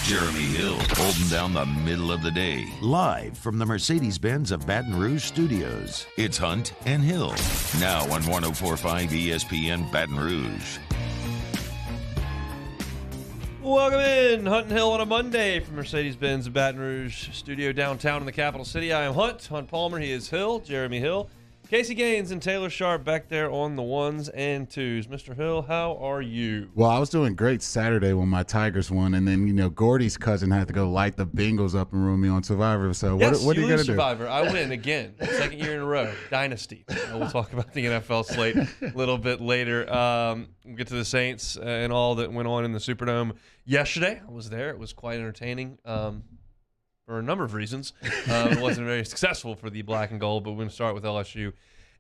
Jeremy Hill holding down the middle of the day. Live from the Mercedes-Benz of Baton Rouge studios, it's Hunt and Hill. Now on 104.5 ESPN Baton Rouge. Welcome in, Hunt and Hill on a Monday from Mercedes-Benz of Baton Rouge studio downtown in the capital city. I am Hunt Palmer. He is Hill, Jeremy Hill. Casey Gaines and Taylor Sharp back there on the ones and twos. Mr. Hill, how are you? Well, I was doing great Saturday when my Tigers won, and then, Gordy's cousin had to go light the Bengals up and ruin me on Survivor. So yes, what are you going to do? Survivor. I win again. Second year in a row. Dynasty. We'll talk about the NFL slate a little bit later. We'll get to the Saints and all that went on in the Superdome yesterday. I was there. It was quite entertaining. For a number of reasons. It wasn't very successful for the black and gold, but we're going to start with LSU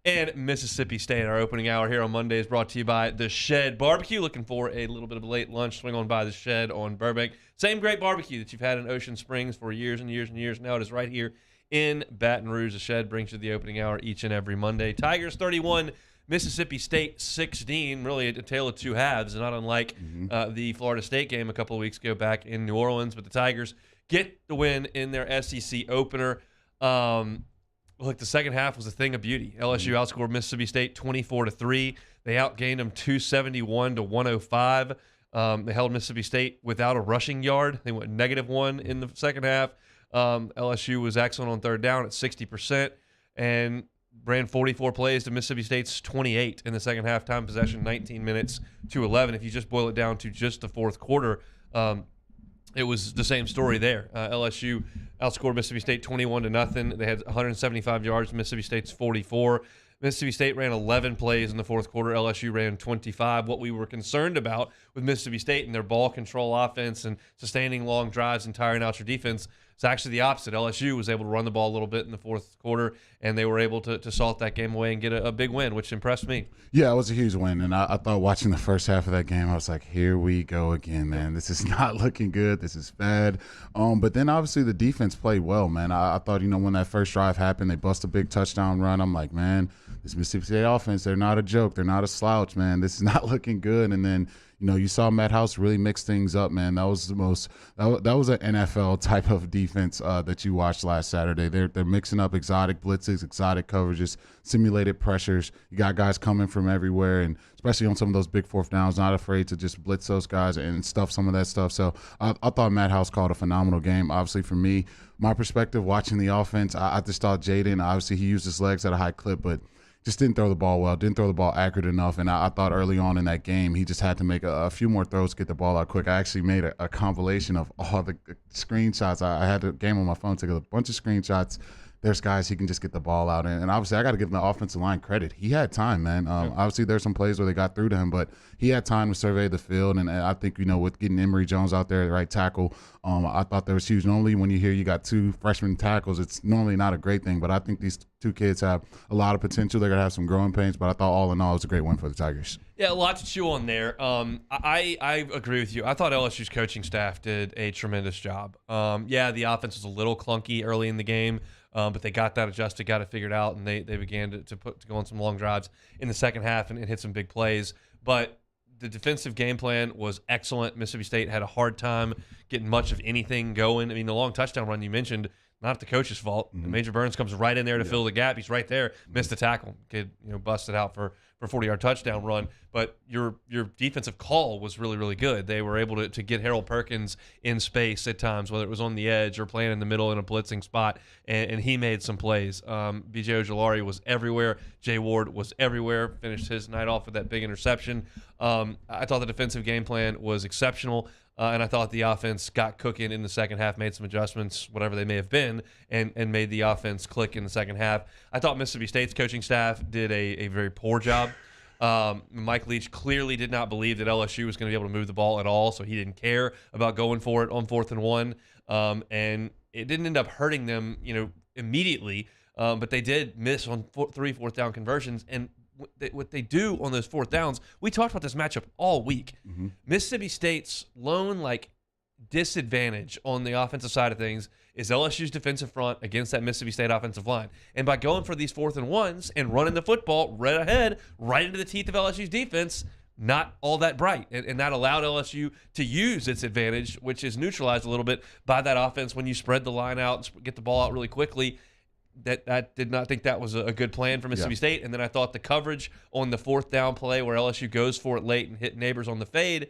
and Mississippi State. Our opening hour here on Monday is brought to you by The Shed Barbecue. Looking for a little bit of a late lunch, swing on by The Shed on Burbank. Same great barbecue that you've had in Ocean Springs for years and years and years. Now it is right here in Baton Rouge. The Shed brings you the opening hour each and every Monday. Tigers 31, Mississippi State 16. Really a tale of two halves, not unlike the Florida State game a couple of weeks ago back in New Orleans. But the Tigers get the win in their SEC opener. Look, the second half was a thing of beauty. LSU outscored Mississippi State 24-3. They outgained them 271-105. They held Mississippi State without a rushing yard. They went -1 in the second half. LSU was excellent on third down at 60% and ran 44 plays to Mississippi State's 28 in the second half. Time possession 19 minutes to 11. If you just boil it down to just the fourth quarter, it was the same story there. LSU outscored Mississippi State 21-0. They had 175 yards. Mississippi State's 44. Mississippi State ran 11 plays in the fourth quarter. LSU ran 25. What we were concerned about with Mississippi State and their ball control offense and sustaining long drives and tiring out your defense, it's actually the opposite. LSU was able to run the ball a little bit in the fourth quarter, and they were able to salt that game away and get a big win, which impressed me. Yeah, it was a huge win, and I thought watching the first half of that game, I was like, here we go again, man. This is not looking good. This is bad. But then, obviously, the defense played well, man. I thought, when that first drive happened, they bust a big touchdown run. I'm like, man, this Mississippi State offense, they're not a joke. They're not a slouch, man. This is not looking good. And then, you saw Matt House really mix things up, man. That was the most that was an NFL type of defense that you watched last Saturday. They're mixing up exotic blitzes, exotic coverages, simulated pressures. You got guys coming from everywhere, and especially on some of those big fourth downs, not afraid to just blitz those guys and stuff some of that stuff. So I thought Matt House called a phenomenal game. Obviously, for me, my perspective watching the offense, I just thought Jaden, obviously he used his legs at a high clip, but just didn't throw the ball well, didn't throw the ball accurate enough. And I thought early on in that game, he just had to make a few more throws, get the ball out quick. I actually made a compilation of all the screenshots. I had the game on my phone, took a bunch of screenshots. There's guys he can just get the ball out. And obviously, I got to give the offensive line credit. He had time, man. Obviously, there's some plays where they got through to him, but he had time to survey the field. And I think, with getting Emory Jones out there at right tackle, I thought that was huge. Normally, when you hear you got two freshman tackles, it's normally not a great thing. But I think these two kids have a lot of potential. They're going to have some growing pains. But I thought all in all, it was a great win for the Tigers. Yeah, a lot to chew on there. I agree with you. I thought LSU's coaching staff did a tremendous job. Yeah, the offense was a little clunky early in the game. But they got that adjusted, got it figured out, and they began to go on some long drives in the second half and hit some big plays. But the defensive game plan was excellent. Mississippi State had a hard time getting much of anything going. I mean, the long touchdown run you mentioned, not the coach's fault. Mm-hmm. Major Burns comes right in there to fill the gap. He's right there, missed the tackle. Kid, busted out for a 40-yard touchdown run. But your defensive call was really, really good. They were able to get Harold Perkins in space at times, whether it was on the edge or playing in the middle in a blitzing spot, and he made some plays. B.J. Ojulari was everywhere. Jay Ward was everywhere, finished his night off with that big interception. I thought the defensive game plan was exceptional. And I thought the offense got cooking in the second half, made some adjustments, whatever they may have been, and made the offense click in the second half. I thought Mississippi State's coaching staff did a very poor job. Mike Leach clearly did not believe that LSU was going to be able to move the ball at all, so he didn't care about going for it on 4th and 1. And it didn't end up hurting them, immediately, but they did miss on 3 fourth-down conversions. And what they do on those fourth downs, we talked about this matchup all week. Mm-hmm. Mississippi State's lone disadvantage on the offensive side of things is LSU's defensive front against that Mississippi State offensive line. And by going for these 4th and 1s and running the football right ahead, right into the teeth of LSU's defense, not all that bright. And that allowed LSU to use its advantage, which is neutralized a little bit by that offense when you spread the line out and get the ball out really quickly. That did not think that was a good plan for Mississippi State. And then I thought the coverage on the 4th down play where LSU goes for it late and hit Neighbors on the fade,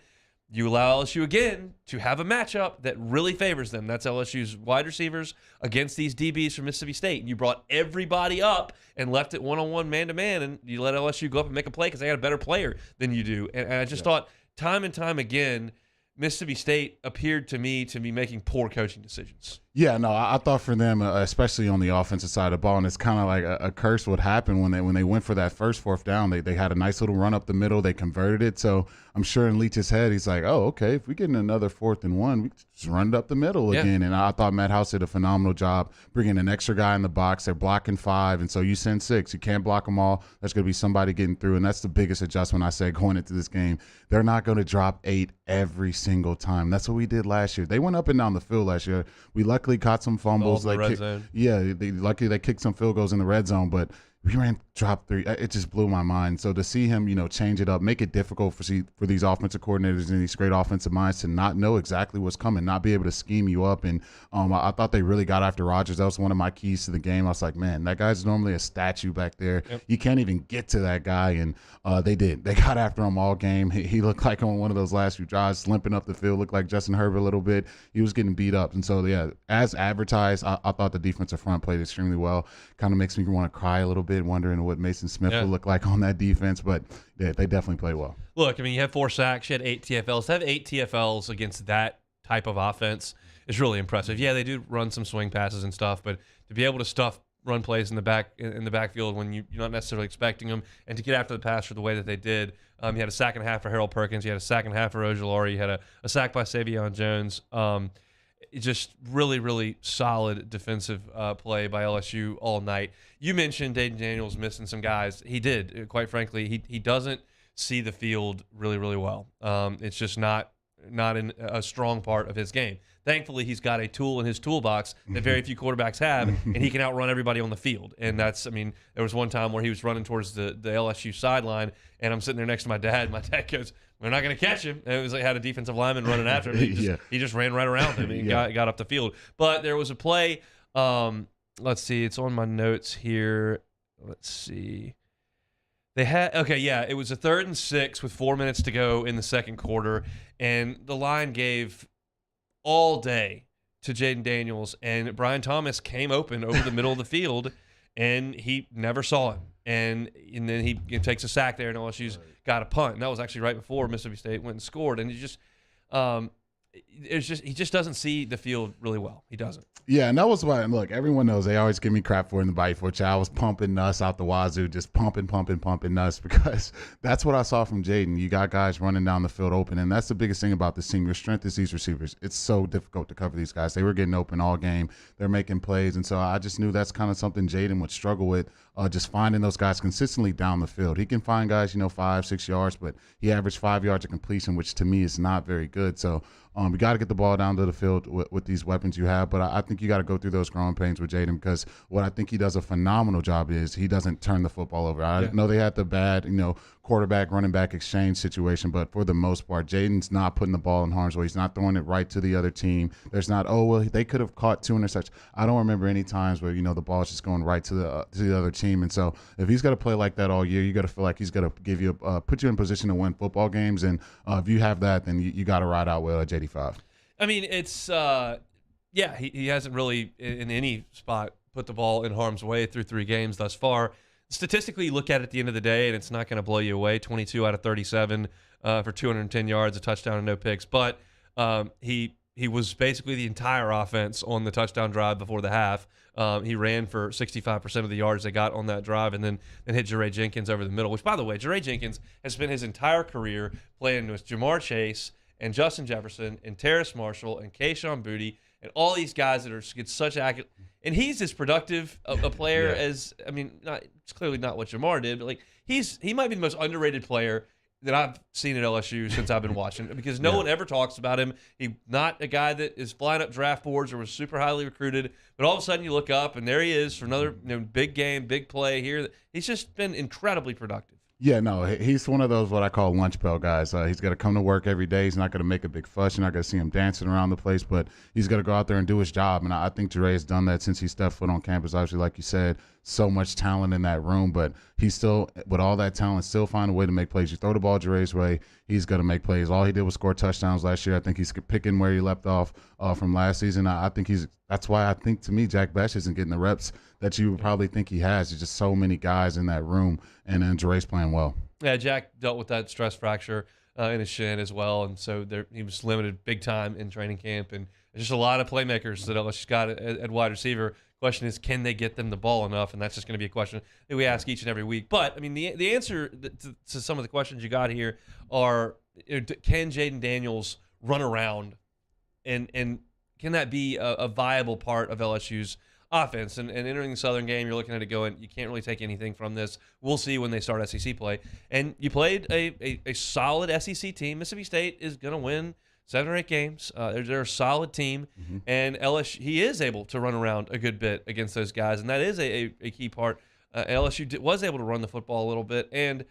you allow LSU again to have a matchup that really favors them. That's LSU's wide receivers against these DBs from Mississippi State. And you brought everybody up and left it one-on-one, man-to-man, and you let LSU go up and make a play because they got a better player than you do. And I just thought time and time again, Mississippi State appeared to me to be making poor coaching decisions. Yeah, no, I thought for them, especially on the offensive side of the ball, and it's kind of like a curse would happen when they went for that first 4th down. They had a nice little run up the middle. They converted it. So I'm sure in Leach's head, he's like, oh, okay, if we get in another 4th and 1, we just run it up the middle again. And I thought Matt House did a phenomenal job bringing an extra guy in the box. They're blocking 5, and so you send 6. You can't block them all. There's going to be somebody getting through, and that's the biggest adjustment I said going into this game. They're not going to drop 8 every single time. That's what we did last year. They went up and down the field last year. We luckily caught some fumbles. Luckily they kicked some field goals in the red zone, but we ran drop 3. It just blew my mind. So to see him, change it up, make it difficult for these offensive coordinators and these great offensive minds to not know exactly what's coming, not be able to scheme you up. And I thought they really got after Rodgers. That was one of my keys to the game. I was like, man, that guy's normally a statue back there. Yep. You can't even get to that guy. And they did. They got after him all game. He looked like on one of those last few drives, limping up the field, looked like Justin Herbert a little bit. He was getting beat up. And so, yeah, as advertised, I thought the defensive front played extremely well. Kind of makes me want to cry a little bit, wondering what Mason Smith will look like on that defense. But yeah, they definitely played well. Look, I mean, you had 4 sacks, you had 8 TFLs. To have 8 TFLs against that type of offense is really impressive. Yeah, they do run some swing passes and stuff, but to be able to stuff run plays in the backfield when you're not necessarily expecting them, and to get after the passer the way that they did. You had a sack and a half for Harold Perkins. You had a sack and a half for Ojulari. You had a sack by Savion Jones. Just really, really solid defensive play by LSU all night. You mentioned Dayton Daniels missing some guys. He did. Quite frankly, he doesn't see the field really, really well. It's just not in a strong part of his game. Thankfully, he's got a tool in his toolbox that very few quarterbacks have, and he can outrun everybody on the field. And there was one time where he was running towards the LSU sideline, and I'm sitting there next to my dad. My dad goes, "We're not going to catch him." And it was like had a defensive lineman running after him. He just ran right around him and got up the field. But there was a play. Let's see. It's on my notes here. Let's see. It was a 3rd and 6 with 4 minutes to go in the second quarter, and the line gave all day to Jaden Daniels, and Brian Thomas came open over the middle of the field, and he never saw him. And then he takes a sack there, and LSU's got a punt. And that was actually right before Mississippi State went and scored. And he just doesn't see the field really well. He doesn't. Yeah, and that was why, look, everyone knows they always give me crap for in the Bayou Fortune. I was pumping Nuss out the wazoo, just pumping Nuss, because that's what I saw from Jaden. You got guys running down the field open, and that's the biggest thing about this team. Your strength is these receivers. It's so difficult to cover these guys. They were getting open all game. They're making plays, and so I just knew that's kind of something Jaden would struggle with, just finding those guys consistently down the field. He can find guys, 5-6 yards, but he averaged 5 yards of completion, which to me is not very good. So we got to get the ball down to the field with these weapons you have, but I think you got to go through those growing pains with Jaden, because what I think he does a phenomenal job is he doesn't turn the football over. I know they had the bad, quarterback running back exchange situation, but for the most part, Jaden's not putting the ball in harm's way. He's not throwing it right to the other team. There's not, they could have caught 2 interceptions. I don't remember any times where the ball is just going right to the other team. And so if he's got to play like that all year, you got to feel like he's got to give you put you in position to win football games. And if you have that, then you got to ride out well at JD5. I mean, it's he hasn't really in any spot put the ball in harm's way through 3 games thus far. Statistically, you look at it at the end of the day, and it's not going to blow you away. 22 out of 37 for 210 yards, a touchdown, and no picks. But he was basically the entire offense on the touchdown drive before the half. He ran for 65% of the yards they got on that drive, and then hit Jeray Jenkins over the middle, which, by the way, Jeray Jenkins has spent his entire career playing with Jamar Chase and Justin Jefferson and Terrace Marshall and Kayshon Boutte and all these guys that get such accurate. And he's as productive a player as, it's clearly not what Jamar did, but he might be the most underrated player that I've seen at LSU since I've been watching, because no one ever talks about him. He's not a guy that is flying up draft boards or was super highly recruited, but all of a sudden you look up and there he is for another big game, big play here. He's just been incredibly productive. Yeah, no, he's one of those what I call lunch bell guys. He's going to come to work every day. He's not going to make a big fuss. You're not going to see him dancing around the place, but he's going to go out there and do his job. And I think Jure has done that since he stepped foot on campus. Obviously, like you said, so much talent in that room, but he's still, with all that talent, still find a way to make plays. You throw the ball Jure's way, he's going to make plays. All he did was score touchdowns last year. I think he's picking where he left off from last season. I think that's why I think, to me, Jack Bech isn't getting the reps that you would probably think he has. There's just so many guys in that room, and then Jure's playing well. Yeah, Jack dealt with that stress fracture in his shin as well, and so he was limited big time in training camp. And there's just a lot of playmakers that LSU's got at wide receiver. Question is, can they get them the ball enough? And that's just going to be a question that we ask each and every week. But, I mean, the answer to some of the questions you got here are, can Jaden Daniels run around, and can that be a viable part of LSU's offense? And entering the Southern game, you're looking at it going, you can't really take anything from this. We'll see when they start SEC play. And you played a solid SEC team. Mississippi State is going to win 7 or 8 games. They're a solid team. Mm-hmm. And LSU, he is able to run around a good bit against those guys, and that is a key part. LSU was able to run the football a little bit, and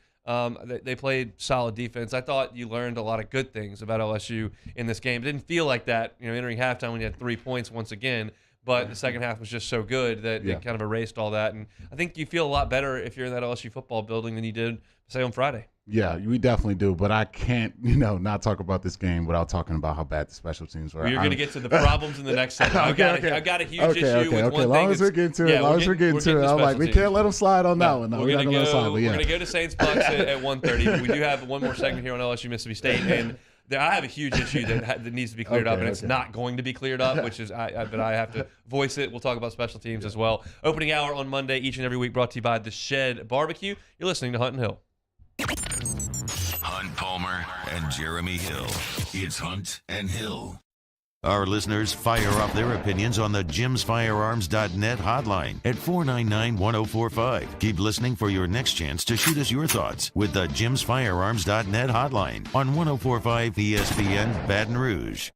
they played solid defense. I thought you learned a lot of good things about LSU in this game. It didn't feel like that, entering halftime when you had 3 points once again. But the second half was just so good that it kind of erased all that. And I think you feel a lot better if you're in that LSU football building than you did, say, on Friday. Yeah, we definitely do. But I can't, not talk about this game without talking about how bad the special teams were. You're going to get to the problems in the next segment. I've got a huge issue with one thing. As long as we're getting to it, I'm like, we can't let them slide on that one. No, we're going to go to Saints Bucs at 1:30. But we do have one more segment here on LSU Mississippi State. And I have a huge issue that needs to be cleared up, and it's not going to be cleared up, but I have to voice it. We'll talk about special teams as well. Opening hour on Monday, each and every week, brought to you by The Shed Barbecue. You're listening to Hunt and Hill. Hunt Palmer and Jeremy Hill. It's Hunt and Hill. Our listeners fire off their opinions on the jimsfirearms.net hotline at 499-1045. Keep listening for your next chance to shoot us your thoughts with the jimsfirearms.net hotline on 1045 ESPN Baton Rouge.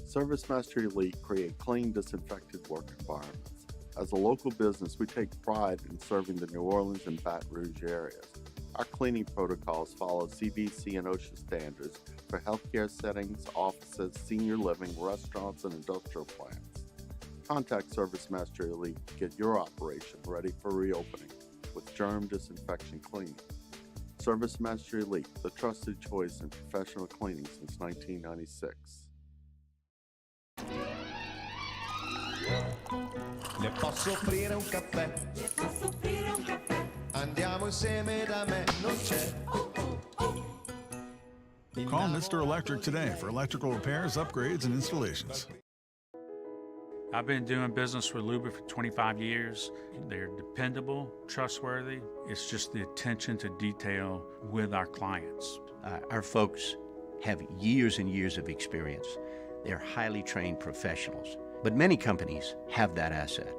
ServiceMaster Elite create clean, disinfected work environments. As a local business, we take pride in serving the New Orleans and Baton Rouge areas. Our cleaning protocols follow CDC and OSHA standards for healthcare settings, offices, senior living, restaurants, and industrial plants. Contact ServiceMaster Elite to get your operation ready for reopening with germ disinfection cleaning. ServiceMaster Elite, the trusted choice in professional cleaning since 1996. Le posso offrire un caffè? Andiamo insieme da me, non c'è. Call Mr. Electric today for electrical repairs, upgrades, and installations. I've been doing business with Luba for 25 years. They're dependable, trustworthy. It's just the attention to detail with our clients. Our folks have years and years of experience. They're highly trained professionals, but many companies have that asset.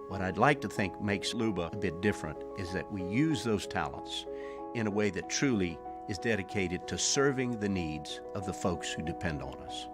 What I'd like to think makes Luba a bit different is that we use those talents in a way that truly is dedicated to serving the needs of the folks who depend on us.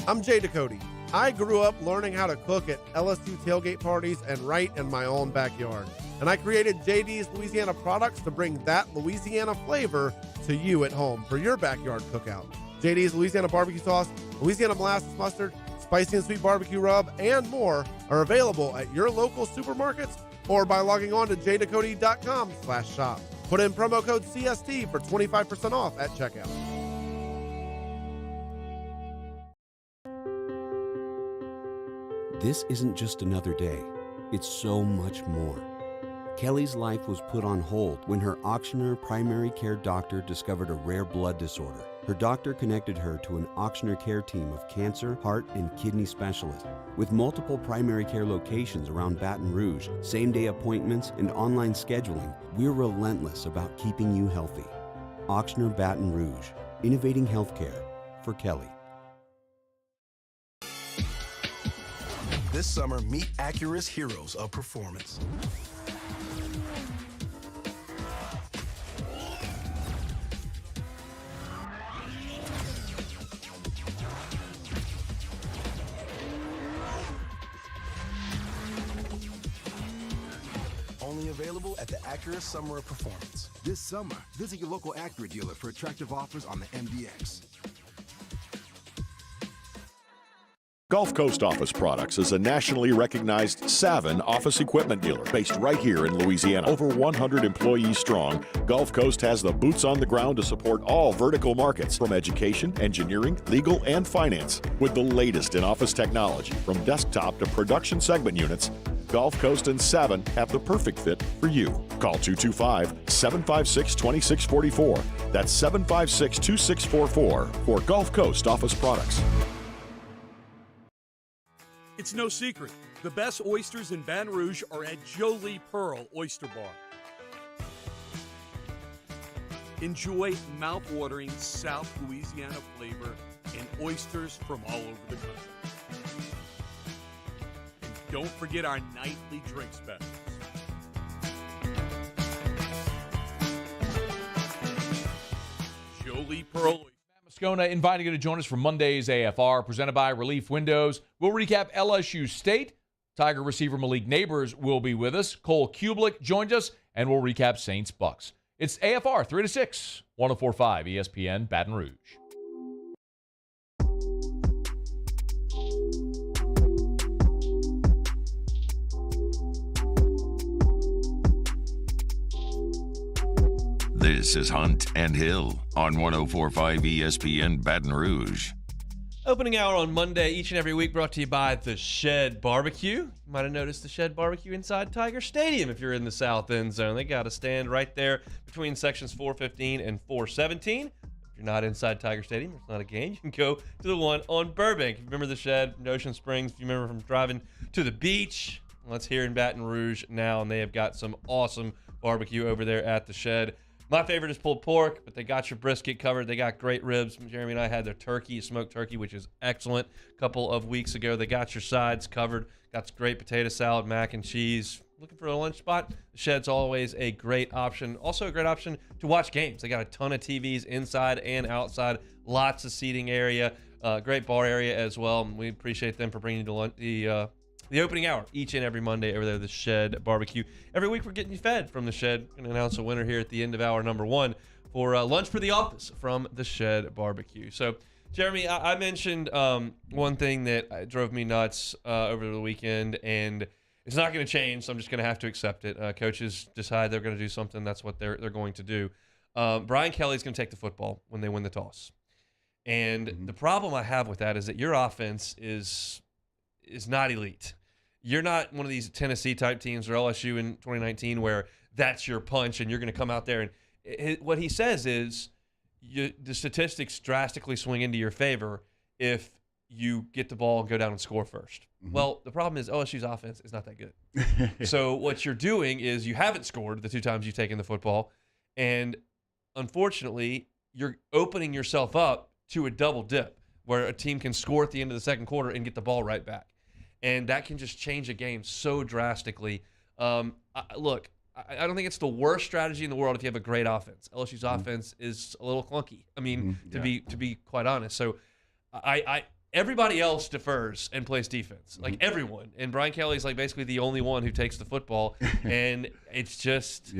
I'm Jay Ducote. I grew up learning how to cook at LSU tailgate parties and right in my own backyard. And I created JD's Louisiana products to bring that Louisiana flavor to you at home for your backyard cookout. JD's Louisiana barbecue sauce, Louisiana molasses mustard, spicy and sweet barbecue rub, and more are available at your local supermarkets or by logging on to jducote.com/shop. Put in promo code CST for 25% off at checkout. This isn't just another day. It's so much more. Kelly's life was put on hold when her auctioneer primary care doctor discovered a rare blood disorder. Her doctor connected her to an auctioneer care team of cancer, heart, and kidney specialists. With multiple primary care locations around Baton Rouge, same-day appointments, and online scheduling, we're relentless about keeping you healthy. Auctioneer Baton Rouge, innovating healthcare for Kelly. This summer, meet Acura's heroes of performance. Only available at the Acura Summer of Performance. This summer, visit your local Acura dealer for attractive offers on the MDX. Gulf Coast Office Products is a nationally recognized Savin office equipment dealer based right here in Louisiana. Over 100 employees strong, Gulf Coast has the boots on the ground to support all vertical markets from education, engineering, legal, and finance. With the latest in office technology, from desktop to production segment units, Gulf Coast and Savin have the perfect fit for you. Call 225-756-2644. That's 756-2644 for Gulf Coast Office Products. It's no secret. The best oysters in Baton Rouge are at Jolie Pearl Oyster Bar. Enjoy mouth-watering South Louisiana flavor and oysters from all over the country. And don't forget our nightly drink specials. Jolie Pearl Oyster. Moscona inviting you to join us for Monday's AFR, presented by Relief Windows. We'll recap LSU State. Tiger receiver Malik Neighbors will be with us. Cole Kublik joins us, and we'll recap Saints Bucs. It's AFR 3 to 6, 104.5 ESPN Baton Rouge. This is Hunt and Hill on 104.5 ESPN Baton Rouge. Opening hour on Monday, each and every week, brought to you by The Shed Barbecue. You might have noticed The Shed Barbecue inside Tiger Stadium if you're in the south end zone. They got a stand right there between sections 415 and 417. If you're not inside Tiger Stadium, it's not a game, you can go to the one on Burbank. If you remember The Shed in Ocean Springs, if you remember from driving to the beach, well, it's here in Baton Rouge now, and they have got some awesome barbecue over there at The Shed. My favorite is pulled pork, but they got your brisket covered. They got great ribs. Jeremy and I had their turkey, smoked turkey, which is excellent. A couple of weeks ago, they got your sides covered. Got some great potato salad, mac and cheese. Looking for a lunch spot? The Shed's always a great option. Also a great option to watch games. They got a ton of TVs inside and outside. Lots of seating area. Great bar area as well. We appreciate them for bringing the opening hour each and every Monday over there, The Shed Barbecue. Every week we're getting you fed from The Shed. We're going to announce a winner here at the end of hour number 1 for lunch for the office from The Shed Barbecue. So, Jeremy, I mentioned one thing that drove me nuts over the weekend, and it's not going to change, so I'm just going to have to accept it. Coaches decide they're going to do something, that's what they're going to do. Brian Kelly's going to take the football when they win the toss. And the problem I have with that is that your offense is not elite. You're not one of these Tennessee-type teams or LSU in 2019 where that's your punch and you're going to come out there. And what he says is the statistics drastically swing into your favor if you get the ball and go down and score first. Well, the problem is LSU's offense is not that good. So what you're doing is you haven't scored the 2 times you've taken the football, and unfortunately, you're opening yourself up to a double dip where a team can score at the end of the second quarter and get the ball right back. And that can just change a game so drastically. Look, I don't think it's the worst strategy in the world if you have a great offense. LSU's offense is a little clunky. I mean, to be quite honest. So everybody else defers and plays defense, like everyone. And Brian Kelly's like basically the only one who takes the football. And it's just,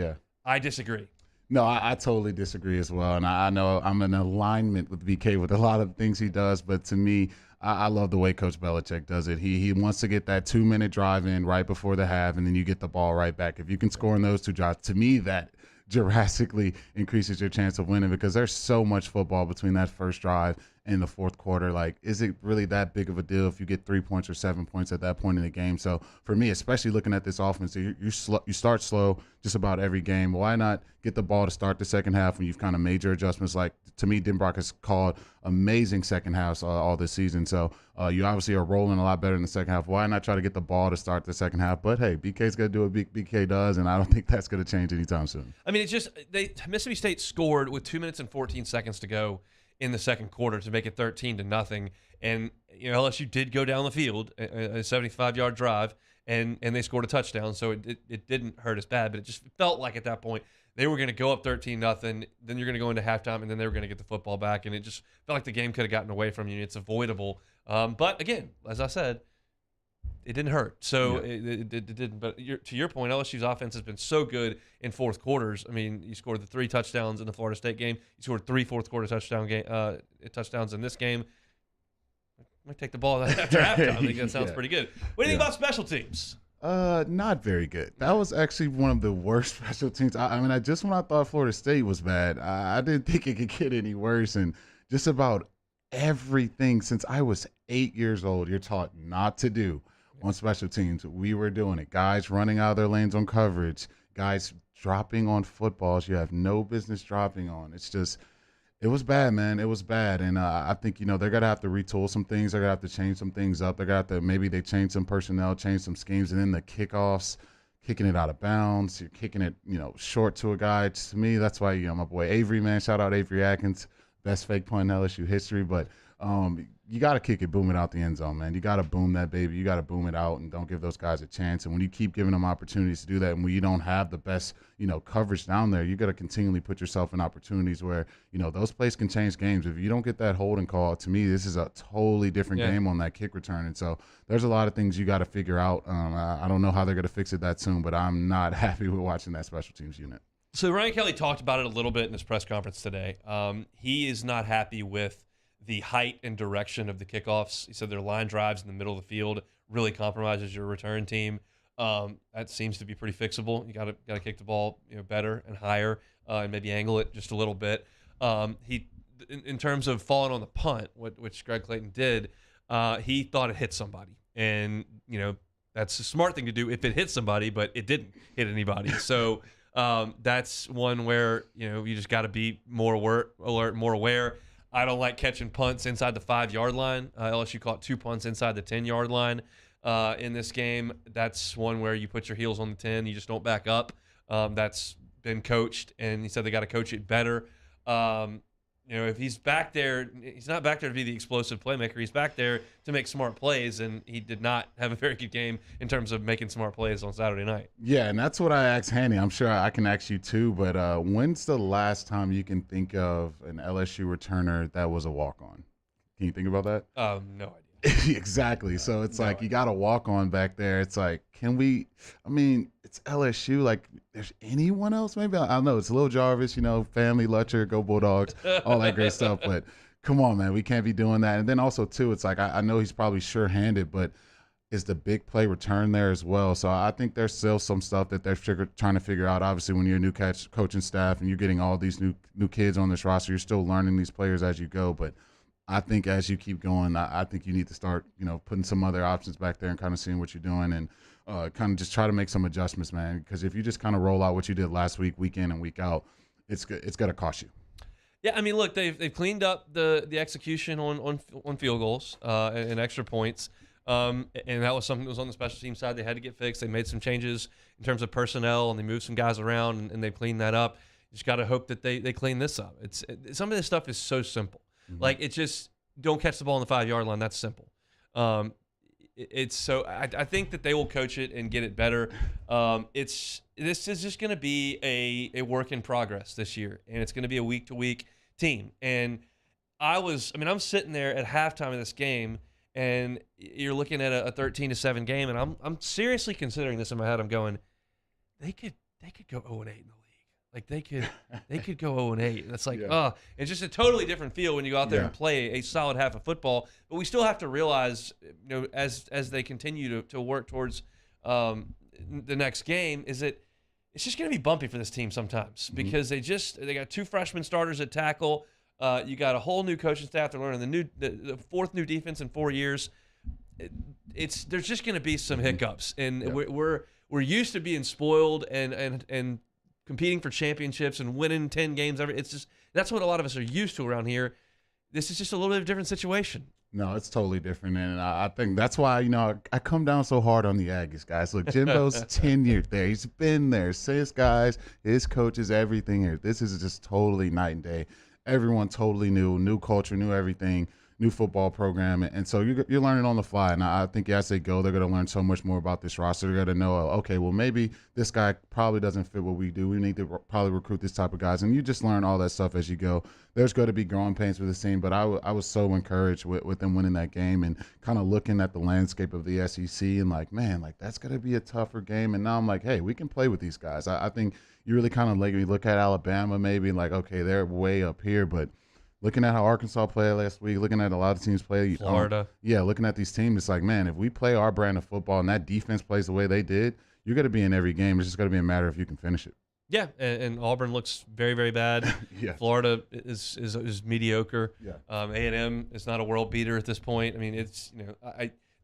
I disagree. No, I totally disagree as well. And I know I'm in alignment with BK with a lot of things he does. But to me, I love the way Coach Belichick does it. He wants to get that 2-minute drive in right before the half, and then you get the ball right back. If you can score in those 2 drives, to me, that drastically increases your chance of winning because there's so much football between that first drive and the fourth quarter. Like, is it really that big of a deal if you get 3 points or 7 points at that point in the game? So for me, especially looking at this offense, you start slow just about every game. Why not get the ball to start the second half when you've kind of made your adjustments? Like, to me, Denbrock has called amazing second halves all this season. So you obviously are rolling a lot better in the second half. Why not try to get the ball to start the second half? But hey, BK's going to do what BK does, and I don't think that's going to change anytime soon. I mean, it's just Mississippi State scored with 2 minutes and 14 seconds to go in the second quarter to make it 13-0. And LSU did go down the field, a 75-yard drive, and they scored a touchdown. So it didn't hurt as bad, but it just felt like at that point they were going to go up 13-0. Then you're going to go into halftime, and then they were going to get the football back, and it just felt like the game could have gotten away from you. It's avoidable. But again, as I said, it didn't hurt. So it didn't. But to your point, LSU's offense has been so good in fourth quarters. I mean, you scored the 3 touchdowns in the Florida State game. You scored 3 fourth quarter touchdowns in this game. I'm going to take the ball after halftime. I think that sounds pretty good. What do you think about special teams? Not very good. That was actually one of the worst special teams. I mean, just when I thought Florida State was bad, I didn't think it could get any worse. And just about everything since I was 8 years old, you're taught not to do on special teams. We were doing it. Guys running out of their lanes on coverage, guys dropping on footballs you have no business dropping on. It was bad, man. It was bad. And I think, they're going to have to retool some things. They're going to have to change some things up. They're going to have to, maybe they change some personnel, change some schemes. And then the kickoffs, kicking it out of bounds, you're kicking it, short to a guy. To me, that's why, my boy Avery, man, shout out Avery Atkins, best fake punt in LSU history. But you got to kick it, boom it out the end zone, man. You got to boom that baby. You got to boom it out and don't give those guys a chance. And when you keep giving them opportunities to do that, and when you don't have the best, coverage down there, you got to continually put yourself in opportunities where, those plays can change games. If you don't get that holding call, to me, this is a totally different game on that kick return. And so there's a lot of things you got to figure out. I don't know how they're going to fix it that soon, but I'm not happy with watching that special teams unit. So Ryan Kelly talked about it a little bit in his press conference today. He is not happy with the height and direction of the kickoffs. He said their line drives in the middle of the field really compromises your return team. That seems to be pretty fixable. You got to kick the ball better and higher and maybe angle it just a little bit. He, in terms of falling on the punt, which Greg Clayton did, he thought it hit somebody, and that's a smart thing to do if it hit somebody, but it didn't hit anybody. So that's one where you just got to be more alert, more aware. I don't like catching punts inside the 5-yard line. LSU caught 2 punts inside the 10-yard line in this game. That's one where you put your heels on the 10. You just don't back up. That's been coached, and he said they got to coach it better. If he's back there, he's not back there to be the explosive playmaker. He's back there to make smart plays, and he did not have a very good game in terms of making smart plays on Saturday night. Yeah, and that's what I asked Hanny. I'm sure I can ask you too, but when's the last time you can think of an LSU returner that was a walk-on? Can you think about that? No idea. Exactly. So it's like you got a walk-on back there. It's like, it's LSU. Like, there's anyone else? Maybe I don't know. It's Lil Jarvis, family, Lutcher, go Bulldogs, all that great stuff. But come on, man, we can't be doing that. And then also too, it's like I know he's probably sure-handed, but is the big play return there as well? So I think there's still some stuff that they're trying to figure out. Obviously, when you're a new coaching staff and you're getting all these new kids on this roster, you're still learning these players as you go. But I think as you keep going, I think you need to start, putting some other options back there and kind of seeing what you're doing and kind of just try to make some adjustments, man. Because if you just kind of roll out what you did last week, week in and week out, it's going to cost you. Yeah, I mean, look, they've cleaned up the execution on field goals and extra points, and that was something that was on the special team side. They had to get fixed. They made some changes in terms of personnel, and they moved some guys around, and they cleaned that up. You just got to hope that they clean this up. Some of this stuff is so simple. Mm-hmm. Like, it's just don't catch the ball on the 5-yard line. That's simple. I think that they will coach it and get it better. This is just going to be a work in progress this year, and it's going to be a week-to-week team. And I'm sitting there at halftime of this game, and you're looking at a 13-7 game, and I'm seriously considering this in my head. I'm going, they could go 0-8 in the league. Like, they could go 0-8. It's like, it's just a totally different feel when you go out there and play a solid half of football. But we still have to realize, as they continue to work towards the next game, is that it's just going to be bumpy for this team sometimes because they got 2 freshman starters at tackle. You got a whole new coaching staff. They're learning the 4th new defense in 4 years. There's just going to be some hiccups, and we're used to being spoiled and competing for championships and winning 10 games every. It's just that's what a lot of us are used to around here. This is just a little bit of a different situation. No, it's totally different, and I think that's why I come down so hard on the Aggies, guys. Look, Jimbo's tenured there. He's been there since, guys. His coaches, everything here. This is just totally night and day. everyone totally new culture, new everything, new football program. And so you're learning on the fly. And I think as they go, they're going to learn so much more about this roster. They're going to know, okay, well, maybe this guy probably doesn't fit what we do. We need to probably recruit this type of guys. And you just learn all that stuff as you go. There's going to be growing pains with this team, but I was so encouraged with them winning that game and kind of looking at the landscape of the SEC and like, man, like that's going to be a tougher game. And now I'm like, hey, we can play with these guys. I think you really kind of like, you look at Alabama maybe like, okay, they're way up here, but looking at how Arkansas played last week, looking at a lot of teams play. Florida. Looking at these teams, it's like, man, if we play our brand of football and that defense plays the way they did, you're going to be in every game. It's just going to be a matter of if you can finish it. Yeah, and Auburn looks very, very bad. Yeah. Florida is mediocre. Yeah. A&M is not a world beater at this point. I mean, it's,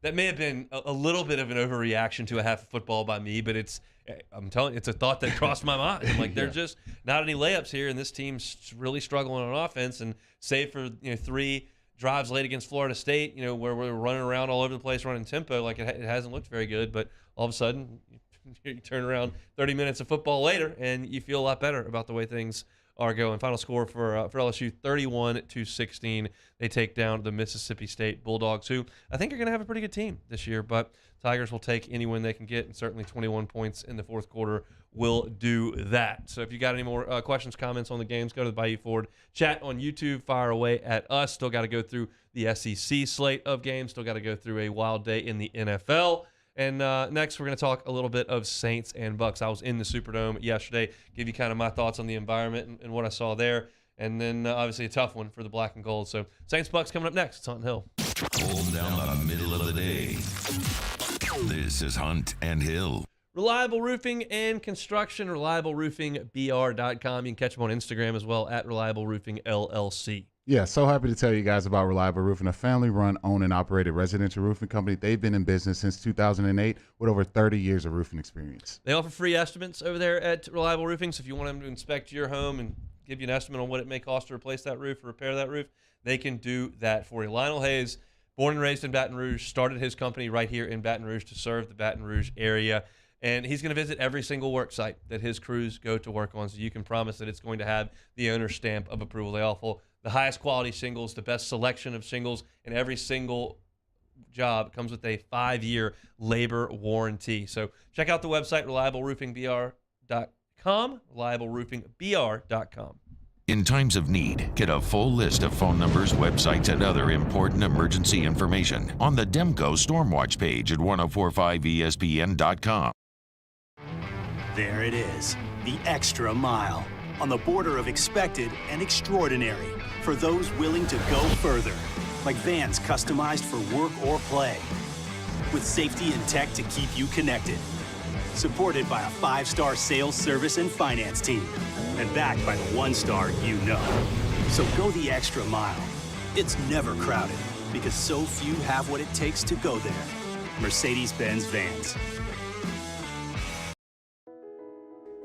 that may have been a little bit of an overreaction to a half of football by me, but I'm telling you, it's a thought that crossed my mind. I'm like, there's just not any layups here, and this team's really struggling on offense. And save for 3 drives late against Florida State, where we're running around all over the place, running tempo, like it hasn't looked very good. But all of a sudden, you turn around 30 minutes of football later, and you feel a lot better about the way things are going. Final score for LSU, 31-16. They take down the Mississippi State Bulldogs, who I think are going to have a pretty good team this year, but Tigers will take any win they can get, and certainly 21 points in the fourth quarter will do that. So if you got any more questions, comments on the games, go to the Bayou Ford chat on YouTube, fire away at us. Still got to go through the SEC slate of games, still got to go through a wild day in the NFL. And next, we're going to talk a little bit of Saints and Bucs. I was in the Superdome yesterday, give you kind of my thoughts on the environment and what I saw there. And then, obviously, a tough one for the black and gold. So, Saints Bucs coming up next. It's Hunt and Hill. Hold down the middle of the day. This is Hunt and Hill. Reliable Roofing and Construction, ReliableRoofingBR.com. You can catch them on Instagram as well, at Reliable Roofing LLC. Yeah, so happy to tell you guys about Reliable Roofing, a family-run, owned, and operated residential roofing company. They've been in business since 2008 with over 30 years of roofing experience. They offer free estimates over there at Reliable Roofing, so if you want them to inspect your home and give you an estimate on what it may cost to replace that roof or repair that roof, they can do that for you. Lionel Hayes, born and raised in Baton Rouge, started his company right here in Baton Rouge to serve the Baton Rouge area. And he's going to visit every single work site that his crews go to work on, so you can promise that it's going to have the owner's stamp of approval. They offer the highest quality shingles, the best selection of shingles, and every single job comes with a 5-year labor warranty. So check out the website, ReliableRoofingBR.com, ReliableRoofingBR.com. In times of need, get a full list of phone numbers, websites, and other important emergency information on the Demco Stormwatch page at 1045ESPN.com. There it is, the extra mile, on the border of expected and extraordinary, for those willing to go further, like vans customized for work or play, with safety and tech to keep you connected, supported by a 5-star sales, service, and finance team, and backed by the 1-star you know. So go the extra mile. It's never crowded, because so few have what it takes to go there. Mercedes-Benz Vans.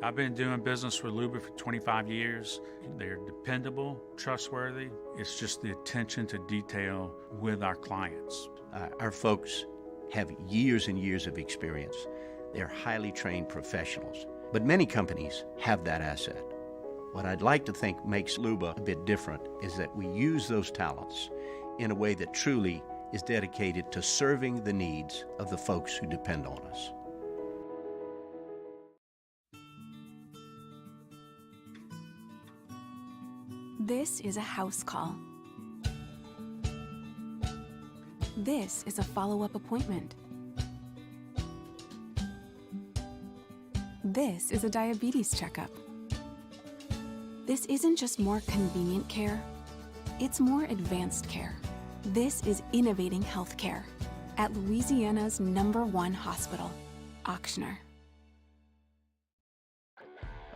I've been doing business with Luba for 25 years. They're dependable, trustworthy. It's just the attention to detail with our clients. Our folks have years and years of experience. They're highly trained professionals. But many companies have that asset. What I'd like to think makes Luba a bit different is that we use those talents in a way that truly is dedicated to serving the needs of the folks who depend on us. This is a house call. This is a follow-up appointment. This is a diabetes checkup. This isn't just more convenient care, it's more advanced care. This is innovating healthcare at Louisiana's #1 hospital, Auctioner.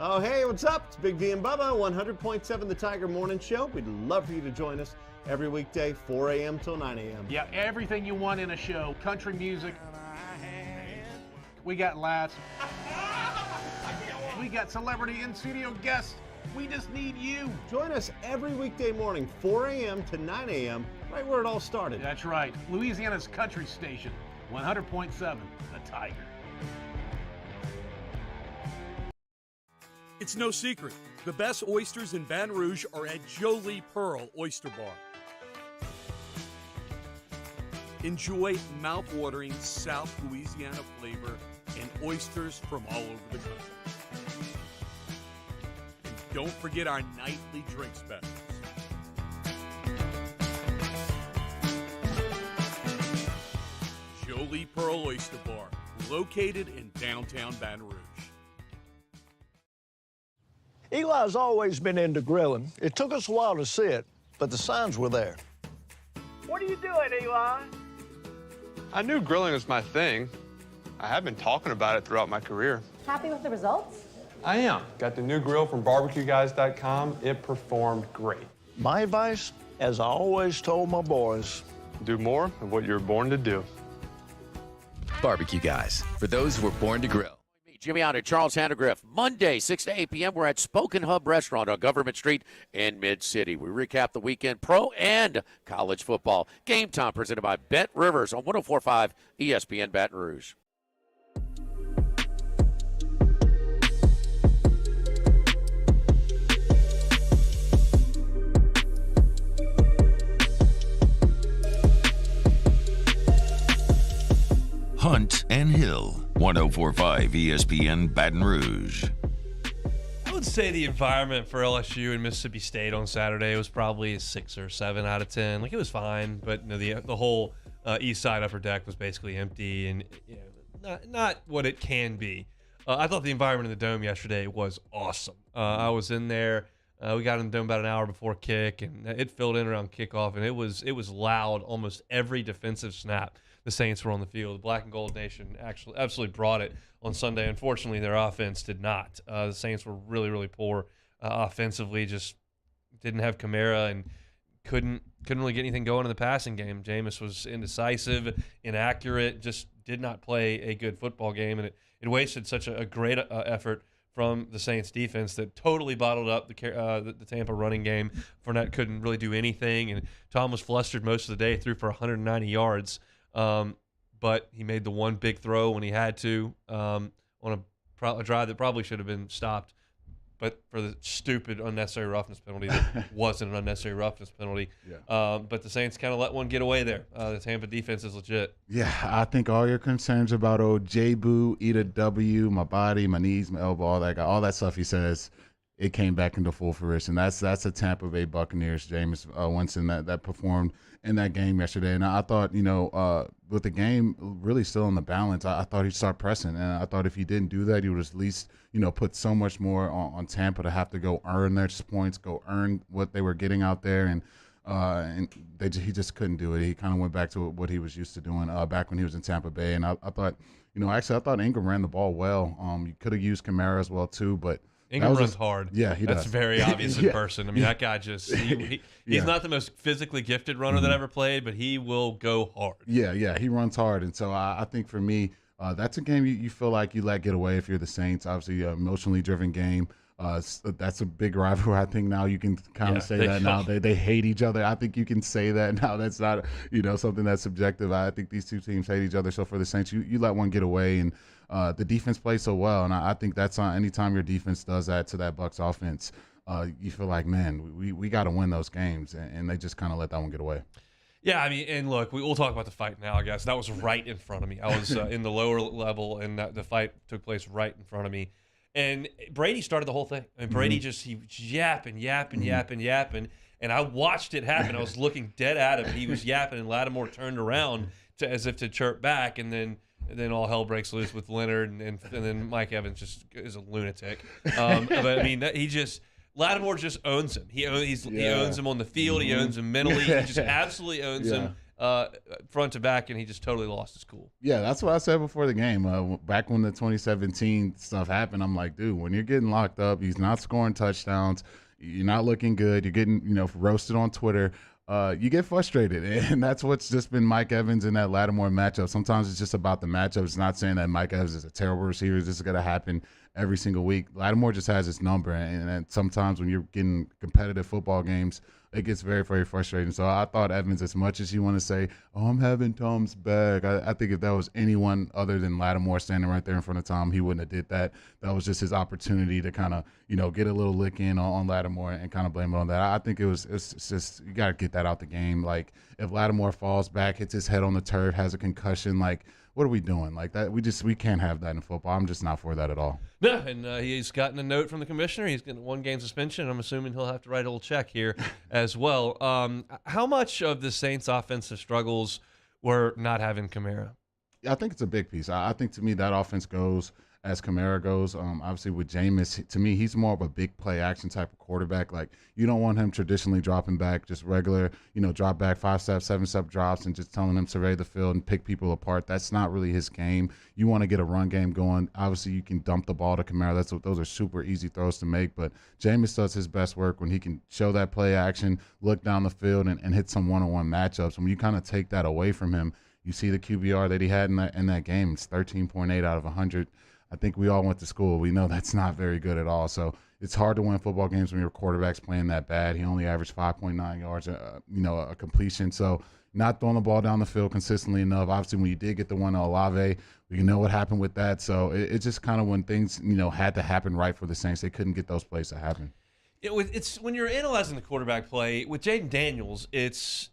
Oh, hey, what's up? It's Big V and Bubba, 100.7 The Tiger Morning Show. We'd love for you to join us every weekday, 4 a.m. till 9 a.m. Yeah, everything you want in a show. Country music. We got laughs. We got celebrity in-studio guests. We just need you. Join us every weekday morning, 4 a.m. to 9 a.m., right where it all started. That's right. Louisiana's country station, 100.7 The Tiger. It's no secret. The best oysters in Baton Rouge are at Jolie Pearl Oyster Bar. Enjoy mouth-watering South Louisiana flavor and oysters from all over the country. And don't forget our nightly drink specials. Jolie Pearl Oyster Bar, located in downtown Baton Rouge. Eli's always been into grilling. It took us a while to see it, but the signs were there. What are you doing, Eli? I knew grilling was my thing. I have been talking about it throughout my career. Happy with the results? I am. Got the new grill from barbecueguys.com. It performed great. My advice, as I always told my boys, do more of what you're born to do. Barbecue Guys, for those who were born to grill. Jimmy out at Charles Handegrift. Monday, 6 to 8 p.m., we're at Spoken Hub Restaurant on Government Street in Mid-City. We recap the weekend pro and college football. Game time presented by Bet Rivers on 104.5 ESPN Baton Rouge. Hunt and Hill, 104.5 ESPN Baton Rouge. I would say the environment for LSU and Mississippi State on Saturday was probably a 6 or 7 out of 10. Like, it was fine, but the whole east side upper deck was basically empty and not what it can be. I thought the environment in the Dome yesterday was awesome. I was in there. We got in the Dome about an hour before kick, and it filled in around kickoff, and it was loud almost every defensive snap. The Saints were on the field. The Black and Gold Nation actually absolutely brought it on Sunday. Unfortunately, their offense did not. The Saints were really, really poor offensively. Just didn't have Kamara and couldn't really get anything going in the passing game. Jameis was indecisive, inaccurate, just did not play a good football game, and it wasted such a great effort from the Saints defense that totally bottled up the Tampa running game. Fournette couldn't really do anything, and Tom was flustered most of the day, threw for 190 yards. But he made the one big throw when he had to on a drive that probably should have been stopped, but for the stupid unnecessary roughness penalty that wasn't an unnecessary roughness penalty. Yeah. But the Saints kind of let one get away there. The Tampa defense is legit. Yeah, I think all your concerns about old J-Boo, eat a W, my body, my knees, my elbow, all that stuff he says, it came back into full fruition. That's a Tampa Bay Buccaneers, Jameis Winston, that performed in that game yesterday. And I thought, with the game really still in the balance, I thought he'd start pressing. And I thought if he didn't do that, he would at least, put so much more on Tampa to have to go earn their points, go earn what they were getting out there. And he just couldn't do it. He kind of went back to what he was used to doing back when he was in Tampa Bay. And I thought, I thought Ingram ran the ball well. You could have used Kamara as well too, but Ingram runs hard. Yeah, he does. That's very obvious in person. I mean, that guy just he's not the most physically gifted runner that ever played, but he will go hard. Yeah, he runs hard. And so I think for me, that's a game you feel like you let get away if you're the Saints. Obviously, emotionally driven game. That's a big rivalry. I think now you can kind of say that now. They hate each other. I think you can say that now. That's not something that's subjective. I think these two teams hate each other. So for the Saints, you let one get away, and the defense plays so well. And I think that's anytime your defense does that to that Bucs offense, you feel like, man, we got to win those games, and they just kind of let that one get away. Yeah, I mean, and look, we'll talk about the fight now, I guess. That was right in front of me. I was in the lower level, and the fight took place right in front of me. And Brady started the whole thing. And Brady he was yapping. And I watched it happen. I was looking dead at him, and he was yapping, and Lattimore turned around as if to chirp back, and then all hell breaks loose with Leonard, and then Mike Evans just is a lunatic. But I mean, Lattimore just owns him. He owns him on the field. He owns him mentally. He just absolutely owns him front to back, and he just totally lost his cool. Yeah, that's what I said before the game. Back when the 2017 stuff happened, I'm like, dude, when you're getting locked up, he's not scoring touchdowns, you're not looking good, you're getting roasted on Twitter. you get frustrated. And that's what's just been Mike Evans in that Lattimore matchup. Sometimes it's just about the matchup. It's not saying that Mike Evans is a terrible receiver. This is going to happen every single week. Lattimore just has his number. And sometimes when you're getting competitive football games, it gets very, very frustrating. So I thought Evans, as much as you want to say, oh, I'm having Tom's back, I think if that was anyone other than Lattimore standing right there in front of Tom, he wouldn't have did that. That was just his opportunity to kind of, get a little lick in on Lattimore and kind of blame it on that. I think it's just, you got to get that out the game. Like, if Lattimore falls back, hits his head on the turf, has a concussion, like, what are we doing? Like that, we can't have that in football. I'm just not for that at all. No, and he's gotten a note from the commissioner. He's getting 1 game suspension. I'm assuming he'll have to write a little check here as well. How much of the Saints' offensive struggles were not having Kamara? I think it's a big piece. I think, to me, that offense goes as Kamara goes. Obviously, with Jameis, to me, he's more of a big play action type of quarterback. Like, you don't want him traditionally dropping back, just regular, drop back 5-step, 7-step drops and just telling him to survey the field and pick people apart. That's not really his game. You want to get a run game going. Obviously, you can dump the ball to Kamara. Those are super easy throws to make. But Jameis does his best work when he can show that play action, look down the field, and hit some one-on-one matchups. When you kind of take that away from him, you see the QBR that he had in that game. It's 13.8 out of 100. I think we all went to school. We know that's not very good at all. So it's hard to win football games when your quarterback's playing that bad. He only averaged 5.9 yards, a completion. So not throwing the ball down the field consistently enough. Obviously, when you did get the one to Olave, we know what happened with that. So it's just kind of when things, had to happen right for the Saints, they couldn't get those plays to happen. It's when you're analyzing the quarterback play with Jaden Daniels, it's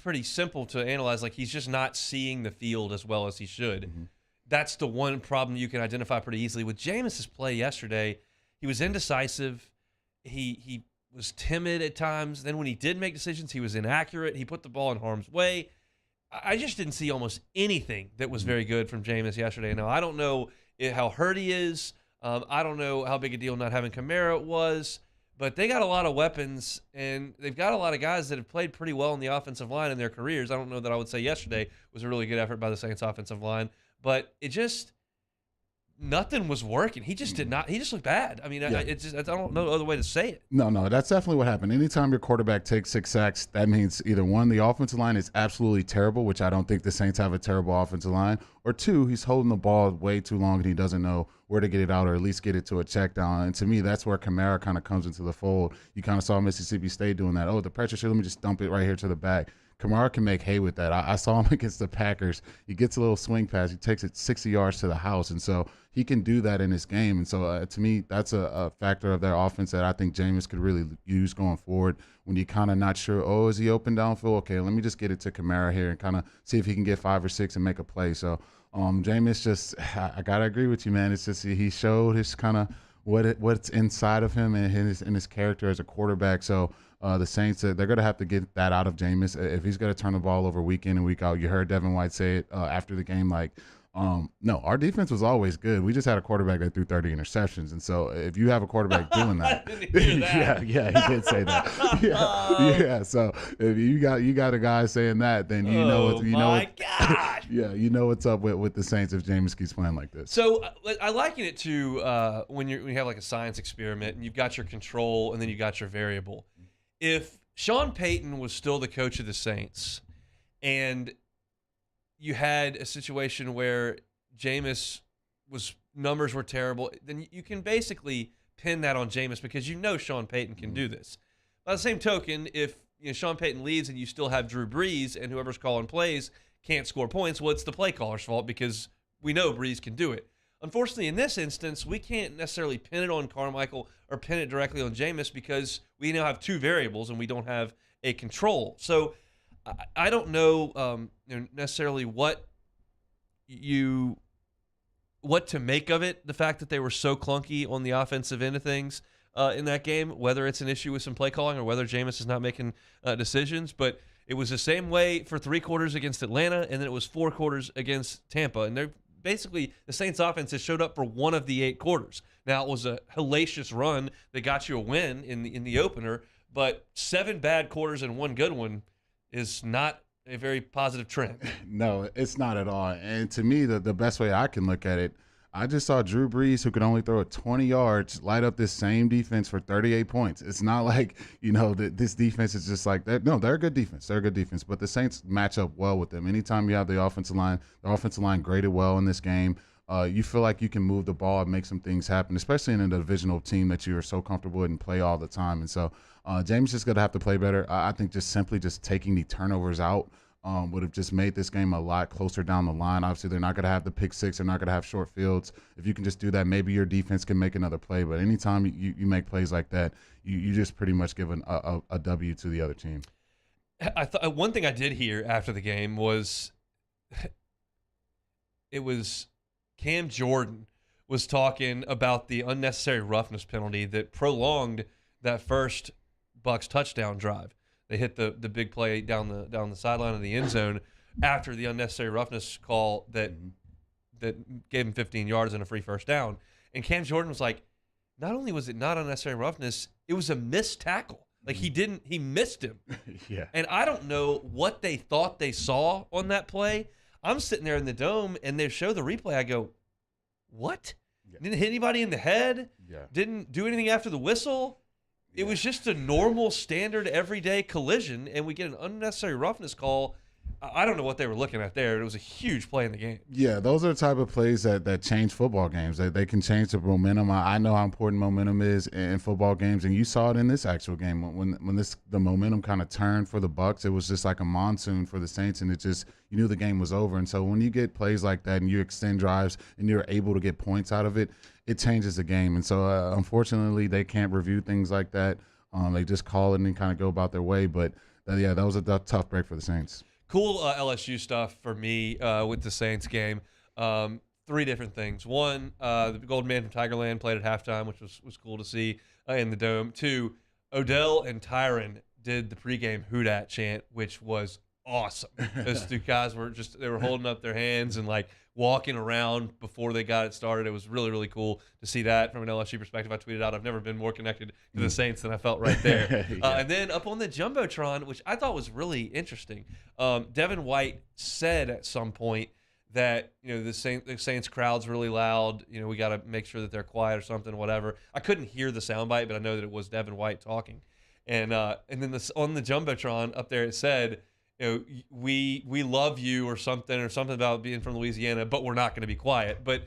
pretty simple to analyze. Like, he's just not seeing the field as well as he should. Mm-hmm. That's the one problem you can identify pretty easily. With Jameis's play yesterday, he was indecisive. He was timid at times. Then when he did make decisions, he was inaccurate. He put the ball in harm's way. I just didn't see almost anything that was very good from Jameis yesterday. Now, I don't know how hurt he is. I don't know how big a deal not having Kamara was. But they got a lot of weapons, and they've got a lot of guys that have played pretty well in the offensive line in their careers. I don't know that I would say yesterday was a really good effort by the Saints offensive line. But it just, nothing was working. He just did not. He just looked bad. I mean, I don't know other way to say it. No, that's definitely what happened. Anytime your quarterback takes 6 sacks, that means either one, the offensive line is absolutely terrible, which I don't think the Saints have a terrible offensive line, or 2, he's holding the ball way too long and he doesn't know where to get it out or at least get it to a check down. And to me, that's where Kamara kind of comes into the fold. You kind of saw Mississippi State doing that. Oh, the pressure shit, let me just dump it right here to the back. Kamara can make hay with that. I saw him against the Packers. He gets a little swing pass. He takes it 60 yards to the house. And so he can do that in his game. And so to me, that's a factor of their offense that I think Jameis could really use going forward when you're kind of not sure, oh, is he open downfield? Okay, let me just get it to Kamara here and kind of see if he can get 5 or 6 and make a play. So Jameis just, I got to agree with you, man. It's just he showed his kind of what's inside of him and his character as a quarterback. So the Saints, they're going to have to get that out of Jameis if he's going to turn the ball over week in and week out. You heard Devin White say it after the game, like, no, our defense was always good. We just had a quarterback that threw 30 interceptions. And so if you have a quarterback doing that, yeah, he did say that. Yeah. So if you got a guy saying that, then you know what's up with the Saints if Jameis keeps playing like this. So I liken it to when you have like a science experiment and you've got your control and then you got your variable. If Sean Payton was still the coach of the Saints and you had a situation where Jameis numbers were terrible, then you can basically pin that on Jameis because you know Sean Payton can do this. By the same token, if Sean Payton leaves and you still have Drew Brees and whoever's calling plays can't score points, well, it's the play caller's fault because we know Brees can do it. Unfortunately, in this instance, we can't necessarily pin it on Carmichael or pin it directly on Jameis because we now have 2 variables and we don't have a control. So I don't know necessarily what to make of it, the fact that they were so clunky on the offensive end of things in that game, whether it's an issue with some play calling or whether Jameis is not making decisions. But it was the same way for 3 quarters against Atlanta, and then it was 4 quarters against Tampa. And they're basically the Saints offense has showed up for 1 of the 8 quarters. Now, it was a hellacious run that got you a win in the opener, but 7 bad quarters and 1 good one is not a very positive trend. No, it's not at all. And to me, the best way I can look at it, I just saw Drew Brees, who could only throw it 20 yards, light up this same defense for 38 points. It's not like, this defense is just like that. No, they're a good defense. They're a good defense, but the Saints match up well with them. Anytime you have the offensive line graded well in this game. You feel like you can move the ball and make some things happen, especially in a divisional team that you are so comfortable with and play all the time. And so James just going to have to play better. I think just simply taking the turnovers out would have just made this game a lot closer down the line. Obviously, they're not going to have the pick six. They're not going to have short fields. If you can just do that, maybe your defense can make another play. But anytime you make plays like that, you just pretty much give a W to the other team. I thought one thing I did hear after the game was Cam Jordan was talking about the unnecessary roughness penalty that prolonged that first Bucs touchdown drive. They hit the big play down the sideline of the end zone after the unnecessary roughness call that gave him 15 yards and a free first down. And Cam Jordan was like, not only was it not unnecessary roughness, it was a missed tackle. Like he missed him. Yeah. And I don't know what they thought they saw on that play. I'm sitting there in the dome, and they show the replay. I go, what? Yeah. Didn't hit anybody in the head? Yeah. Didn't do anything after the whistle? It was just a normal, standard, everyday collision, and we get an unnecessary roughness call. I don't know what they were looking at there. It was a huge play in the game. Yeah, those are the type of plays that change football games. They can change the momentum. I know how important momentum is in football games, and you saw it in this actual game. When the momentum kind of turned for the Bucs, it was just like a monsoon for the Saints, and you knew the game was over. And so when you get plays like that and you extend drives and you're able to get points out of it, it changes the game. And so unfortunately, they can't review things like that. They just call it and kind of go about their way. But that was a tough break for the Saints. Cool LSU stuff for me with the Saints game. Three different things. One, the Golden Man from Tigerland played at halftime, which was cool to see in the Dome. Two, Odell and Tyron did the pregame Who Dat chant, which was awesome. Those two guys they were holding up their hands and like walking around before they got it started. It was really, really cool to see that from an LSU perspective. I tweeted out, I've never been more connected to the Saints than I felt right there. Yeah. And then up on the Jumbotron, which I thought was really interesting, Devin White said at some point that the Saints crowd's really loud. We got to make sure that they're quiet or something, whatever. I couldn't hear the soundbite, but I know that it was Devin White talking. And then on the Jumbotron up there, it said, we love you or something about being from Louisiana, but we're not going to be quiet. But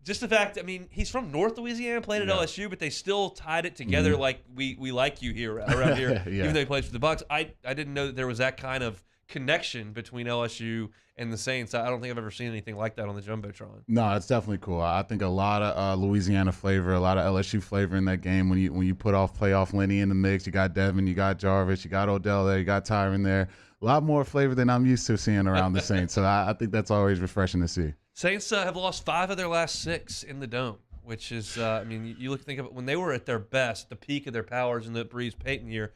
just the fact, he's from North Louisiana, played at LSU, but they still tied it together like we like you here around here, even though he plays for the Bucs. I didn't know that there was that kind of connection between LSU and the Saints. I don't think I've ever seen anything like that on the Jumbotron. No, it's definitely cool. I think a lot of Louisiana flavor, a lot of LSU flavor in that game. When you put off playoff Lenny in the mix, you got Devin, you got Jarvis, you got Odell there, you got Tyron there. A lot more flavor than I'm used to seeing around the Saints. So I think that's always refreshing to see. Saints have lost 5 of their last 6 in the Dome, which is, think of it, when they were at their best, the peak of their powers in the Breeze Payton year,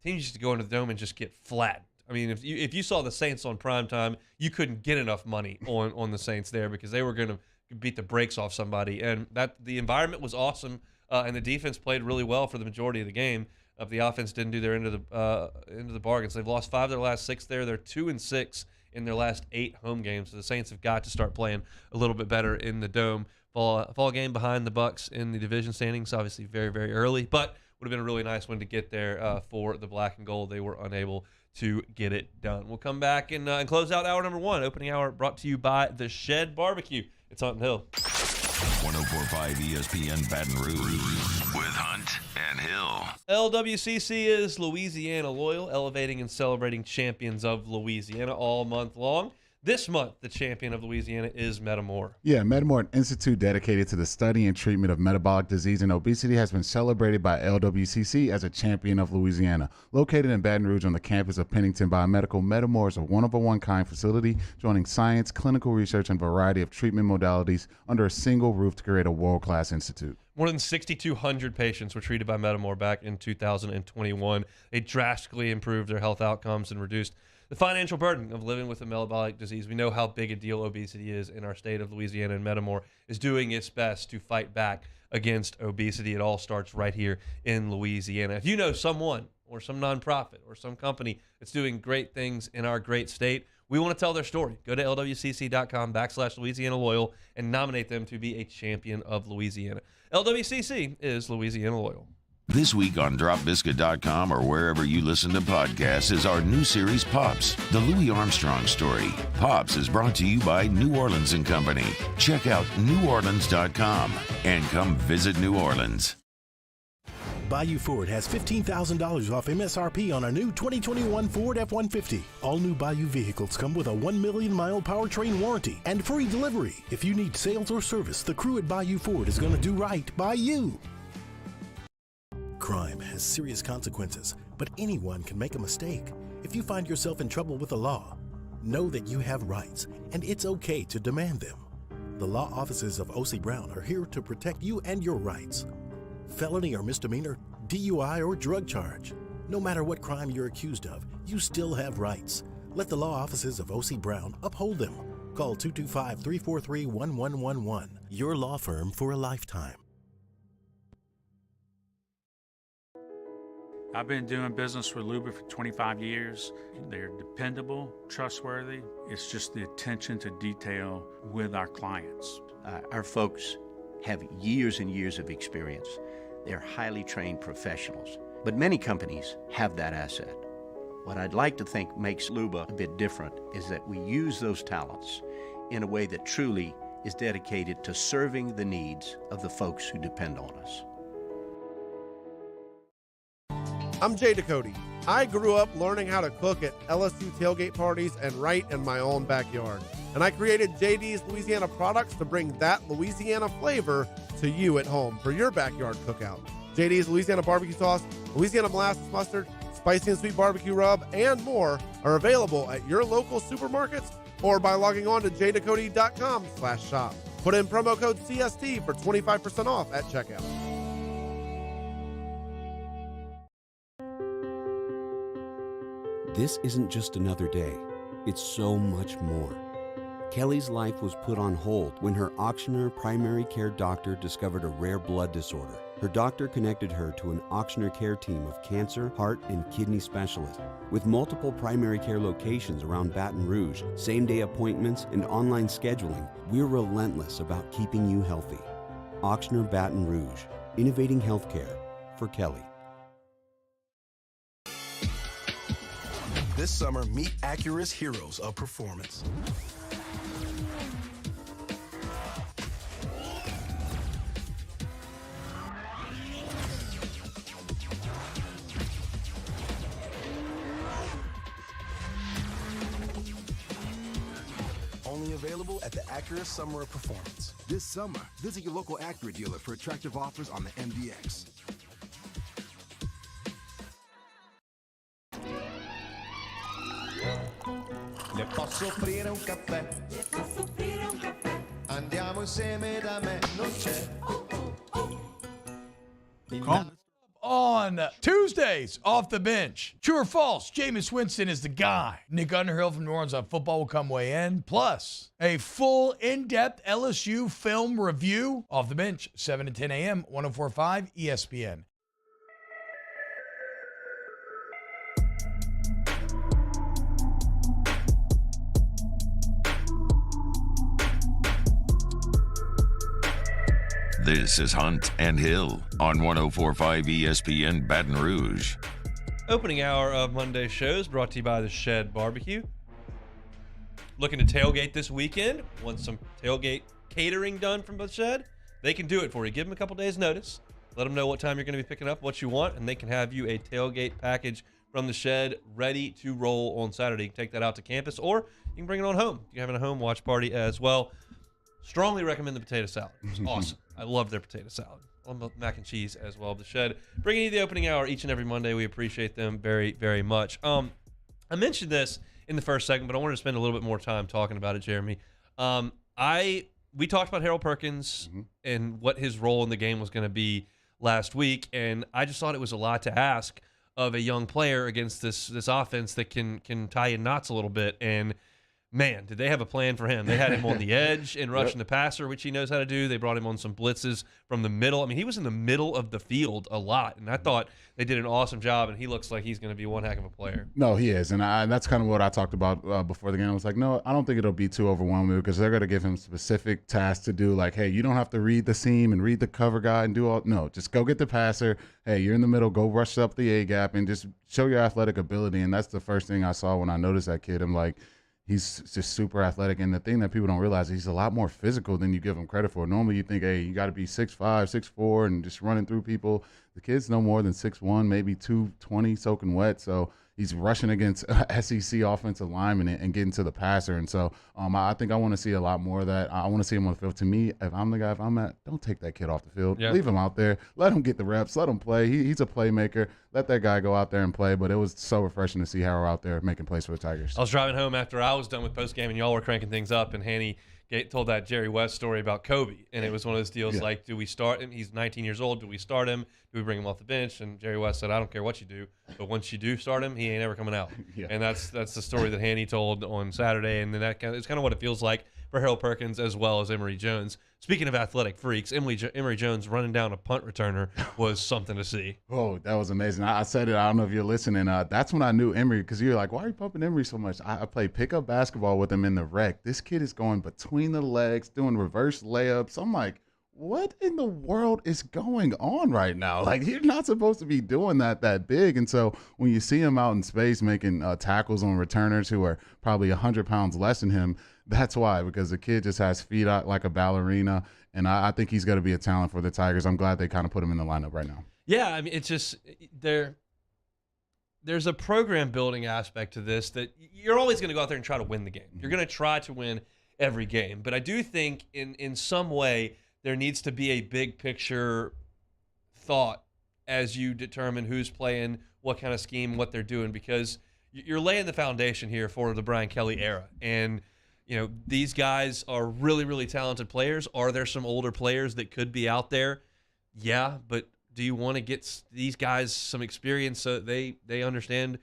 teams used to go into the Dome and just get flattened. If you saw the Saints on primetime, you couldn't get enough money on the Saints there because they were going to beat the brakes off somebody. And the environment was awesome, and the defense played really well for the majority of the game. The offense didn't do their end of the bargains. They've lost 5 of their last 6 there. They're 2-6 in their last 8 home games. So the Saints have got to start playing a little bit better in the Dome. Fall game behind the Bucs in the division standings, obviously very, very early, but would have been a really nice one to get there for the black and gold. They were unable to get it done. We'll come back and close out hour number 1. Opening hour brought to you by The Shed Barbecue. It's Hunt and Hill. 104.5 ESPN Baton Rouge with Hunt and Hill. LWCC is Louisiana Loyal, elevating and celebrating champions of Louisiana all month long. This month, the champion of Louisiana is Metamore. Yeah, Metamore, an institute dedicated to the study and treatment of metabolic disease and obesity, has been celebrated by LWCC as a champion of Louisiana. Located in Baton Rouge on the campus of Pennington Biomedical, Metamore is a one-of-a-kind facility, joining science, clinical research, and a variety of treatment modalities under a single roof to create a world-class institute. More than 6,200 patients were treated by Metamore back in 2021. They drastically improved their health outcomes and reduced the financial burden of living with a metabolic disease. We know how big a deal obesity is in our state of Louisiana, and Metamore is doing its best to fight back against obesity. It all starts right here in Louisiana. If you know someone or some nonprofit or some company that's doing great things in our great state. We want to tell their story. Go to lwcc.com/Louisiana Loyal and nominate them to be a champion of Louisiana. LWCC is Louisiana Loyal. This week on DropBiscuit.com or wherever you listen to podcasts is our new series, Pops, the Louis Armstrong story. Pops is brought to you by New Orleans & Company. Check out neworleans.com and come visit New Orleans. Bayou Ford has $15,000 off MSRP on a new 2021 Ford F-150. All new Bayou vehicles come with a 1 million-mile powertrain warranty and free delivery. If you need sales or service, the crew at Bayou Ford is going to do right by you. Crime has serious consequences, but anyone can make a mistake. If you find yourself in trouble with the law, know that you have rights, and it's okay to demand them. The law offices of O.C. Brown are here to protect you and your rights. Felony or misdemeanor, DUI or drug charge. No matter what crime you're accused of, you still have rights. Let the law offices of O.C. Brown uphold them. Call 225-343-1111. Your law firm for a lifetime. I've been doing business with Luba for 25 years. They're dependable, trustworthy. It's just the attention to detail with our clients. Our folks have years and years of experience. They're highly trained professionals. But many companies have that asset. What I'd like to think makes Luba a bit different is that we use those talents in a way that truly is dedicated to serving the needs of the folks who depend on us. I'm Jay Ducote. I grew up learning how to cook at LSU tailgate parties and right in my own backyard. And I created JD's Louisiana products to bring that Louisiana flavor to you at home for your backyard cookout. JD's Louisiana barbecue sauce, Louisiana molasses mustard, spicy and sweet barbecue rub, and more are available at your local supermarkets or by logging on to jducote.com/shop. Put in promo code CST for 25% off at checkout. This isn't just another day. It's so much more. Kelly's life was put on hold when her auctioneer primary care doctor discovered a rare blood disorder. Her doctor connected her to an auctioneer care team of cancer, heart, and kidney specialists. With multiple primary care locations around Baton Rouge, same-day appointments, and online scheduling, we're relentless about keeping you healthy. Auctioneer Baton Rouge, innovating healthcare for Kelly. This summer, meet Acura's heroes of performance. Only available at the Acura Summer of Performance. This summer, visit your local Acura dealer for attractive offers on the MDX. Le posso offrire un caffè? Le posso offrire un caffè? Andiamo insieme da me, non c'è. On Tuesdays, Off the Bench. True or false, Jameis Winston is the guy. Nick Underhill from New Orleans on Football will come weigh in. Plus, a full in-depth LSU film review. Off the Bench, 7 to 10 a.m., 104.5 ESPN. This is Hunt and Hill on 104.5 ESPN Baton Rouge. Opening hour of Monday shows brought to you by the Shed Barbecue. Looking to tailgate this weekend? Want some tailgate catering done from the Shed? They can do it for you. Give them a couple days notice. Let them know what time you're going to be picking up, what you want, and they can have you a tailgate package from the Shed ready to roll on Saturday. You can take that out to campus, or you can bring it on home. You're having a home watch party as well. Strongly recommend the potato salad. It's awesome. I love their potato salad. I love mac and cheese as well. The Shed bringing you the opening hour each and every Monday. We appreciate them very, very much. I mentioned this in the first segment, but I wanted to spend a little bit more time talking about it, Jeremy. We talked about Harold Perkins and what his role in the game was going to be last week, and I just thought it was a lot to ask of a young player against this offense that can tie in knots a little bit. And man, did they have a plan for him. They had him on the edge and rushing the passer, which he knows how to do. They brought him on some blitzes from the middle. I mean, he was in the middle of the field a lot, and I thought they did an awesome job, and he looks like he's going to be one heck of a player. No, he is, and that's kind of what I talked about before the game. I was like, no, I don't think it'll be too overwhelming because they're going to give him specific tasks to do, like, hey, you don't have to read the seam and read the cover guy and do all. No, just go get the passer. Hey, you're in the middle. Go rush up the A-gap and just show your athletic ability, and that's the first thing I saw when I noticed that kid. I'm like, he's just super athletic. And the thing that people don't realize is he's a lot more physical than you give him credit for. Normally you think, hey, you got to be 6'5", 6'4", and just running through people. The kid's no more than 6'1", maybe 220 soaking wet. So he's rushing against SEC offensive linemen and getting to the passer. And so I think I want to see a lot more of that. I want to see him on the field. To me, if I'm the guy, if I'm Matt, don't take that kid off the field. Yeah. Leave him out there. Let him get the reps. Let him play. He's a playmaker. Let that guy go out there and play. But it was so refreshing to see how we're out there making plays for the Tigers. I was driving home after I was done with postgame, and y'all were cranking things up, and Hanny told that Jerry West story about Kobe, and it was one of those deals like, do we start him? He's 19 years old. Do we start him? Do we bring him off the bench? And Jerry West said, I don't care what you do, but once you do start him, he ain't ever coming out. And that's the story that Hanny told on Saturday, and then it's kind of what it feels like for Harold Perkins as well as Emory Jones. Speaking of athletic freaks, Emory Jones running down a punt returner was something to see. Oh, that was amazing. I said it. I don't know if you're listening. That's when I knew Emory, because you're like, why are you pumping Emory so much? I played pickup basketball with him in the rec. This kid is going between the legs, doing reverse layups. I'm like, what in the world is going on right now? Like, you're not supposed to be doing that big. And so when you see him out in space making tackles on returners who are probably 100 pounds less than him, that's why, because the kid just has feet out like a ballerina. And I think he's going to be a talent for the Tigers. I'm glad they kind of put him in the lineup right now. Yeah, I mean, it's just there's a program building aspect to this that you're always going to go out there and try to win the game. You're going to try to win every game. But I do think in some way there needs to be a big picture thought as you determine who's playing, what kind of scheme, what they're doing, because you're laying the foundation here for the Brian Kelly era. And these guys are really, really talented players. Are there some older players that could be out there? Yeah, but do you want to get these guys some experience so they understand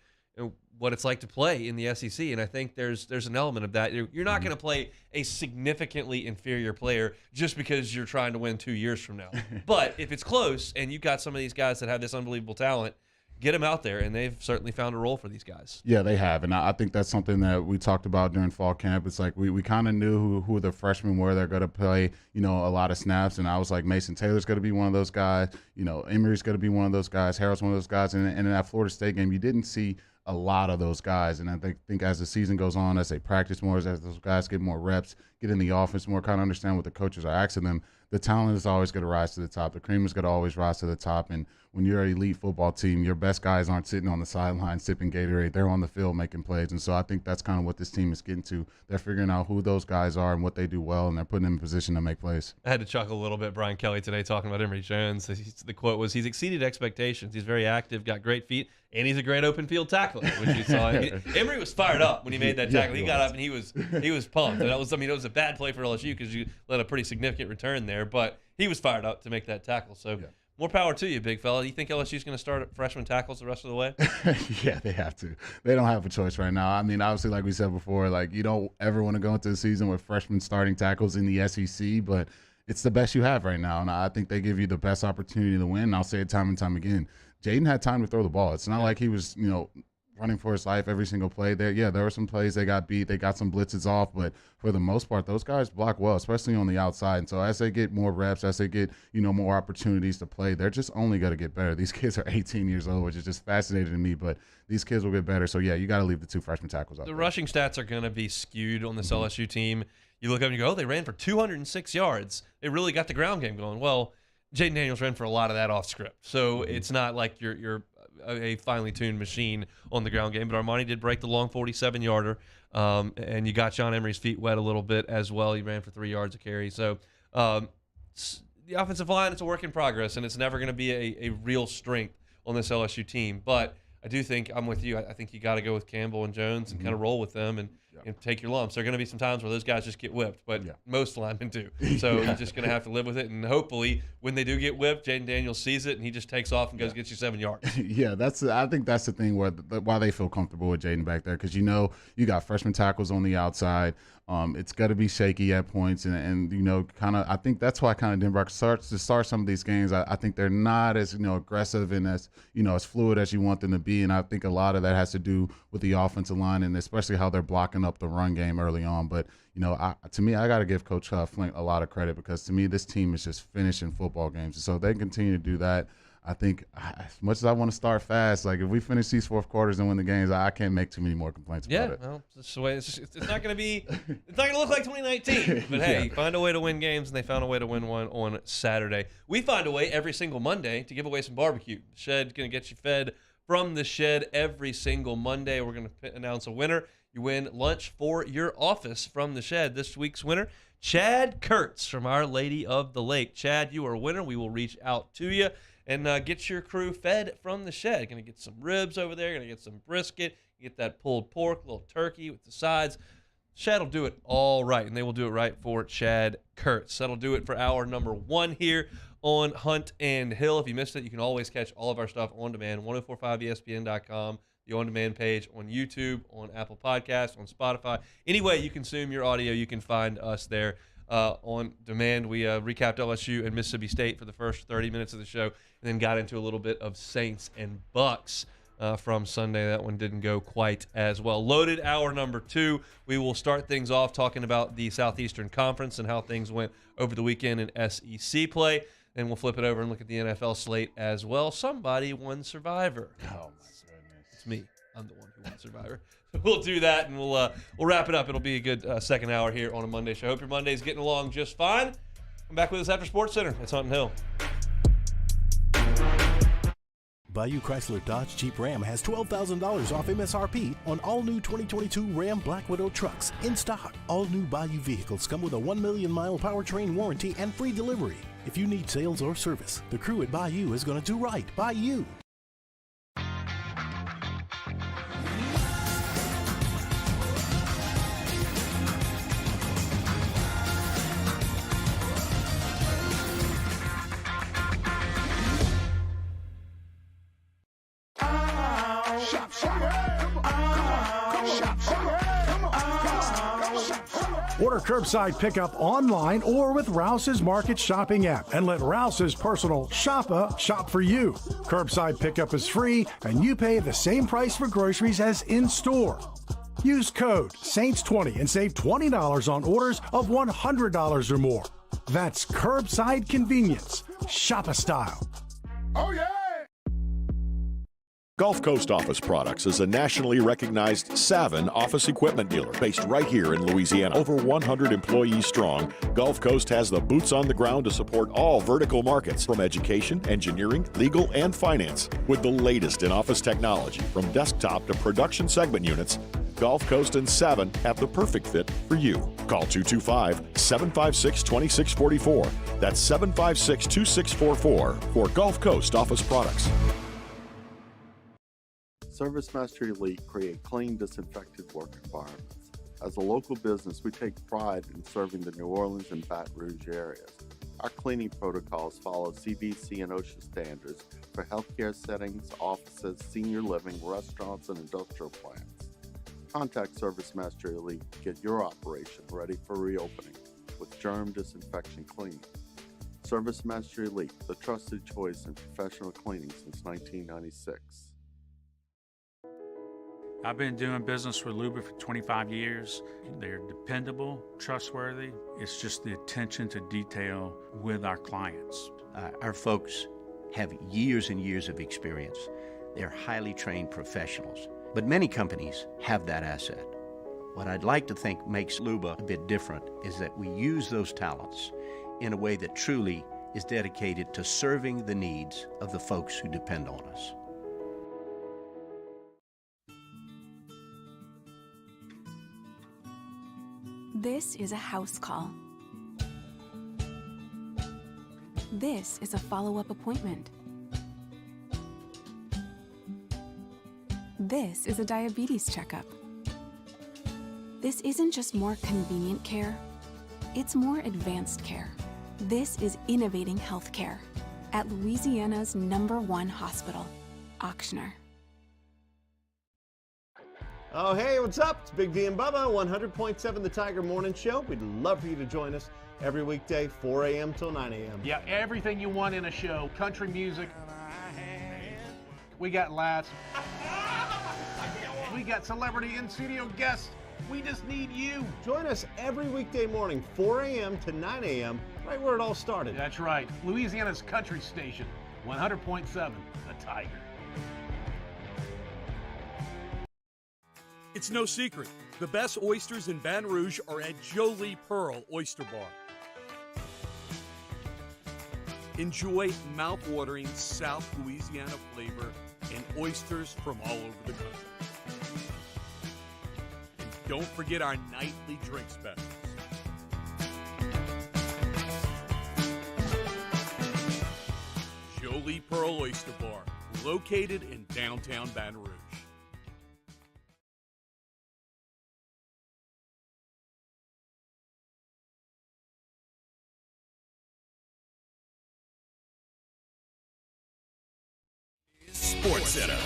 what it's like to play in the SEC? And I think there's an element of that. You're not going to play a significantly inferior player just because you're trying to win 2 years from now. But if it's close and you've got some of these guys that have this unbelievable talent, get them out there, and they've certainly found a role for these guys. Yeah, they have, and I think that's something that we talked about during fall camp. It's like we kind of knew who the freshmen were. They're going to play, a lot of snaps, and I was like, Mason Taylor's going to be one of those guys. Emory's going to be one of those guys. Harold's one of those guys. And in that Florida State game, you didn't see a lot of those guys, and I think as the season goes on, as they practice more, as those guys get more reps, get in the offense more, kind of understand what the coaches are asking them, the talent is always going to rise to the top. The cream is going to always rise to the top. And when you're an elite football team, your best guys aren't sitting on the sideline sipping Gatorade. They're on the field making plays. And so I think that's kind of what this team is getting to. They're figuring out who those guys are and what they do well, and they're putting them in position to make plays. I had to chuckle a little bit, Brian Kelly, today talking about Emory Jones. The quote was, he's exceeded expectations. He's very active, got great feet, and he's a great open field tackler, which you saw. Emory was fired up when he made that tackle. He got up and he was pumped. And it was a bad play for LSU because you let a pretty significant return there, but he was fired up to make that tackle. So more power to you, big fella. Do you think LSU's going to start freshman tackles the rest of the way? Yeah, they have to. They don't have a choice right now. I mean, obviously, like we said before, like you don't ever want to go into the season with freshmen starting tackles in the SEC, but it's the best you have right now. And I think they give you the best opportunity to win. And I'll say it time and time again. Jaden had time to throw the ball. It's not like he was, running for his life every single play there. Yeah, there were some plays they got beat. They got some blitzes off, but for the most part, those guys block well, especially on the outside. And so as they get more reps, as they get, more opportunities to play, they're just only going to get better. These kids are 18 years old, which is just fascinating to me, but these kids will get better. So, yeah, you got to leave the two freshman tackles out The there. rushing stats are going to be skewed on this LSU team. You look up and you go, oh, they ran for 206 yards. They really got the ground game going. Well, Jaden Daniels ran for a lot of that off script. So it's not like you're a finely tuned machine on the ground game, but Armani did break the long 47-yarder, and you got John Emery's feet wet a little bit as well. He ran for 3 yards a carry. So the offensive line, it's a work in progress, and it's never going to be a real strength on this LSU team. But I do think I'm with you. I think you got to go with Campbell and Jones and kind of roll with them. And and take your lumps. There are going to be some times where those guys just get whipped, but most linemen do. So you're just going to have to live with it. And hopefully, when they do get whipped, Jaden Daniels sees it and he just takes off and goes gets you 7 yards. I think that's the thing why they feel comfortable with Jaden back there, because you got freshman tackles on the outside. It's got to be shaky at points, and kind of I think that's why kind of Denver starts to start some of these games. I think they're not as aggressive and as as fluid as you want them to be, and I think a lot of that has to do with the offensive line and especially how they're blocking up the run game early on. But to me, I got to give Coach Flink a lot of credit, because to me this team is just finishing football games, so if they continue to do that. I think as much as I want to start fast, like if we finish these fourth quarters and win the games, I can't make too many more complaints about it. Well, that's the way it's not going to be. It's not going to look like 2019. But hey, find a way to win games, and they found a way to win one on Saturday. We find a way every single Monday to give away some barbecue. The Shed going to get you fed from the Shed every single Monday. We're going to announce a winner. You win lunch for your office from the Shed. This week's winner, Chad Kurtz from Our Lady of the Lake. Chad, you are a winner. We will reach out to you and get your crew fed from the Shed. Going to get some ribs over there. Going to get some brisket. Get that pulled pork, a little turkey with the sides. Shed will do it all right, and they will do it right for Chad Kurtz. That'll do it for hour number 1 here on Hunt and Hill. If you missed it, you can always catch all of our stuff on demand, 1045ESPN.com, the on-demand page on YouTube, on Apple Podcasts, on Spotify. Any way you consume your audio, you can find us there. On demand. We recapped LSU and Mississippi State for the first 30 minutes of the show, and then got into a little bit of Saints and Bucs from Sunday. That one didn't go quite as well. Loaded hour number 2. We will start things off talking about the Southeastern Conference and how things went over the weekend in SEC play. Then we'll flip it over and look at the NFL slate as well. Somebody won Survivor. Oh, my goodness. It's me. I'm the one who won Survivor. We'll do that, and we'll wrap it up. It'll be a good second hour here on a Monday show. Hope your Monday's getting along just fine. Come back with us after Sports Center. It's Hunt and Hill. Bayou Chrysler Dodge Jeep Ram has $12,000 off MSRP on all new 2022 Ram Black Widow trucks in stock. All new Bayou vehicles come with a 1 million mile powertrain warranty and free delivery. If you need sales or service, the crew at Bayou is going to do right by you. Order curbside pickup online or with Rouse's Market Shopping app and let Rouse's personal shopper shop for you. Curbside pickup is free and you pay the same price for groceries as in-store. Use code SAINTS20 and save $20 on orders of $100 or more. That's curbside convenience. Shop a style. Oh, yeah! Gulf Coast Office Products is a nationally recognized Savin office equipment dealer based right here in Louisiana. Over 100 employees strong, Gulf Coast has the boots on the ground to support all vertical markets, from education, engineering, legal, and finance. With the latest in office technology, from desktop to production segment units, Gulf Coast and Savin have the perfect fit for you. Call 225-756-2644. That's 756-2644 for Gulf Coast Office Products. ServiceMaster Elite create clean, disinfected work environments. As a local business, we take pride in serving the New Orleans and Baton Rouge areas. Our cleaning protocols follow CDC and OSHA standards for healthcare settings, offices, senior living, restaurants, and industrial plants. Contact ServiceMaster Elite to get your operation ready for reopening with germ disinfection cleaning. ServiceMaster Elite, the trusted choice in professional cleaning since 1996. I've been doing business with Luba for 25 years. They're dependable, trustworthy. It's just the attention to detail with our clients. Our folks have years and years of experience. They're highly trained professionals, but many companies have that asset. What I'd like to think makes Luba a bit different is that we use those talents in a way that truly is dedicated to serving the needs of the folks who depend on us. This is a house call. This is a follow-up appointment. This is a diabetes checkup. This isn't just more convenient care, it's more advanced care. This is innovating healthcare at Louisiana's #1 hospital, Auctioner. Oh, hey, what's up? It's Big D and Bubba, 100.7 The Tiger Morning Show. We'd love for you to join us every weekday, 4 a.m. till 9 a.m. Yeah, everything you want in a show. Country music. We got laughs. We got celebrity in-studio guests. We just need you. Join us every weekday morning, 4 a.m. to 9 a.m., right where it all started. That's right. Louisiana's country station, 100.7 The Tiger. It's no secret. The best oysters in Baton Rouge are at Jolie Pearl Oyster Bar. Enjoy mouth-watering South Louisiana flavor and oysters from all over the country. And don't forget our nightly drink specials. Jolie Pearl Oyster Bar, located in downtown Baton Rouge. Sports Center.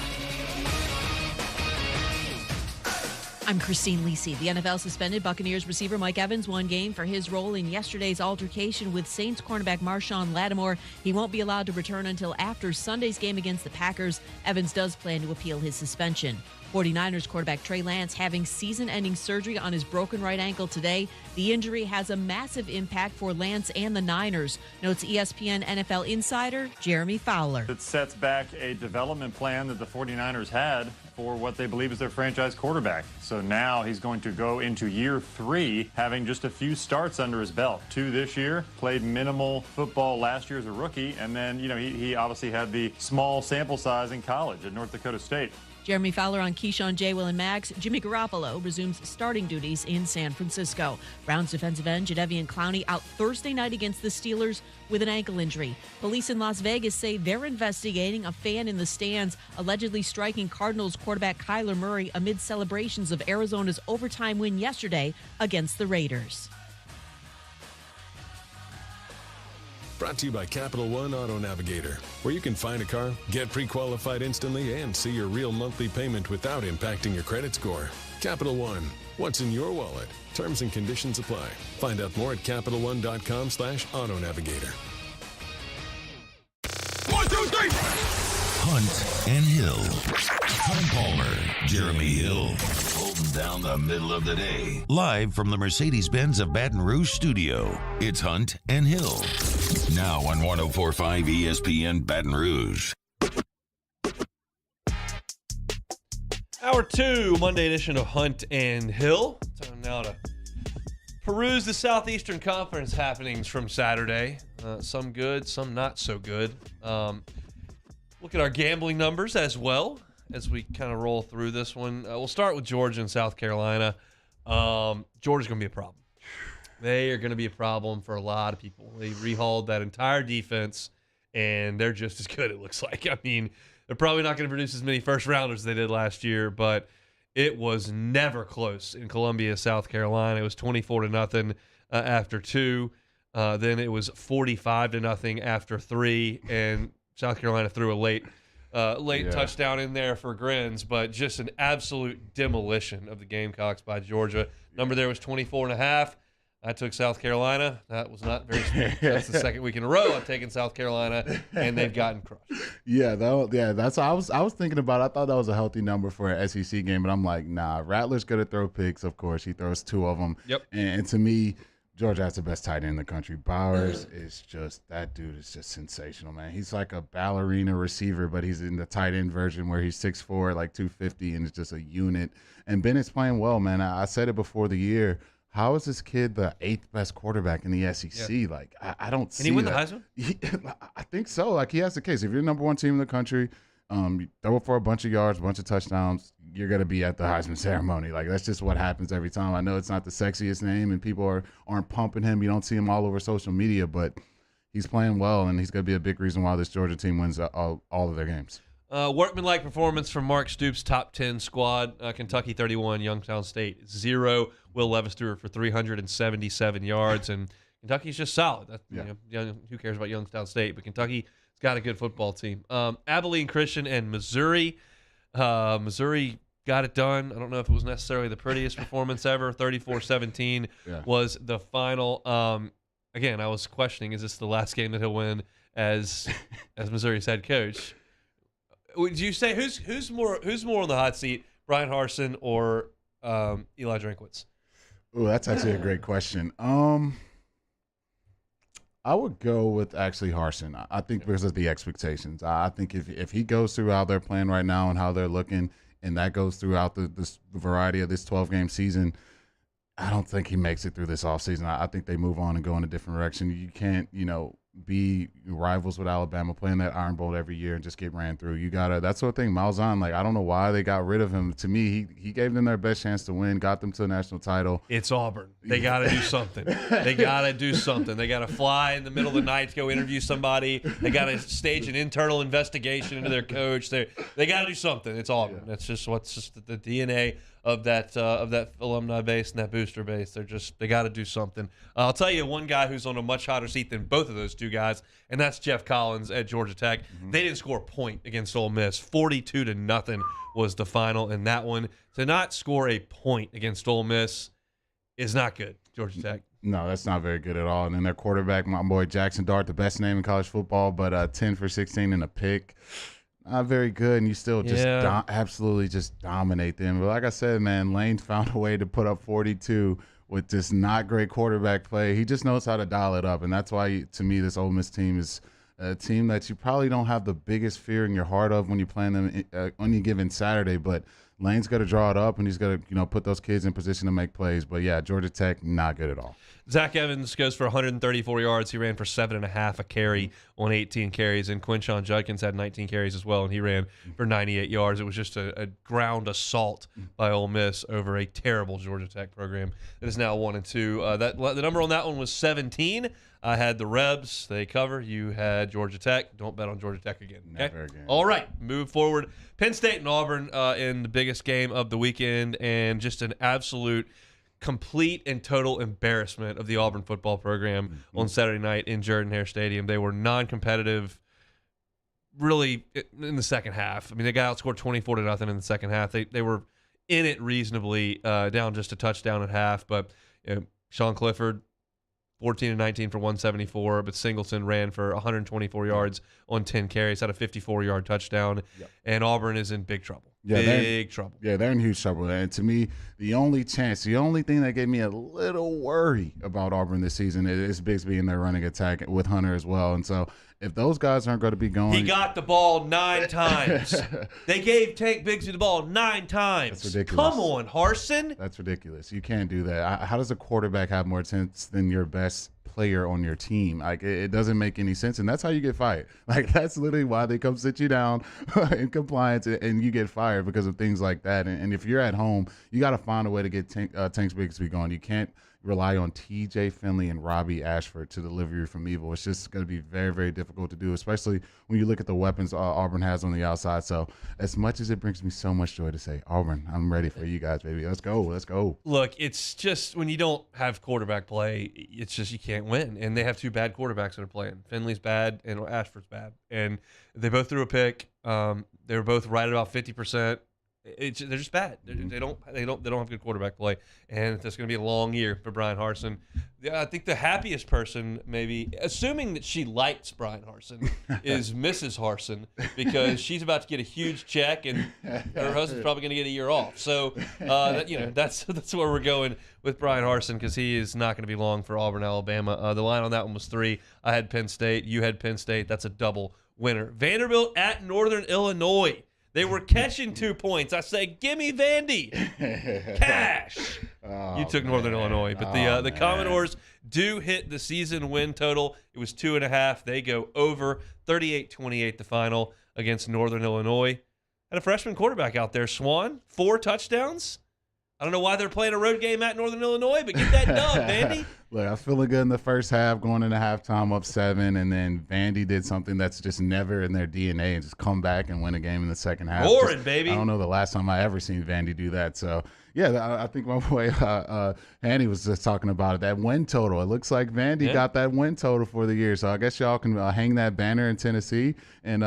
I'm Christine Lisi. The NFL suspended Buccaneers receiver Mike Evans one game for his role in yesterday's altercation with Saints cornerback Marshawn Lattimore. He won't be allowed to return until after Sunday's game against the Packers. Evans does plan to appeal his suspension. 49ers quarterback Trey Lance having season-ending surgery on his broken right ankle today. The injury has a massive impact for Lance and the Niners, notes ESPN NFL insider Jeremy Fowler. It sets back a development plan that the 49ers had for what they believe is their franchise quarterback. So now he's going to go into year 3 having just a few starts under his belt. 2 this year, played minimal football last year as a rookie, and then, he obviously had the small sample size in college at North Dakota State. Jeremy Fowler on Keyshawn, J. Will, and Max. Jimmy Garoppolo resumes starting duties in San Francisco. Browns defensive end Jadeveon Clowney out Thursday night against the Steelers with an ankle injury. Police in Las Vegas say they're investigating a fan in the stands allegedly striking Cardinals quarterback Kyler Murray amid celebrations of Arizona's overtime win yesterday against the Raiders. Brought to you by Capital One Auto Navigator, where you can find a car, get pre-qualified instantly, and see your real monthly payment without impacting your credit score. Capital One, what's in your wallet? Terms and conditions apply. Find out more at CapitalOne.com/Auto Navigator. 1, 2, 3. Hunt and Hill. Tom Palmer, Jeremy Hill, holding down the middle of the day. Live from the Mercedes-Benz of Baton Rouge studio, it's Hunt and Hill. Now on 104.5 ESPN Baton Rouge. Hour 2, Monday edition of Hunt and Hill. Time now to peruse the Southeastern Conference happenings from Saturday. Some good, some not so good. Look at our gambling numbers as well as we kind of roll through this one. We'll start with Georgia and South Carolina. Georgia's going to be a problem. They are going to be a problem for a lot of people. They rehauled that entire defense, and they're just as good, it looks like. I mean, they're probably not going to produce as many first-rounders as they did last year, but it was never close in Columbia, South Carolina. It was 24-0 after 2. Then it was 45-0 after 3, and South Carolina threw a late touchdown in there for grins, but just an absolute demolition of the Gamecocks by Georgia. Number there was 24.5. I took South Carolina. That was not very smart. That's the second week in a row I've taken South Carolina, and they've gotten crushed. That's what I was thinking about. I thought that was a healthy number for an SEC game, but I'm like, nah. Rattler's gonna throw picks, of course. He throws 2 of them. Yep. And to me, Georgia has the best tight end in the country. Bowers is just, that dude is just sensational, man. He's like a ballerina receiver, but he's in the tight end version where he's 6'4", like 250, and it's just a unit. And Bennett's playing well, man. I said it before the year. How is this kid the 8th best quarterback in the SEC? Yeah. Like, I don't see that. Can he win the Heisman? I think so. Like, he has the case. If you're the number 1 team in the country, you throw it for a bunch of yards, a bunch of touchdowns, you're going to be at the Heisman ceremony. Like, that's just what happens every time. I know it's not the sexiest name, and people aren't pumping him. You don't see him all over social media, but he's playing well, and he's going to be a big reason why this Georgia team wins all of their games. Workmanlike performance from Mark Stoops' top 10 squad. Kentucky 31, Youngstown State 0. Will Levis threw for 377 yards, and Kentucky's just solid. Who cares about Youngstown State? But Kentucky's got a good football team. Abilene Christian and Missouri. Missouri got it done. I don't know if it was necessarily the prettiest performance ever. 34-17 was the final. Again, I was questioning, is this the last game that he'll win as Missouri's head coach? Would you say who's more on the hot seat, Brian Harsin or Eli Drinkwitz? Oh, that's actually a great question. I would go with actually Harsin. I think because of the expectations. I think if he goes through how they're playing right now and how they're looking, and that goes throughout the variety of this 12-game season, I don't think he makes it through this offseason. I think they move on and go in a different direction. You can't, be rivals with Alabama, playing that Iron Bowl every year and just get ran through. You gotta. That's the thing. Malzahn, I don't know why they got rid of him. To me, he gave them their best chance to win, got them to a national title. It's Auburn. They got to do something. They got to do something. They got to fly in the middle of the night to go interview somebody. They got to stage an internal investigation into their coach. They got to do something. It's Auburn. That's just the DNA of that alumni base and that booster base. They got to do something. I'll tell you one guy who's on a much hotter seat than both of those two guys, and that's Jeff Collins at Georgia Tech. They didn't score a point against Ole Miss. 42-0 was the final in that one. To not score a point against Ole Miss is not good, Georgia Tech. No, that's not very good at all. And then their quarterback, my boy Jackson Dart, the best name in college football, but 10 for 16 and a pick. Not very good, and you still just absolutely just dominate them. But like I said, man, Lane found a way to put up 42 with just not great quarterback play. He just knows how to dial it up, and that's why, to me, this Ole Miss team is a team that you probably don't have the biggest fear in your heart of when you're playing them on any given Saturday. But Lane's got to draw it up, and he's got to put those kids in position to make plays. But, yeah, Georgia Tech, not good at all. Zach Evans goes for 134 yards. He ran for 7.5 a carry on 18 carries. And Quinshon Judkins had 19 carries as well, and he ran for 98 yards. It was just a ground assault by Ole Miss over a terrible Georgia Tech program that is now 1-2. The number on that one was 17. I had the Rebs. They cover. You had Georgia Tech. Don't bet on Georgia Tech again. Okay? Never again. All right, move forward. Penn State and Auburn in the biggest game of the weekend, and just an absolute complete and total embarrassment of the Auburn football program on Saturday night in Jordan-Hare Stadium. They were non-competitive really in the second half. I mean, they got outscored 24-0 in the second half. They were in it reasonably, down just a touchdown at half, but Sean Clifford 14-19 for 174, but Singleton ran for 124 yards on 10 carries, had a 54-yard touchdown, and Auburn is in big trouble. Big trouble. Yeah, they're in huge trouble. And to me, the only thing that gave me a little worry about Auburn this season is Bigsby in their running attack with Hunter as well. And so if those guys aren't going to be going. He got the ball 9 times. They gave Tank Bigsby the ball 9 times. That's ridiculous. Come on, Harsin. That's ridiculous. You can't do that. How does a quarterback have more attempts than your best player on your team? Like, it doesn't make any sense, and that's how you get fired. Like, that's literally why they come sit you down in compliance, and you get fired because of things like that. And if you're at home, you got to find a way to get Tank Bigsby going. You can't rely on TJ Finley and Robbie Ashford to deliver you from evil. It's just going to be very, very difficult to do, especially when you look at the weapons Auburn has on the outside. So as much as it brings me so much joy to say, Auburn, I'm ready for you guys, baby. Let's go. Let's go. Look, it's just when you don't have quarterback play, it's just you can't win. And they have 2 bad quarterbacks that are playing. Finley's bad and Ashford's bad. And they both threw a pick. They were both right at about 50%. They're just bad. They don't have good quarterback play, and it's going to be a long year for Brian Harsin. I think the happiest person, maybe, assuming that she likes Brian Harsin, is Mrs. Harsin, because she's about to get a huge check, and her husband's probably going to get a year off. So, that's where we're going with Brian Harsin, because he is not going to be long for Auburn, Alabama. The line on that one was 3. I had Penn State. You had Penn State. That's a double winner. Vanderbilt at Northern Illinois. They were catching 2 points. I say, gimme Vandy. Cash. You took Northern Illinois. But the Commodores do hit the season win total. It was 2.5. They go over 38-28 the final against Northern Illinois. And a freshman quarterback out there, Swan, 4 touchdowns. I don't know why they're playing a road game at Northern Illinois, but get that dub, Vandy. Look, I'm feeling good in the first half, going into halftime up 7, and then Vandy did something that's just never in their DNA and just come back and win a game in the second half. Roaring, baby. I don't know the last time I ever seen Vandy do that. So, yeah, I think my boy Handy was just talking about it. That win total. It looks like Vandy got that win total for the year. So I guess y'all can hang that banner in Tennessee and,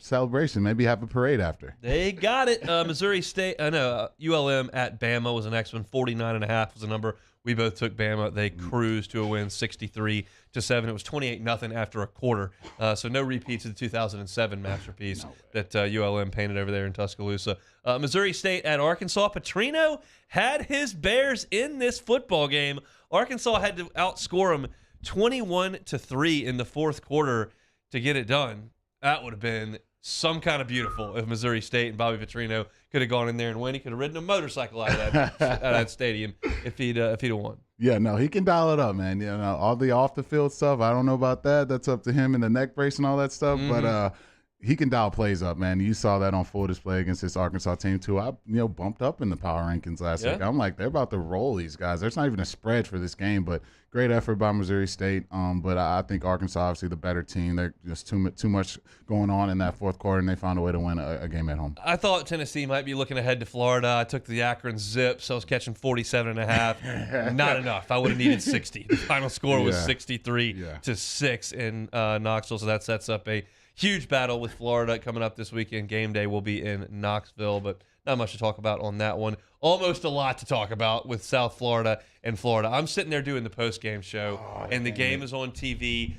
celebration. Maybe have a parade after. They got it. Missouri State, ULM at Bama was the next one. 49.5 was the number. We both took Bama. They cruised to a win, 63-7. It was 28-0 after a quarter. So no repeats of the 2007 masterpiece that ULM painted over there in Tuscaloosa. Missouri State at Arkansas. Petrino had his Bears in this football game. Arkansas had to outscore them 21-3 in the fourth quarter to get it done. That would have been some kind of beautiful if Missouri State and Bobby Petrino could have gone in there and win. He could have ridden a motorcycle out of that stadium if he'd won. Yeah, no, he can dial it up, man. All the off the field stuff, I don't know about that. That's up to him and the neck brace and all that stuff. But he can dial plays up, man. You saw that on full display against this Arkansas team too. I bumped up in the power rankings last week. I'm like, they're about to roll these guys. There's not even a spread for this game, but great effort by Missouri State. But I think Arkansas, obviously the better team. They're just too much going on in that fourth quarter, and they found a way to win a game at home. I thought Tennessee might be looking ahead to Florida. I took the Akron Zips. So I was catching 47.5. Not enough. I would have needed 60. The final score was 63-6 in Knoxville. So that sets up a huge battle with Florida coming up this weekend. Game day will be in Knoxville, but not much to talk about on that one. Almost a lot to talk about with South Florida and Florida. I'm sitting there doing the post-game show, and the game is on TV.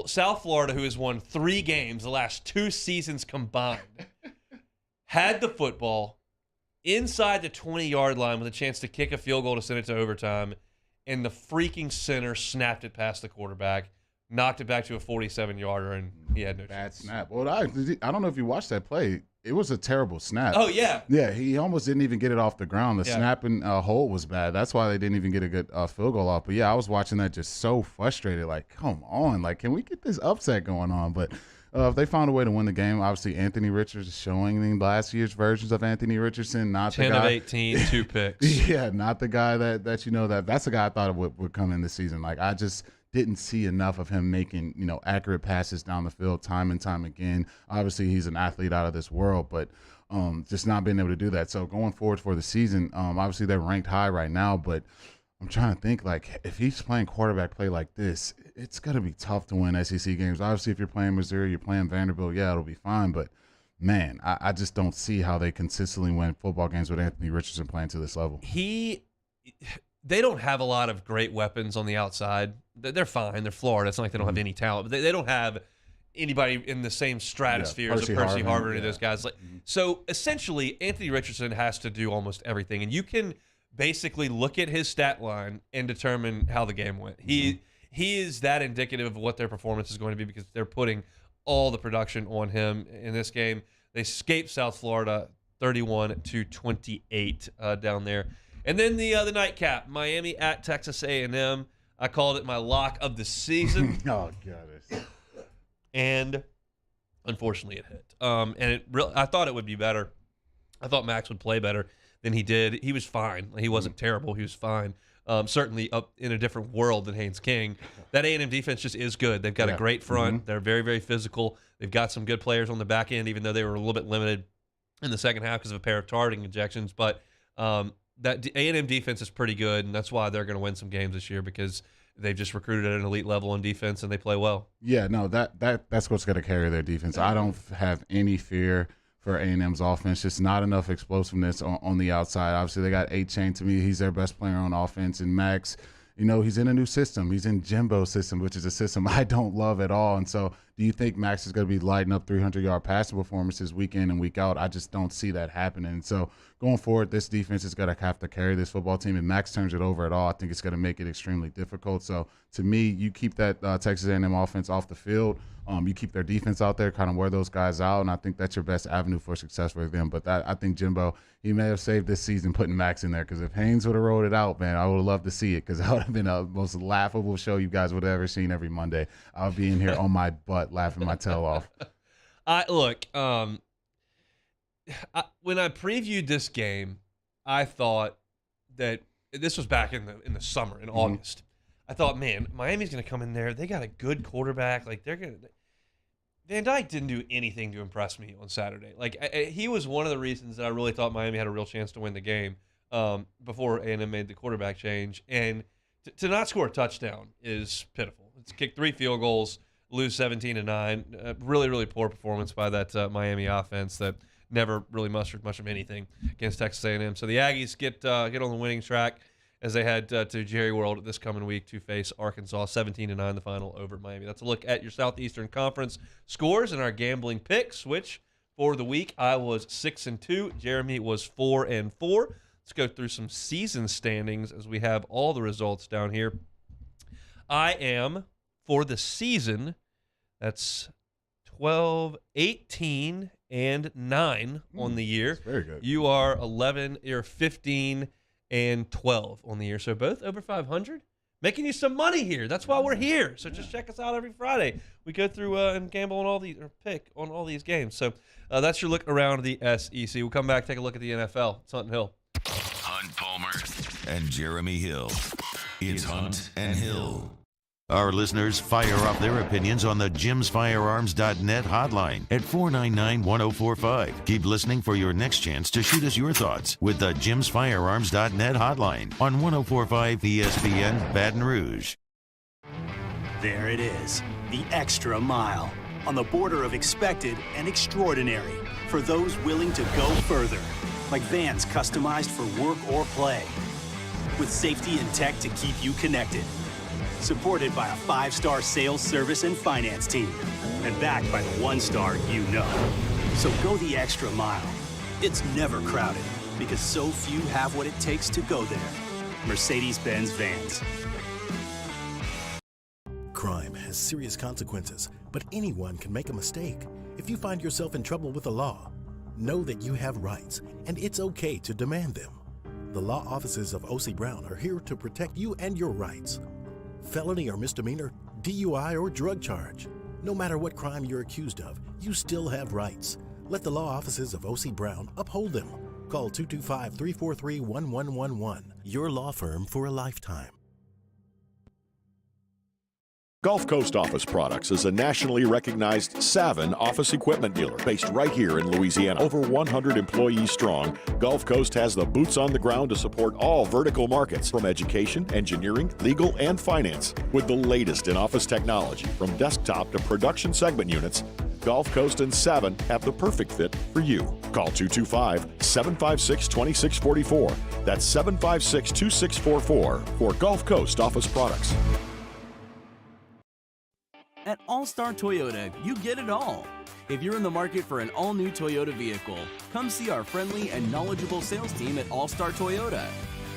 South Florida, who has won 3 games the last 2 seasons combined, had the football inside the 20-yard line with a chance to kick a field goal to send it to overtime, and the freaking center snapped it past the quarterback, knocked it back to a 47-yarder, and he had no bad chance. snap. Well, I don't know if you watched that play. It was a terrible snap. Oh, yeah. Yeah, he almost didn't even get it off the ground. The snap and hold was bad. That's why they didn't even get a good field goal off. But, yeah, I was watching that just so frustrated. Like, come on. Like, can we get this upset going on? But if they found a way to win the game, obviously Anthony Richards is showing in last year's versions of Anthony Richardson. Not 10 the guy, of 18, 2 picks. Yeah, not the guy that's the guy I thought would come in this season. Like, I just didn't see enough of him making, accurate passes down the field time and time again. Obviously, he's an athlete out of this world, but just not being able to do that. So going forward for the season, obviously they're ranked high right now, but I'm trying to think, like, if he's playing quarterback play like this, it's going to be tough to win SEC games. Obviously, if you're playing Missouri, you're playing Vanderbilt, yeah, it'll be fine. But, man, I just don't see how they consistently win football games with Anthony Richardson playing to this level. They don't have a lot of great weapons on the outside. They're fine. They're Florida. It's not like they don't have any talent. But they don't have anybody in the same stratosphere as a Percy Harvin or any of those guys. So, essentially, Anthony Richardson has to do almost everything. And you can basically look at his stat line and determine how the game went. He is that indicative of what their performance is going to be because they're putting all the production on him in this game. They escaped South Florida 31-28 down there. And then the nightcap, Miami at Texas A&M. I called it my lock of the season. Oh, God. And unfortunately it hit. And I thought it would be better. I thought Max would play better than he did. He was fine. He wasn't terrible. He was fine. Certainly up in a different world than Haynes King. That A&M defense just is good. They've got a great front. They're very, very physical. They've got some good players on the back end, even though they were a little bit limited in the second half because of a pair of targeting injections. But that A&M defense is pretty good, and that's why they're going to win some games this year because they've just recruited at an elite level on defense, and they play well. Yeah, no, that's what's going to carry their defense. I don't have any fear for A&M's offense. Just not enough explosiveness on the outside. Obviously, they got 8-Chain. To me, he's their best player on offense, and Max, he's in a new system. He's in Jimbo's system, which is a system I don't love at all. And so do you think Max is going to be lighting up 300-yard passing performances week in and week out? I just don't see that happening. And so going forward, this defense is going to have to carry this football team. If Max turns it over at all, I think it's going to make it extremely difficult. So to me, you keep that Texas A&M offense off the field. You keep their defense out there, kind of wear those guys out, and I think that's your best avenue for success for them. But I think Jimbo, he may have saved this season putting Max in there because if Haynes would have rolled it out, man, I would have loved to see it because that would have been the most laughable show you guys would have ever seen every Monday. I would be in here on my butt laughing my tail off. When I previewed this game, I thought that this was back in the summer in August. I thought, man, Miami's going to come in there. They got a good quarterback. Like Van Dyke didn't do anything to impress me on Saturday. Like he was one of the reasons that I really thought Miami had a real chance to win the game before A&M made the quarterback change. And to not score a touchdown is pitiful. It's kicked 3 field goals, lose 17-9. Really, really poor performance by that Miami offense that never really mustered much of anything against Texas A&M. So the Aggies get on the winning track as they head to Jerry World this coming week to face Arkansas. 17-9 the final over Miami. That's a look at your Southeastern Conference scores and our gambling picks, which for the week I was 6-2. Jeremy was 4-4. Let's go through some season standings as we have all the results down here. I am, for the season, that's 12, 18, and 9 on the year. That's very good. You are 11, you're 15 and 12 on the year. So both over 500, making you some money here. That's why we're here. So just check us out every Friday. We go through and gamble on all these, or pick on all these games. So that's your look around the SEC. We'll come back, take a look at the NFL. It's Hunt and Hill. Hunt Palmer and Jeremy Hill. It's Hunt and Hill. Our listeners fire off their opinions on the jimsfirearms.net hotline at 499-1045. Keep listening for your next chance to shoot us your thoughts with the jimsfirearms.net hotline on 1045 ESPN Baton Rouge. There it is, the extra mile, on the border of expected and extraordinary for those willing to go further, like vans customized for work or play, with safety and tech to keep you connected. Supported by a 5-star sales, service, and finance team. And backed by the 1-star you know. So go the extra mile. It's never crowded because so few have what it takes to go there. Mercedes-Benz Vans. Crime has serious consequences, but anyone can make a mistake. If you find yourself in trouble with the law, know that you have rights, and it's okay to demand them. The law offices of O.C. Brown are here to protect you and your rights. Felony or misdemeanor, DUI or drug charge. No matter what crime you're accused of, you still have rights. Let the law offices of O.C. Brown uphold them. Call 225-343-1111. Your law firm for a lifetime. Gulf Coast Office Products is a nationally recognized Savin office equipment dealer based right here in Louisiana. Over 100 employees strong, Gulf Coast has the boots on the ground to support all vertical markets, from education, engineering, legal, and finance. With the latest in office technology, from desktop to production segment units, Gulf Coast and Savin have the perfect fit for you. Call 225-756-2644. That's 756-2644 for Gulf Coast Office Products. At All-Star Toyota, you get it all. If you're in the market for an all-new Toyota vehicle, come see our friendly and knowledgeable sales team at All-Star Toyota.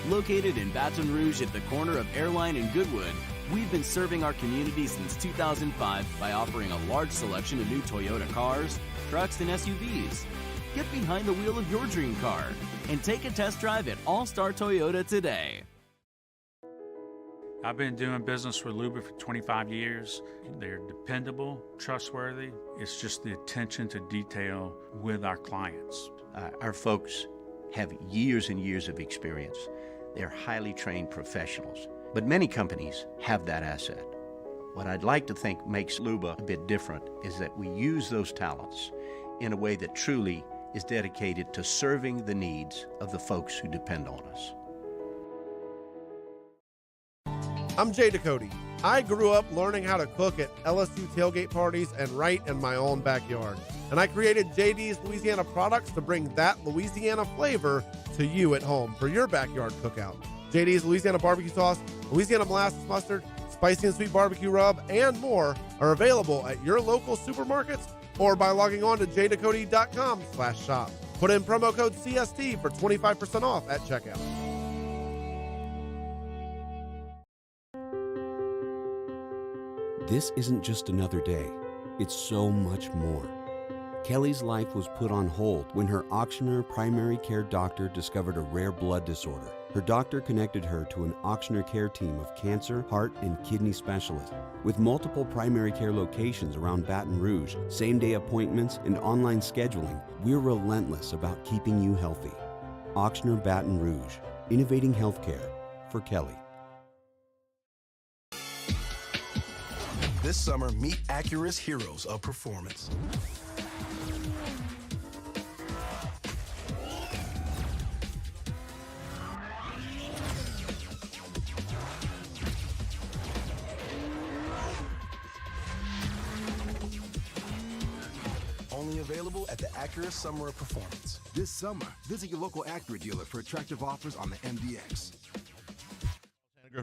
Located in Baton Rouge at the corner of Airline and Goodwood, we've been serving our community since 2005 by offering a large selection of new Toyota cars, trucks, and SUVs. Get behind the wheel of your dream car and take a test drive at All-Star Toyota today. I've been doing business with Luba for 25 years. They're dependable, trustworthy. It's just the attention to detail with our clients. Our folks have years and years of experience. They're highly trained professionals, but many companies have that asset. What I'd like to think makes Luba a bit different is that we use those talents in a way that truly is dedicated to serving the needs of the folks who depend on us. I'm Jay Ducote. I grew up learning how to cook at LSU tailgate parties and right in my own backyard. And I created JD's Louisiana Products to bring that Louisiana flavor to you at home for your backyard cookout. JD's Louisiana Barbecue Sauce, Louisiana Molasses Mustard, Spicy and Sweet Barbecue Rub, and more are available at your local supermarkets or by logging on to jducote.com/shop. Put in promo code CST for 25% off at checkout. This isn't just another day. It's so much more. Kelly's life was put on hold when her auctioneer primary care doctor discovered a rare blood disorder. Her doctor connected her to an auctioneer care team of cancer, heart, and kidney specialists. With multiple primary care locations around Baton Rouge, same-day appointments, and online scheduling, we're relentless about keeping you healthy. Auctioneer Baton Rouge. Innovating healthcare for Kelly. This summer, meet Acura's heroes of performance. Only available at the Acura Summer of Performance. This summer, visit your local Acura dealer for attractive offers on the MDX.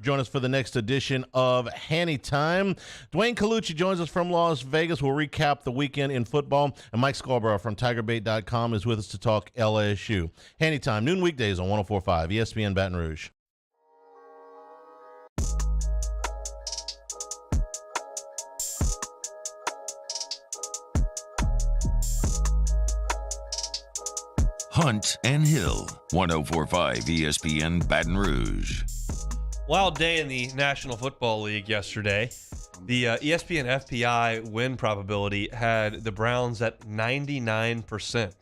Join us for the next edition of Hanny Time. Dwayne Colucci joins us from Las Vegas. We'll recap the weekend in football. And Mike Scarborough from TigerBait.com is with us to talk LSU. Hanny Time, noon weekdays on 104.5 ESPN Baton Rouge. Hunt and Hill, 104.5 ESPN Baton Rouge. Wild day in the National Football League yesterday. The ESPN FPI win probability had the Browns at 99%.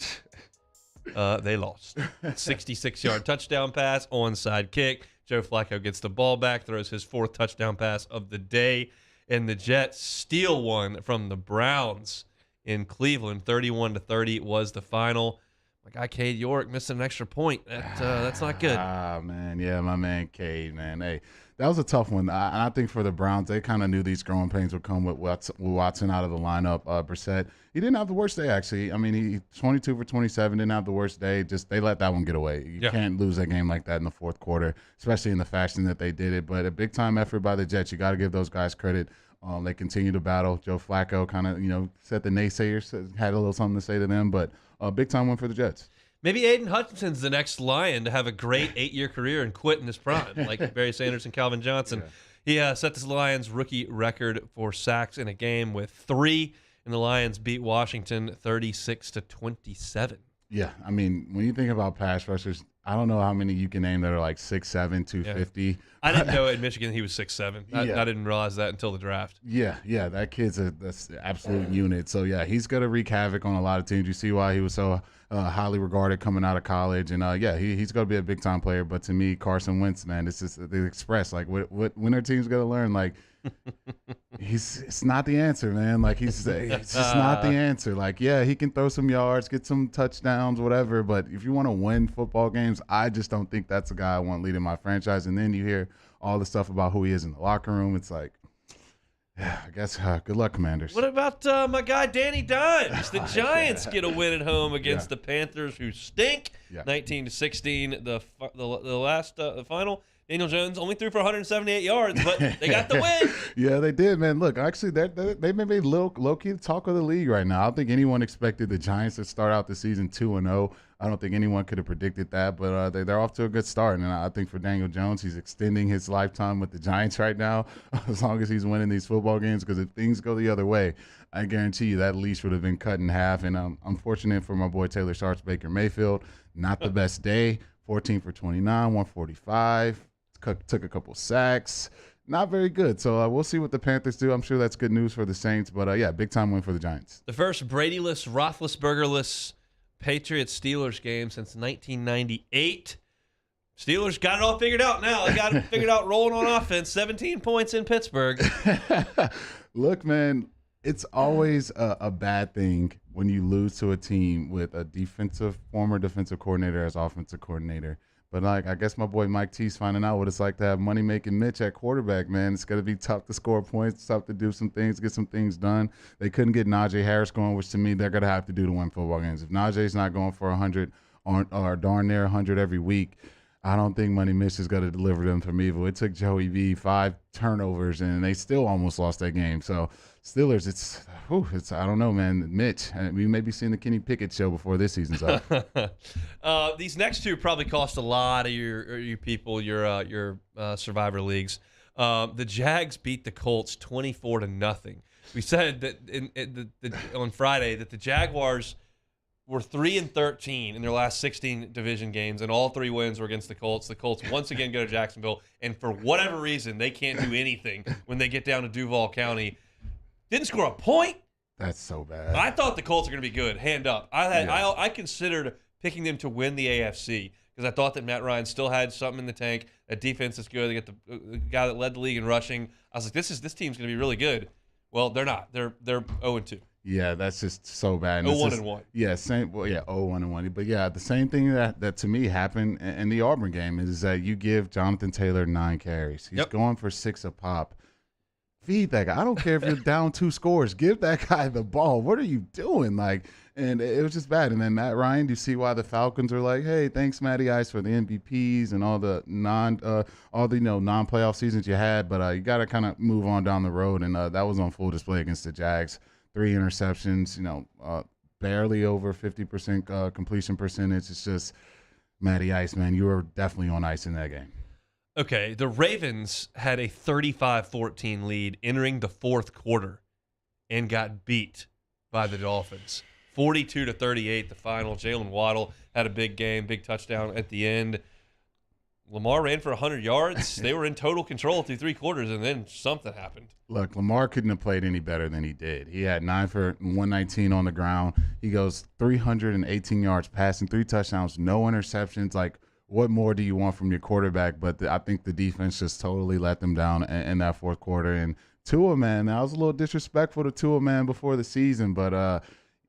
They lost. 66-yard touchdown pass, onside kick. Joe Flacco gets the ball back, throws his 4th touchdown pass of the day, and the Jets steal one from the Browns in Cleveland. 31-30 was the final. My guy Cade York missing an extra point. That's not good. Man. Yeah, my man Cade, man. Hey, that was a tough one. I think for the Browns, they kind of knew these growing pains would come with Watson out of the lineup. Brissett, he didn't have the worst day, actually. I mean, he 22 for 27, didn't have the worst day. Just they let that one get away. You can't lose a game like that in the fourth quarter, especially in the fashion that they did it. But a big-time effort by the Jets. You got to give those guys credit. They continue to battle. Joe Flacco kind of, said the naysayers, had a little something to say to them, but a big-time win for the Jets. Maybe Aiden Hutchinson's the next Lion to have a great 8-year career and quit in his prime, like Barry Sanders and Calvin Johnson. Yeah. He set the Lions' rookie record for sacks in a game with 3, and the Lions beat Washington 36-27. Yeah, I mean, when you think about pass rushers, I don't know how many you can name that are like 6'7", 250. Yeah. I didn't know in Michigan he was 6'7". I didn't realize that until the draft. Yeah, that kid's that's an absolute unit. So, yeah, he's going to wreak havoc on a lot of teams. You see why he was so highly regarded coming out of college. And, he's going to be a big-time player. But to me, Carson Wentz, man, it's just the express. Like, when our team's going to learn, like, it's not the answer, man. Like, it's just not the answer. Like, yeah, he can throw some yards, get some touchdowns, whatever. But if you want to win football games, I just don't think that's the guy I want leading my franchise. And then you hear all the stuff about who he is in the locker room. It's like, yeah, I guess good luck, Commanders. What about my guy Danny Dimes? The Giants get a win at home against the Panthers, who stink. 19-16, the final. Daniel Jones only threw for 178 yards, but they got the win. Yeah, they did, man. Look, actually, they may be low-key the talk of the league right now. I don't think anyone expected the Giants to start out the season 2-0. I don't think anyone could have predicted that, but they're off to a good start. And I think for Daniel Jones, he's extending his lifetime with the Giants right now, as long as he's winning these football games, because if things go the other way, I guarantee you that leash would have been cut in half. And I'm fortunate for my boy Taylor Sharps, Baker Mayfield. Not the best day. 14 for 29, 145. Took a couple sacks. Not very good. So we'll see what the Panthers do. I'm sure that's good news for the Saints. But, big-time win for the Giants. The first Brady-less, Roethlisberger-less Patriots-Steelers game since 1998. Steelers got it all figured out now. They got it figured out rolling on offense. 17 points in Pittsburgh. Look, man, it's always a bad thing when you lose to a team with a former defensive coordinator as offensive coordinator. But, I guess my boy Mike T's finding out what it's like to have money-making Mitch at quarterback, man. It's going to be tough to score points, tough to do some things, get some things done. They couldn't get Najee Harris going, which to me they're going to have to do to win football games. If Najee's not going for 100 or darn near 100 every week, I don't think Money Mitch is going to deliver them from evil. It took Joey B 5 turnovers, and they still almost lost that game. So, Steelers, it's I don't know, man. Mitch, we may be seeing the Kenny Pickett show before this season's up. These next two probably cost a lot of your people, your Survivor leagues. The Jags beat the Colts 24-0. We said that on Friday that the Jaguars were 3-13 in their last 16 division games, and all 3 wins were against the Colts. The Colts once again go to Jacksonville, and for whatever reason, they can't do anything when they get down to Duval County. Didn't score a point. That's so bad. I thought the Colts are going to be good, hand up. I considered picking them to win the AFC because I thought that Matt Ryan still had something in the tank. That defense is good. They got the guy that led the league in rushing. I was like, this team's going to be really good. Well, they're not. They're 0-2. Yeah, that's just so bad. 0-1. Yeah, same. Well, yeah, 0-1. But yeah, the same thing that to me happened in the Auburn game is that you give Jonathan Taylor 9 carries. He's going for 6 a pop. Feed that guy. I don't care if you're down 2 scores. Give that guy the ball. What are you doing? And it was just bad. And then Matt Ryan, do you see why the Falcons are like, hey, thanks Matty Ice for the MVPs and all the non-playoff seasons you had, but you got to kind of move on down the road. And that was on full display against the Jags. 3 interceptions, barely over 50% completion percentage. It's just Matty Ice, man. You were definitely on ice in that game. Okay, the Ravens had a 35-14 lead entering the fourth quarter and got beat by the Dolphins. 42-38, the final. Jalen Waddle had a big game, big touchdown at the end. Lamar ran for 100 yards. They were in total control through 3 quarters, and then something happened. Look, Lamar couldn't have played any better than he did. He had 9 for 119 on the ground. He goes 318 yards passing, 3 touchdowns, no interceptions. What more do you want from your quarterback? But I think the defense just totally let them down in that fourth quarter. And Tua, man, I was a little disrespectful to Tua, man, before the season, but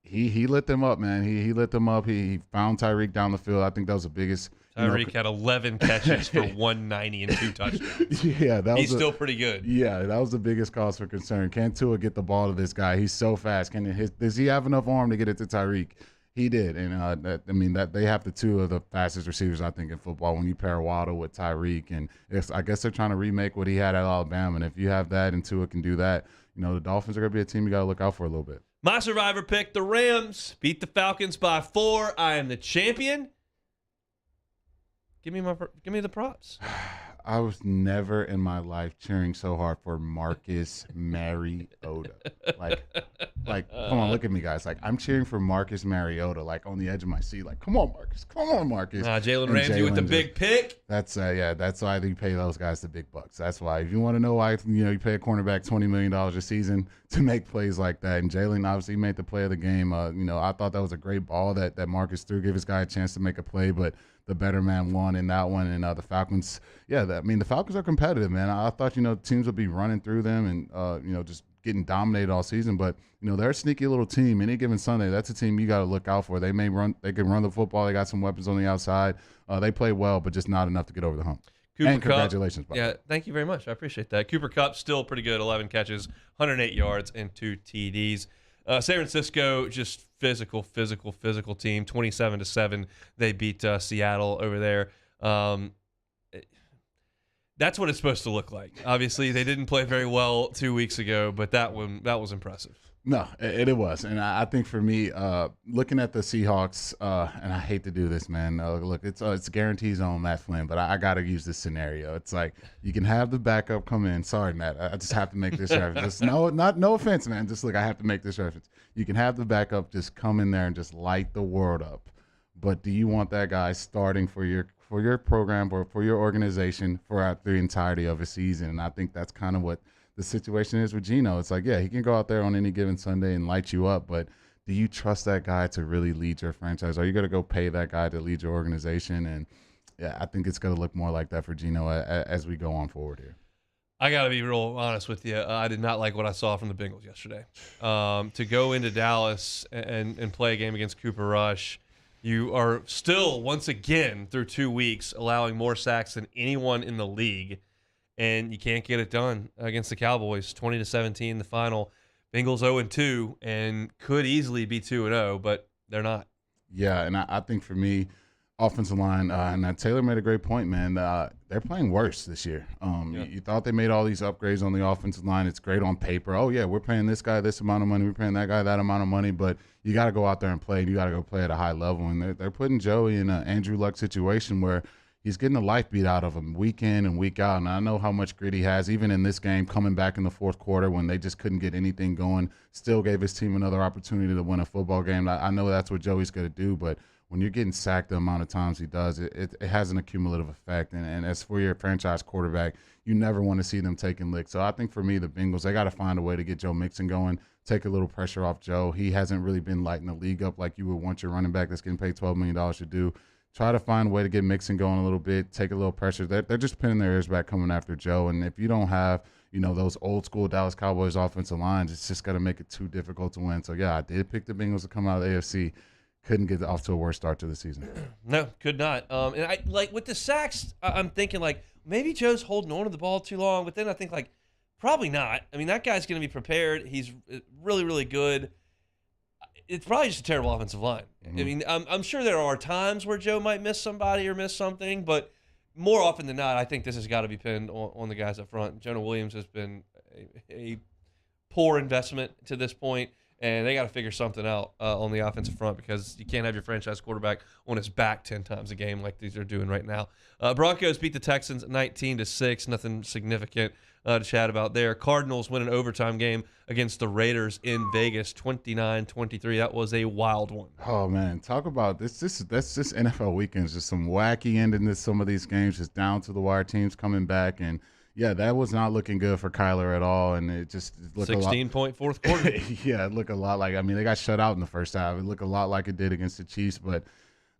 he lit them up, man. He lit them up. He found Tyreek down the field. I think that was the biggest. Tyreek had 11 catches for 190 and 2 touchdowns. Yeah, he's still pretty good. Yeah, that was the biggest cause for concern. Can Tua get the ball to this guy? He's so fast. Does he have enough arm to get it to Tyreek? He did, and that they have the 2 of the fastest receivers I think in football. When you pair Waddle with Tyreek, and I guess they're trying to remake what he had at Alabama. And if you have that and Tua can do that, the Dolphins are going to be a team you got to look out for a little bit. My survivor pick: the Rams beat the Falcons by 4. I am the champion. Give me the props. I was never in my life cheering so hard for Marcus Mariota. Come on, look at me, guys. I'm cheering for Marcus Mariota, on the edge of my seat. Come on, Marcus. Come on, Marcus. Jalen Ramsey with the big pick. That's why you pay those guys the big bucks. That's why. If you want to know why, you pay a cornerback $20 million a season to make plays like that. And Jalen obviously made the play of the game. I thought that was a great ball that Marcus threw, give his guy a chance to make a play, but the better man won in that one. And the Falcons, the Falcons are competitive, man. I thought, teams would be running through them and, just getting dominated all season. But, they're a sneaky little team. Any given Sunday, that's a team you got to look out for. They can run the football. They got some weapons on the outside. They play well, but just not enough to get over the hump. And congratulations, Bob. Yeah, thank you very much. I appreciate that. Cooper Kupp still pretty good. 11 catches, 108 yards, and 2 TDs. San Francisco, just physical team. 27-7, they beat Seattle over there. That's what it's supposed to look like. Obviously, they didn't play very well 2 weeks ago, but that was impressive. No, it was. And I think for me, looking at the Seahawks, and I hate to do this, man. Look, it's guarantee zone, Matt Flynn, but I got to use this scenario. It's you can have the backup come in. Sorry, Matt. I just have to make this reference. No offense, man. Just I have to make this reference. You can have the backup just come in there and just light the world up. But do you want that guy starting for your program or for your organization for the entirety of a season? And I think that's kind of what the situation is with Geno. It's he can go out there on any given Sunday and light you up, but do you trust that guy to really lead your franchise? Are you going to go pay that guy to lead your organization? And I think it's going to look more like that for Geno as we go on forward here. I got to be real honest with you. I did not like what I saw from the Bengals yesterday. To go into Dallas and play a game against Cooper Rush, you are still, once again, through 2 weeks, allowing more sacks than anyone in the league. And you can't get it done against the Cowboys. 20-17 the final. Bengals 0-2 and could easily be 2-0, but they're not. Yeah, and I think for me, offensive line, and Taylor made a great point, man. They're playing worse this year. You thought they made all these upgrades on the offensive line. It's great on paper. Oh, yeah, we're paying this guy this amount of money. We're paying that guy that amount of money. But you got to go out there and play, and you got to go play at a high level. And they're putting Joey in an Andrew Luck situation where he's getting the life beat out of him week in and week out. And I know how much grit he has, even in this game, coming back in the fourth quarter when they just couldn't get anything going, still gave his team another opportunity to win a football game. I know that's what Joey's going to do, but when you're getting sacked the amount of times he does, it has an accumulative effect. And as for your franchise quarterback, you never want to see them taking licks. So I think for me, the Bengals, they got to find a way to get Joe Mixon going, take a little pressure off Joe. He hasn't really been lighting the league up like you would want your running back that's getting paid $12 million to do. try to find a way to get Mixon going a little bit, take a little pressure. They're just pinning their ears back coming after Joe. And if you don't have, those old school Dallas Cowboys offensive lines, it's just going to make it too difficult to win. So, yeah, I did pick the Bengals to come out of the AFC. Couldn't get off to a worse start to the season. No, could not. And I with the sacks, I'm thinking maybe Joe's holding on to the ball too long, but then I think probably not. I mean, that guy's going to be prepared. He's really, really good. It's probably just a terrible offensive line. Mm-hmm. I mean, I'm sure there are times where Joe might miss somebody or miss something, but more often than not, I think this has got to be pinned on the guys up front. Jonah Williams has been a poor investment to this point. And they got to figure something out on the offensive front because you can't have your franchise quarterback on his back 10 times a game like these are doing right now. Broncos beat the Texans 19-6. Nothing significant to chat about there. Cardinals win an overtime game against the Raiders in Vegas, 29-23. That was a wild one. Oh, man. Talk about this. That's just NFL weekends. Just some wacky ending to some of these games, just down to the wire teams coming back. And yeah, that was not looking good for Kyler at all, and it just looked 16-point fourth quarter. Yeah, it looked a lot like, they got shut out in the first half. It looked a lot like it did against the Chiefs, but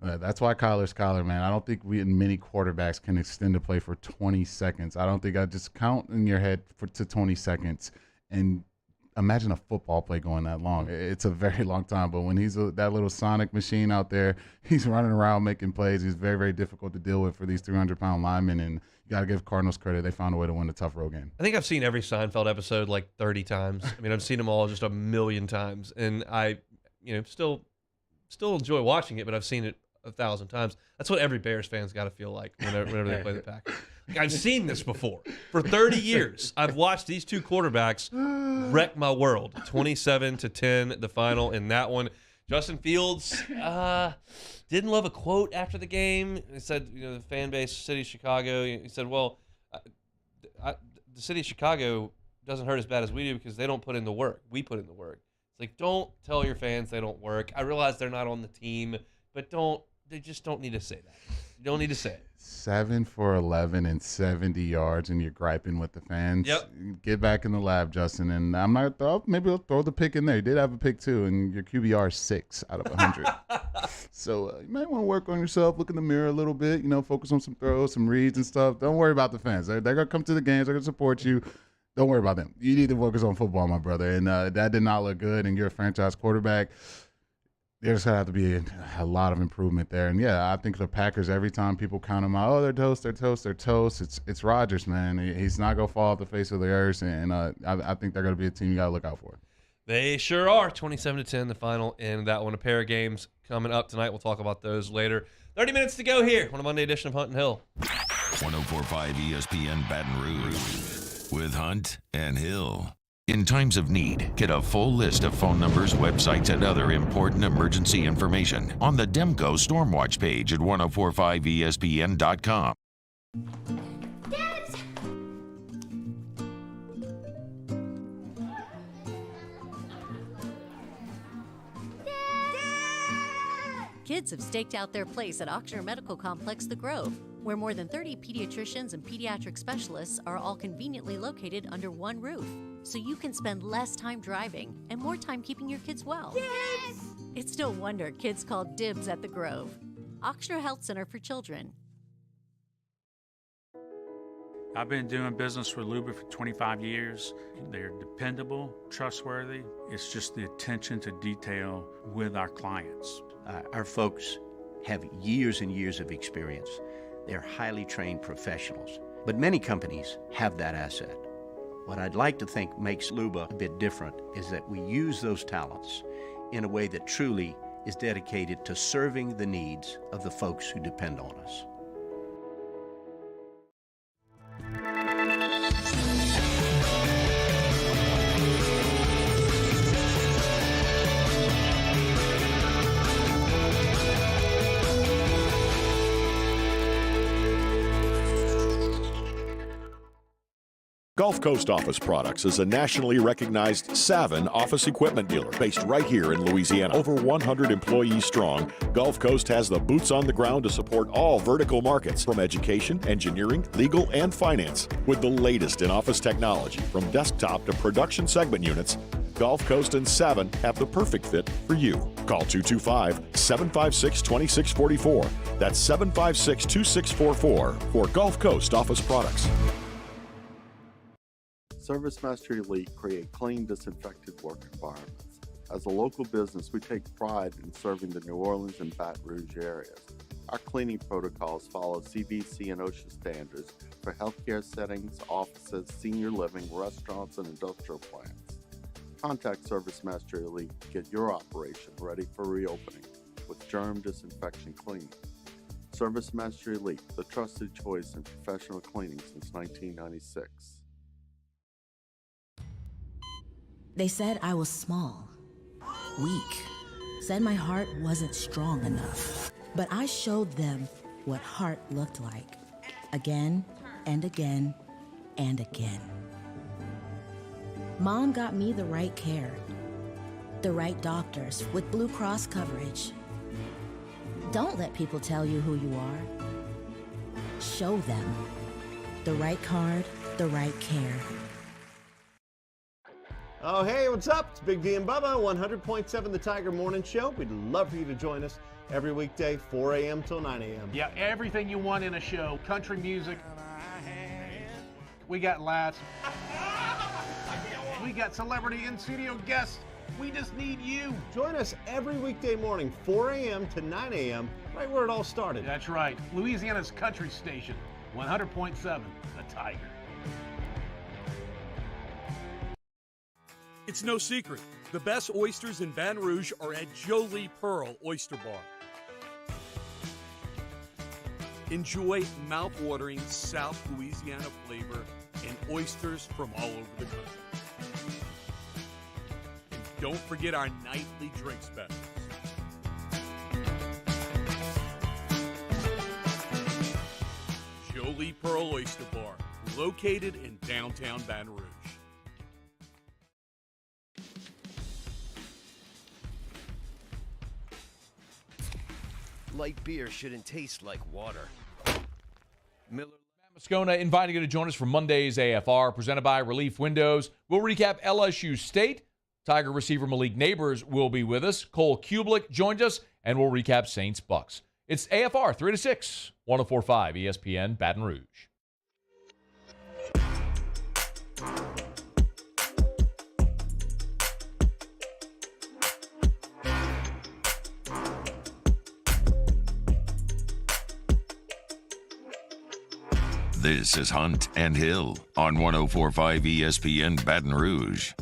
that's why Kyler's Kyler, man. I don't think many quarterbacks can extend a play for 20 seconds. I don't think I just count in your head to 20 seconds and imagine a football play going that long. It's a very long time, but when he's that little sonic machine out there, he's running around making plays. He's very, very difficult to deal with for these 300-pound linemen, and you got to give Cardinals credit. They found a way to win a tough road game. I think I've seen every Seinfeld episode 30 times. I've seen them all just a million times, and I still enjoy watching it, but I've seen it 1,000 times. That's what every Bears fan's got to feel like whenever they play the Packers. I've seen this before. For 30 years, I've watched these two quarterbacks wreck my world. 27-10, the final in that one. Justin Fields didn't love a quote after the game. He said, the fan base, city of Chicago. He said, well, the city of Chicago doesn't hurt as bad as we do because they don't put in the work. We put in the work. It's don't tell your fans they don't work. I realize they're not on the team, but they just don't need to say that. You don't need to say it. 7 for 11 and 70 yards, and you're griping with the fans. Yep. Get back in the lab, Justin. And I'm not maybe I'll throw the pick in there. You did have a pick too, and your QBR is 6 out of 100. So you might want to work on yourself. Look in the mirror a little bit. Focus on some throws, some reads, and stuff. Don't worry about the fans. They're gonna come to the games. They're gonna support you. Don't worry about them. You need to focus on football, my brother. And that did not look good. And you're a franchise quarterback. There's going to have to be a lot of improvement there. And, yeah, I think the Packers, every time people count them out, they're toast, they're toast, they're toast. It's Rodgers, man. He's not going to fall off the face of the earth. And I think they're going to be a team you got to look out for. They sure are. 27-10, the final in that one. A pair of games coming up tonight. We'll talk about those later. 30 minutes to go here on a Monday edition of Hunt and Hill. 104.5 ESPN Baton Rouge with Hunt and Hill. In times of need, get a full list of phone numbers, websites, and other important emergency information on the Demco Stormwatch page at 1045ESPN.com. Kids have staked out their place at Ochsner Medical Complex The Grove, where more than 30 pediatricians and pediatric specialists are all conveniently located under one roof, so you can spend less time driving and more time keeping your kids well. Yes! It's no wonder kids call dibs at The Grove. Ochsner Health Center for Children. I've been doing business with Luba for 25 years. They're dependable, trustworthy. It's just the attention to detail with our clients. Our folks have years and years of experience. They're highly trained professionals, but many companies have that asset. What I'd like to think makes Luba a bit different is that we use those talents in a way that truly is dedicated to serving the needs of the folks who depend on us. Gulf Coast Office Products is a nationally recognized Savin office equipment dealer based right here in Louisiana. Over 100 employees strong, Gulf Coast has the boots on the ground to support all vertical markets from education, engineering, legal, and finance. With the latest in office technology from desktop to production segment units, Gulf Coast and Savin have the perfect fit for you. Call 225-756-2644. That's 756-2644 for Gulf Coast office products. ServiceMaster Elite create clean, disinfected work environments. As a local business, we take pride in serving the New Orleans and Baton Rouge areas. Our cleaning protocols follow CDC and OSHA standards for healthcare settings, offices, senior living, restaurants, and industrial plants. Contact ServiceMaster Elite to get your operation ready for reopening with germ disinfection cleaning. ServiceMaster Elite, the trusted choice in professional cleaning since 1996. They said I was small, weak, said my heart wasn't strong enough. But I showed them what heart looked like, again and again and again. Mom got me the right care, the right doctors with Blue Cross coverage. Don't let people tell you who you are. Show them the right card, the right care. Oh, hey, what's up? It's Big D and Bubba, 100.7 The Tiger Morning Show. We'd love for you to join us every weekday, 4 a.m. till 9 a.m. Yeah, everything you want in a show. Country music. We got laughs. We got celebrity in-studio guests. We just need you. Join us every weekday morning, 4 a.m. to 9 a.m., right where it all started. That's right. Louisiana's country station, 100.7 The Tiger. It's no secret. The best oysters in Baton Rouge are at Jolie Pearl Oyster Bar. Enjoy mouth-watering South Louisiana flavor and oysters from all over the country. And don't forget our nightly drink specials. Jolie Pearl Oyster Bar, located in downtown Baton Rouge. Light beer shouldn't taste like water. Miller. Moscona inviting you to join us for Monday's AFR, presented by Relief Windows. We'll recap LSU State. Tiger receiver Malik Neighbors will be with us. Cole Kublik joins us, and we'll recap Saints Bucs. It's AFR 3 to 6, 104.5 ESPN Baton Rouge. This is Hunt and Hill on 104.5 ESPN Baton Rouge.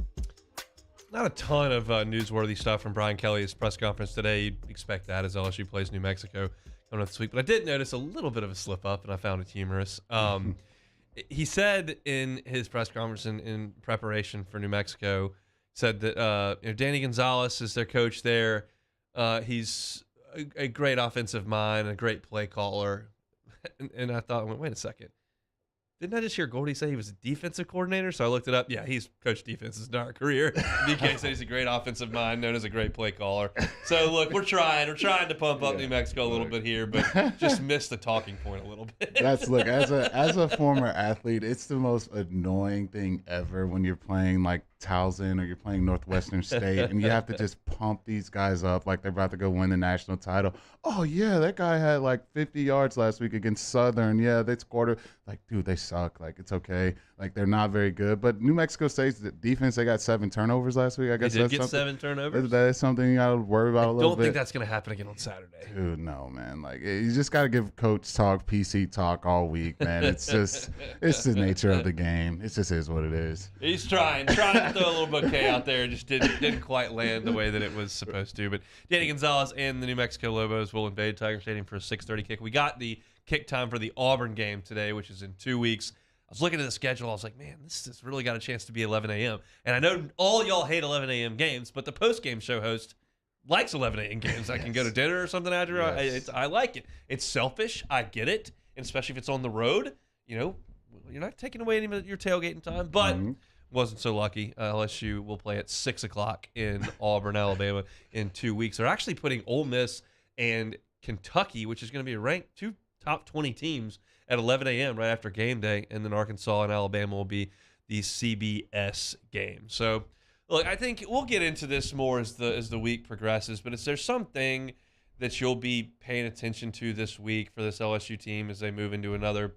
Not a ton of newsworthy stuff from Brian Kelly's press conference today. You'd expect that as LSU plays New Mexico coming up this week. But I did notice a little bit of a slip up, and I found it humorous. He said in his press conference in preparation for New Mexico, said that Danny Gonzalez is their coach there. He's a great offensive mind, a great play caller. And I thought, wait a second. Didn't I just hear Goldie say he was a defensive coordinator? So I looked it up. Yeah, he's coached defense his entire career. DK said he's a great offensive mind, known as a great play caller. So, look, we're trying to pump up New Mexico a little bit here, but just missed the talking point a little bit. Look, as a former athlete, it's the most annoying thing ever when you're playing like Towson or you're playing Northwestern State and you have to just pump these guys up like they're about to go win the national title. Oh, yeah, that guy had like 50 yards last week against Southern. Yeah, they scored. Like, dude, they suck. Like, it's okay. Like, they're not very good. But New Mexico State's defense, they got 7 turnovers last week. I guess they did get 7 turnovers. That is something you got to worry about a little bit. I don't think that's going to happen again on Saturday. Dude, no, man. Like, you just got to give coach talk, PC talk all week, man. It's just, it's the nature of the game. It just is what it is. He's trying to throw a little bouquet out there. Just didn't quite land the way that it was supposed to. But Danny Gonzalez and the New Mexico Lobos will invade Tiger Stadium for a 6:30 kick. We got the kick time for the Auburn game today, which is in 2 weeks. I was looking at the schedule. I was like, man, this has really got a chance to be 11 a.m. And I know all y'all hate 11 a.m. games, but the post-game show host likes 11 a.m. games. I can go to dinner or something after. Yes. I like it. It's selfish. I get it. And especially if it's on the road. You know, you're not taking away any of your tailgating time. But wasn't so lucky. LSU will play at 6 o'clock in Auburn, Alabama in 2 weeks. They're actually putting Ole Miss and Kentucky, which is going to be ranked 2 top 20 teams, at 11 a.m. right after game day, and then Arkansas and Alabama will be the CBS game. So Look, I think we'll get into this more as the week progresses, but is there something that you'll be paying attention to this week for this LSU team as they move into another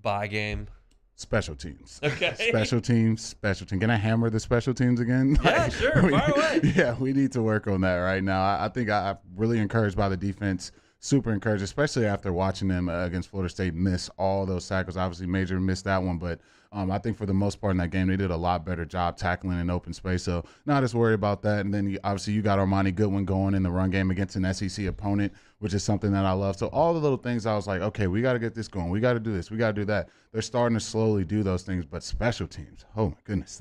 bye game? Special teams. Okay. Special teams. Can I hammer the special teams again? Yeah, sure. Fire away. Yeah, we need to work on that right now. I think I'm really encouraged by the defense. Super encouraged, especially after watching them against Florida State miss all those tackles. Obviously, Major missed that one, but I think for the most part in that game, they did a lot better job tackling in open space. So not as worried about that. And then you got Armani Goodwin going in the run game against an SEC opponent, which is something that I love. So all the little things I was like, okay, we got to get this going. We got to do this. We got to do that. They're starting to slowly do those things, but special teams, oh my goodness,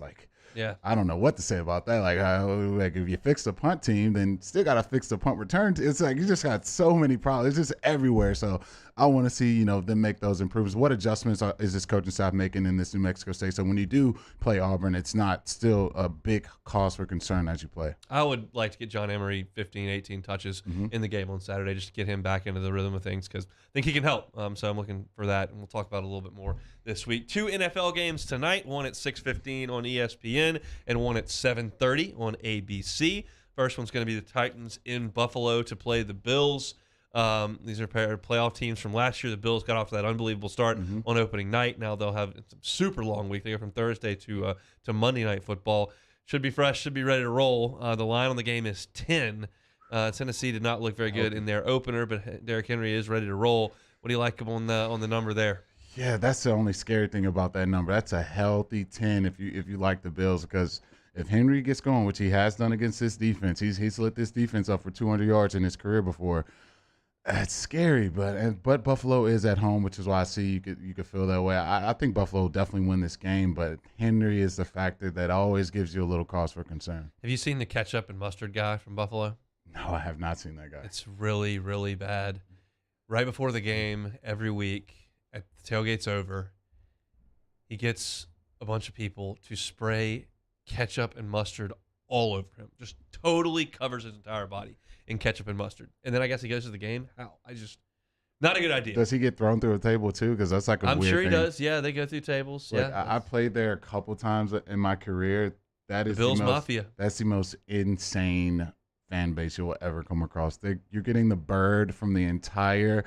yeah, I don't know what to say about that. Like if you fix the punt team, then still got to fix the punt return. It's like you just got so many problems. It's just everywhere. So I want to see, them make those improvements. What adjustments is this coaching staff making in this New Mexico State? So when you do play Auburn, it's not still a big cause for concern as you play. I would like to get John Emery 15, 18 touches in the game on Saturday just to get him back into the rhythm of things because I think he can help. So I'm looking for that, and we'll talk about it a little bit more this week. 2 NFL games tonight, one at 6:15 on ESPN and one at 7:30 on ABC. First one's going to be the Titans in Buffalo to play the Bills. These are playoff teams from last year. The Bills got off to that unbelievable start on opening night. Now they'll have a super long week. They go from Thursday to Monday Night Football. Should be fresh, should be ready to roll. The line on the game is 10. Tennessee did not look very good in their opener, but Derrick Henry is ready to roll. What do you like on the number there? Yeah, that's the only scary thing about that number. That's a healthy 10 if you like the Bills, because if Henry gets going, which he has done against this defense, he's lit this defense up for 200 yards in his career before. That's scary, but Buffalo is at home, which is why I see you could feel that way. I think Buffalo will definitely win this game, but Henry is the factor that always gives you a little cause for concern. Have you seen the ketchup and mustard guy from Buffalo? No, I have not seen that guy. It's really, really bad. Right before the game, every week, at the tailgate's over, he gets a bunch of people to spray ketchup and mustard all over him. Just totally covers his entire body in ketchup and mustard. And then I guess he goes to the game. How? Not a good idea. Does he get thrown through a table too? Because that's like a weird thing. I'm sure he does. Yeah, they go through tables. Like, yeah. I played there a couple times in my career. That is the Bills Mafia. That's the most insane fan base you'll ever come across. You're getting the bird from the entire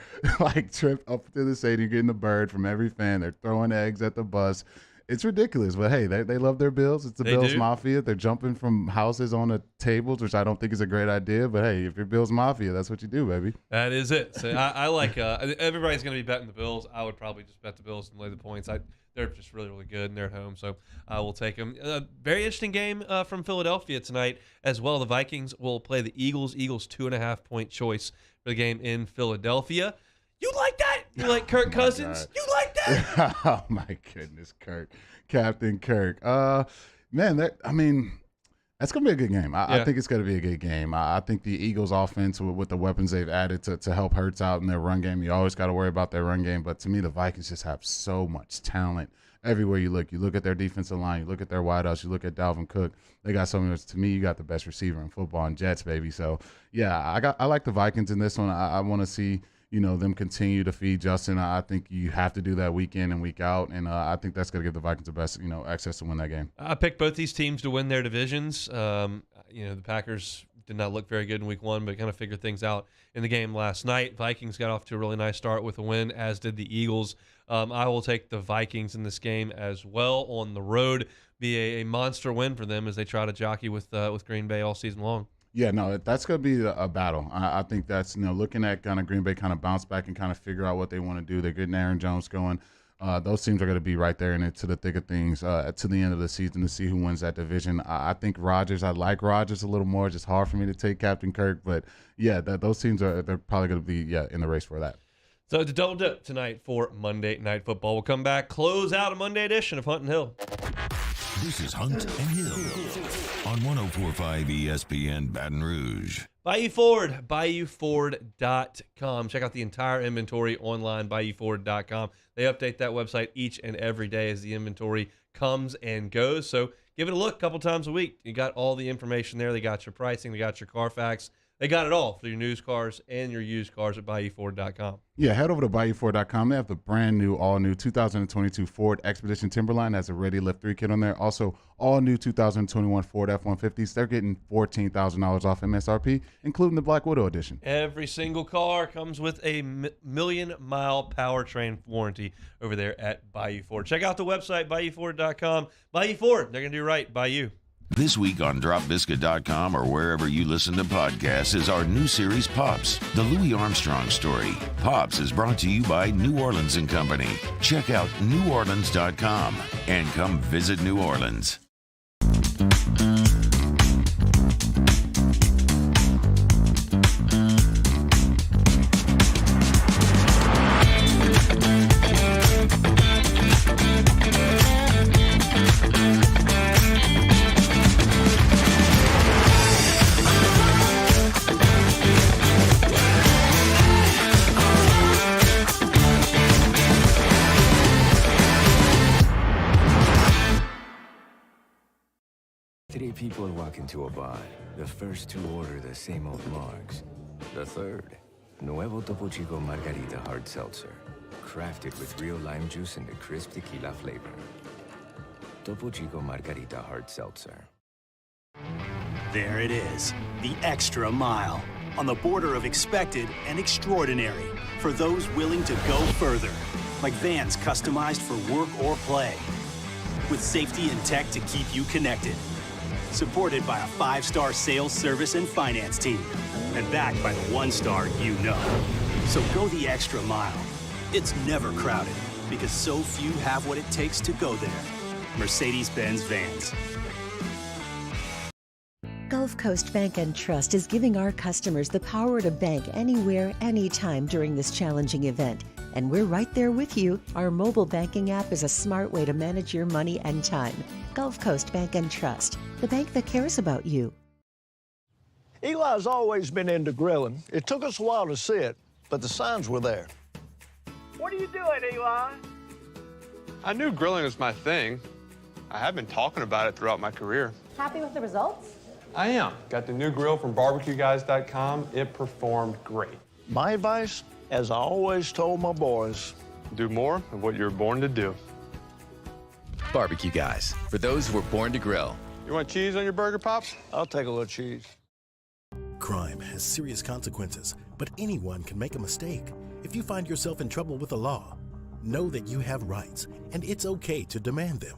trip up to the stadium. You're getting the bird from every fan. They're throwing eggs at the bus. It's ridiculous, but hey, they love their Bills. It's the Bills Mafia. They're jumping from houses onto tables, which I don't think is a great idea. But hey, if you're Bills Mafia, that's what you do, baby. That is it. So I like everybody's going to be betting the Bills. I would probably just bet the Bills and lay the points. They're just really, really good, and they're at home, so I will take them. Very interesting game from Philadelphia tonight as well. The Vikings will play the Eagles. Eagles 2.5-point choice for the game in Philadelphia. You like that? You like Kirk Cousins? You like that? Oh my goodness, Kirk, Captain Kirk. Man, that's gonna be a good game. I think it's gonna be a good game. I think the Eagles' offense with the weapons they've added to help Hurts out in their run game. You always got to worry about their run game, but to me, the Vikings just have so much talent everywhere you look. You look at their defensive line, you look at their wideouts, you look at Dalvin Cook. They got so much. To me, you got the best receiver in football and Jets, baby. So yeah, I like the Vikings in this one. I want to see them continue to feed Justin. I think you have to do that week in and week out, and I think that's going to give the Vikings the best, access to win that game. I picked both these teams to win their divisions. The Packers did not look very good in week one, but kind of figured things out in the game last night. Vikings got off to a really nice start with a win, as did the Eagles. I will take the Vikings in this game as well on the road. Be a monster win for them as they try to jockey with Green Bay all season long. Yeah, no, that's going to be a battle. I think that's, looking at kind of Green Bay kind of bounce back and kind of figure out what they want to do. They're getting Aaron Jones going. Those teams are going to be right there into the thick of things to the end of the season to see who wins that division. I think I like Rodgers a little more. It's just hard for me to take Captain Kirk. But, yeah, those teams they're probably going to be in the race for that. So it's a double dip tonight for Monday Night Football. We'll come back, close out a Monday edition of Hunt and Hill. This is Hunt and Hill on 104.5 ESPN Baton Rouge. Bayou Ford, BayouFord.com. Check out the entire inventory online, BayouFord.com. They update that website each and every day as the inventory comes and goes. So give it a look a couple times a week. You got all the information there. They got your pricing. They got your Carfax. They got it all for your news cars and your used cars at BayouFord.com. Yeah, head over to BayouFord.com. They have the brand new, all new 2022 Ford Expedition Timberline. Has a Ready Lift 3 kit on there. Also, all new 2021 Ford F-150s. They're getting $14,000 off MSRP, including the Black Widow edition. Every single car comes with a million-mile powertrain warranty over there at Bayou Ford. Check out the website, BayouFord.com. Bayou Ford, they're going to do right by you. This week on DropBiscuit.com or wherever you listen to podcasts is our new series, Pops, the Louis Armstrong story. Pops is brought to you by New Orleans & Company. Check out NewOrleans.com and come visit New Orleans. Three people walk into a bar. The first two order the same old margs. The third, Nuevo Topo Chico Margarita Hard Seltzer. Crafted with real lime juice and a crisp tequila flavor. Topo Chico Margarita Hard Seltzer. There it is, the extra mile. On the border of expected and extraordinary. For those willing to go further. Like vans customized for work or play. With safety and tech to keep you connected. Supported by a 5-star sales, service, and finance team. And backed by the 1-star you know. So go the extra mile. It's never crowded because so few have what it takes to go there. Mercedes-Benz Vans. Gulf Coast Bank and Trust is giving our customers the power to bank anywhere, anytime during this challenging event. And we're right there with you. Our mobile banking app is a smart way to manage your money and time. Gulf Coast Bank and Trust, the bank that cares about you. Eli's always been into grilling. It took us a while to see it, but the signs were there. What are you doing, Eli? I knew grilling was my thing. I have been talking about it throughout my career. Happy with the results? I am. Got the new grill from barbecueguys.com. It performed great. My advice, as I always told my boys, do more of what you're born to do. Barbecue Guys, for those who were born to grill. You want cheese on your burger, Pops? I'll take a little cheese. Crime has serious consequences, but anyone can make a mistake. If you find yourself in trouble with the law, know that you have rights, and it's okay to demand them.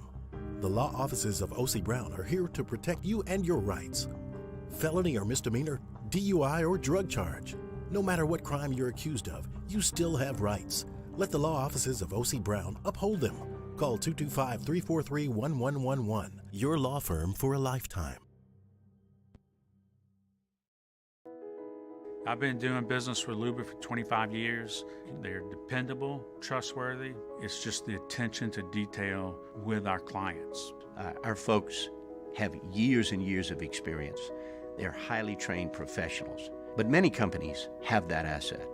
The law offices of O.C. Brown are here to protect you and your rights. Felony or misdemeanor, DUI or drug charge. No matter what crime you're accused of, you still have rights. Let the law offices of O.C. Brown uphold them. Call 225-343-1111. Your law firm for a lifetime. I've been doing business with Luba for 25 years. They're dependable, trustworthy. It's just the attention to detail with our clients. Our folks have years and years of experience. They're highly trained professionals, but many companies have that asset.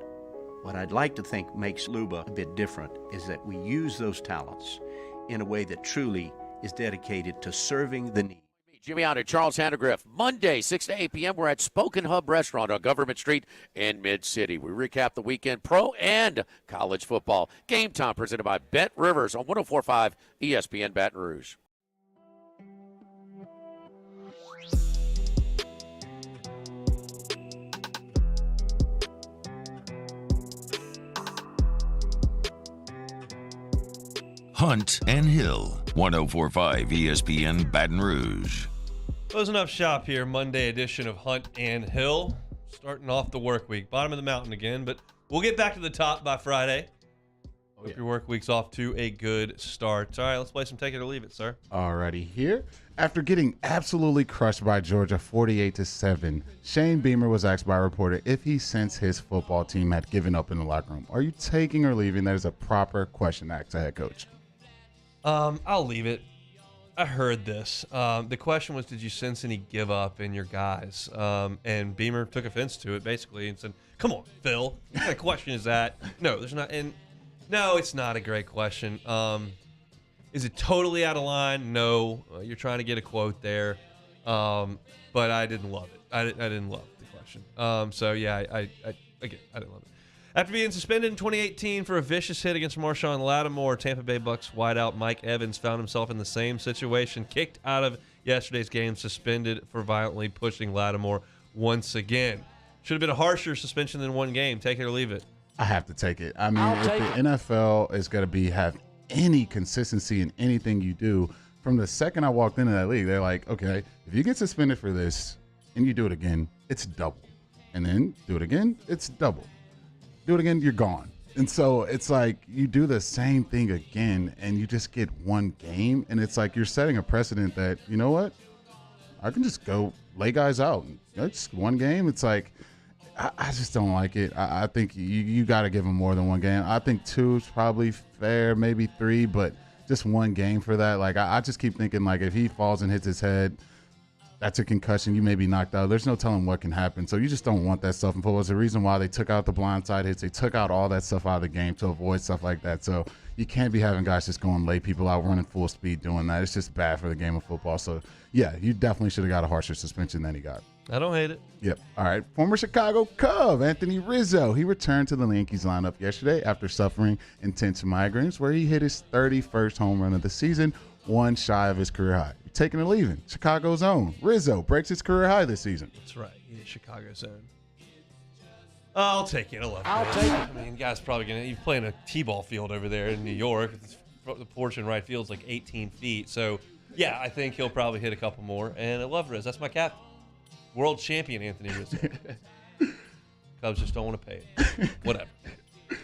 What I'd like to think makes Luba a bit different is that we use those talents in a way that truly is dedicated to serving the need. Jimmy out at Charles Handegriff. Monday, 6 to 8 p.m. We're at Spoken Hub Restaurant on Government Street in Mid-City. We recap the weekend pro and college football. Game Time presented by Bet Rivers on 104.5 ESPN Baton Rouge. Hunt and Hill, 104.5 ESPN Baton Rouge. Closing up shop here, Monday edition of Hunt and Hill. Starting off the work week. Bottom of the mountain again, but we'll get back to the top by Friday. Hope your work week's off to a good start. All right, let's play some Take It or Leave It, sir. Alrighty, here. After getting absolutely crushed by Georgia 48-7, Shane Beamer was asked by a reporter if he sensed his football team had given up in the locker room. Are you taking or leaving? That is a proper question to ask a head coach. I'll leave it. I heard this. The question was, did you sense any give up in your guys? And Beamer took offense to it basically and said, "Come on, Phil. What kind of question is that?" No, there's not. And no, it's not a great question. Is it totally out of line? No. You're trying to get a quote there. But I didn't love it. I didn't love the question. suspension. So yeah, I didn't love it. After being suspended in 2018 for a vicious hit against Marshawn Lattimore, Tampa Bay Bucs wideout Mike Evans found himself in the same situation, kicked out of yesterday's game, suspended for violently pushing Lattimore once again. Should have been a harsher suspension than 1 game. Take it or leave it. I have to take it. I mean, if the NFL is going to have any consistency in anything you do, from the second I walked into that league, they're like, okay, if you get suspended for this and you do it again, it's double. And then do it again, it's double. Do it again, you're gone. And so it's like you do the same thing again and you just get 1 game. And it's like you're setting a precedent that, you know what, I can just go lay guys out. Just 1 game. It's like, I just don't like it. I think you got to give him more than 1 game. I think 2 is probably fair, maybe 3, but just 1 game for that. Like, I just keep thinking, like, if he falls and hits his head, that's a concussion. You may be knocked out. There's no telling what can happen. So you just don't want that stuff in football. It's the reason why they took out the blindside hits. They took out all that stuff out of the game to avoid stuff like that. So you can't be having guys just going lay people out, running full speed doing that. It's just bad for the game of football. So, yeah, you definitely should have got a harsher suspension than he got. I don't hate it. Yep. All right. Former Chicago Cub Anthony Rizzo. He returned to the Yankees lineup yesterday after suffering intense migraines, where he hit his 31st home run of the season, 1 shy of his career high. Taking or leaving. Chicago's own Rizzo breaks his career high this season. That's right. He is Chicago's own. I'll take it. I'll take it. I mean, guy's probably he's playing a T-ball field over there in New York. The porch in right field's like 18 feet. So, yeah, I think he'll probably hit a couple more. And I love Riz. That's my captain. World champion Anthony Rizzo. Cubs just don't want to pay it.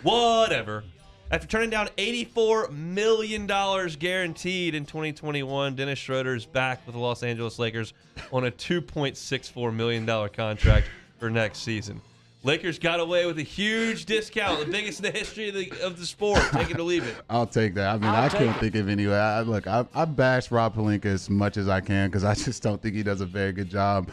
Whatever. After turning down $84 million guaranteed in 2021, Dennis Schroeder is back with the Los Angeles Lakers on a $2.64 million contract for next season. Lakers got away with a huge discount, the biggest in the history of the sport. Take it or leave it. I'll take that. I mean, I couldn't think of any way. I bash Rob Pelinka as much as I can because I just don't think he does a very good job.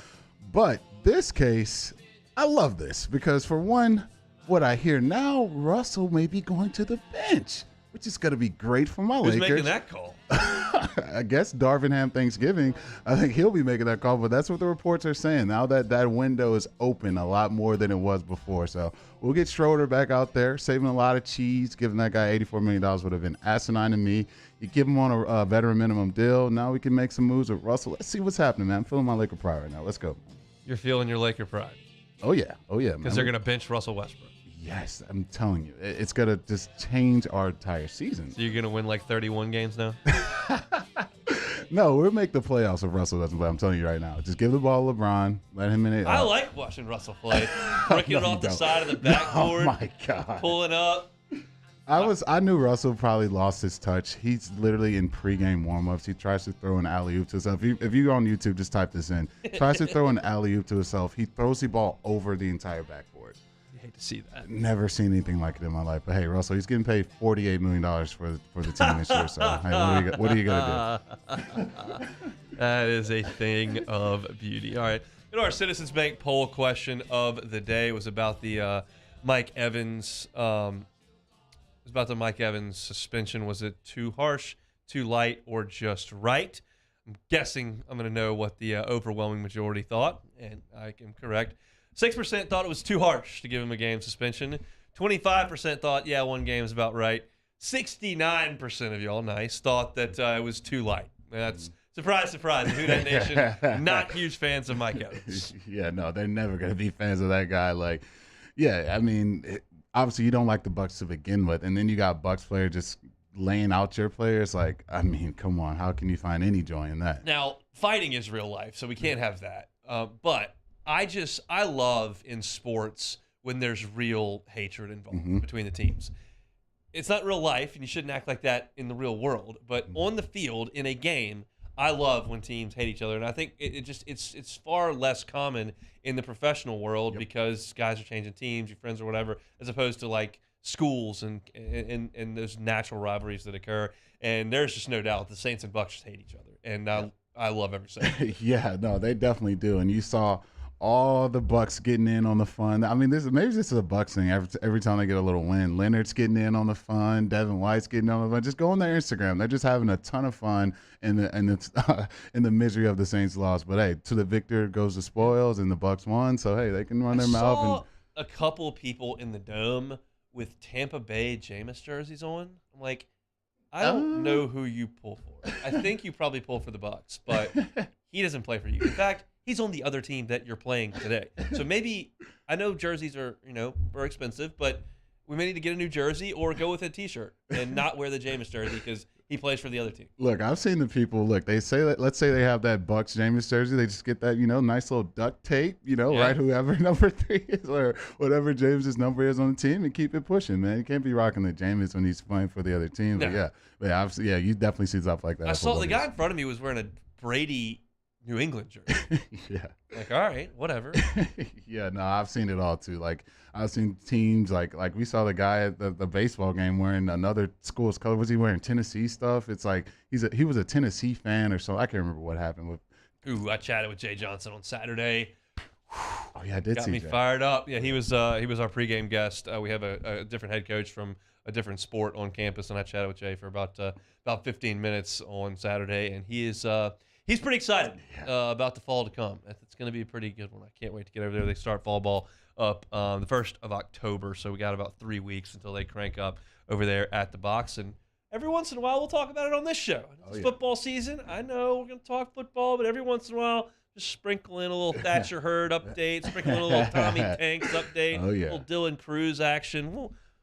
But this case, I love this because, for one, what I hear now, Russell may be going to the bench, which is going to be great for my Lakers. Who's making that call? I guess Darvingham Thanksgiving. I think he'll be making that call, but that's what the reports are saying. Now that window is open a lot more than it was before. So we'll get Schroeder back out there, saving a lot of cheese. Giving that guy $84 million would have been asinine to me. You give him on a veteran minimum deal. Now we can make some moves with Russell. Let's see what's happening, man. I'm feeling my Laker pride right now. Let's go. You're feeling your Laker pride. Oh, yeah. Because they're going to bench Russell Westbrook. Yes, I'm telling you. It's going to just change our entire season. So you're going to win like 31 games now? No, we'll make the playoffs if Russell doesn't play. I'm telling you right now. Just give the ball to LeBron. Let him in it. I like watching Russell play. Breaking it off the side of the backboard. Oh, my God. Pulling up. I knew Russell probably lost his touch. He's literally in pregame warmups. He tries to throw an alley-oop to himself. If you go on YouTube, just type this in. Tries to throw an alley-oop to himself. He throws the ball over the entire backboard. You hate to see that. Never seen anything like it in my life. But hey, Russell, he's getting paid $48 million for the team this year. So hey, what are you gonna do? That is a thing of beauty. All right, our Citizens Bank poll question of the day was about the Mike Evans. It was about the Mike Evans suspension. Was it too harsh, too light, or just right? I'm guessing I'm going to know what the overwhelming majority thought, and I am correct. 6% thought it was too harsh to give him a game suspension. 25% thought, yeah, 1 game is about right. 69% of y'all, nice, thought that it was too light. That's surprise, surprise. Who Dat Nation, not huge fans of Mike Evans. Yeah, no, they're never going to be fans of that guy. Like, yeah, I mean, obviously you don't like the Bucs to begin with, and then you got Bucs players just laying out your players. Like, I mean, come on, how can you find any joy in that? Now, fighting is real life, so we can't have that. But I love in sports when there's real hatred involved between the teams. It's not real life, and you shouldn't act like that in the real world. But on the field, in a game, I love when teams hate each other, and I think it's far less common in the professional world because guys are changing teams, your friends or whatever, as opposed to like schools and those natural rivalries that occur. And there's just no doubt the Saints and Bucs just hate each other, and I love every second. Yeah, no, they definitely do. And you saw all the Bucs getting in on the fun. I mean, maybe this is a Bucs thing. Every time they get a little win, Leonard's getting in on the fun. Devin White's getting on the fun. Just go on their Instagram. They're just having a ton of fun in the misery of the Saints' loss. But hey, to the victor goes the spoils, and the Bucs won. So hey, they can run their mouth. A couple people in the dome with Tampa Bay Jameis jerseys on. I'm like, I don't know who you pull for. I think you probably pull for the Bucs, but he doesn't play for you. In fact, he's on the other team that you're playing today. So maybe, I know jerseys are, are expensive, but we may need to get a new jersey or go with a T-shirt and not wear the Jameis jersey because he plays for the other team. Look, I've seen the people, they say that, let's say they have that Bucs Jameis jersey. They just get that, nice little duct tape, right? Whoever number 3 is or whatever James's number is on the team and keep it pushing, man. You can't be rocking the Jameis when he's playing for the other team. No. But obviously, you definitely see stuff like that. I saw the guy in front of me was wearing a Brady New England jersey. Yeah. Like, all right, whatever. Yeah, no, I've seen it all too. Like, I've seen teams like we saw the guy at the baseball game wearing another school's color. Was he wearing Tennessee stuff? It's like he was a Tennessee fan or something. I can't remember what happened with. Ooh, I chatted with Jay Johnson on Saturday. Oh yeah, I did Got see me Jay. fired up. Yeah, he was our pregame guest. We have a different head coach from a different sport on campus, and I chatted with Jay for about 15 minutes on Saturday, and he's pretty excited about the fall to come. It's going to be a pretty good one. I can't wait to get over there. They start fall ball up the 1st of October, so we got about 3 weeks until they crank up over there at the Box. And every once in a while, we'll talk about it on this show. It's football season. I know we're going to talk football, but every once in a while, just sprinkle in a little Thatcher Hurd update, sprinkle in a little Tommy Tanks update, a little Dylan Cruz action.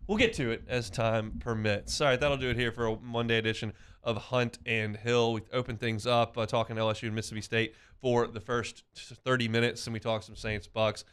We'll get to it as time permits. All right, that'll do it here for a Monday edition of Hunt and Hill. We opened things up talking LSU and Mississippi State for the first 30 minutes, and we talked some Saints Bucs.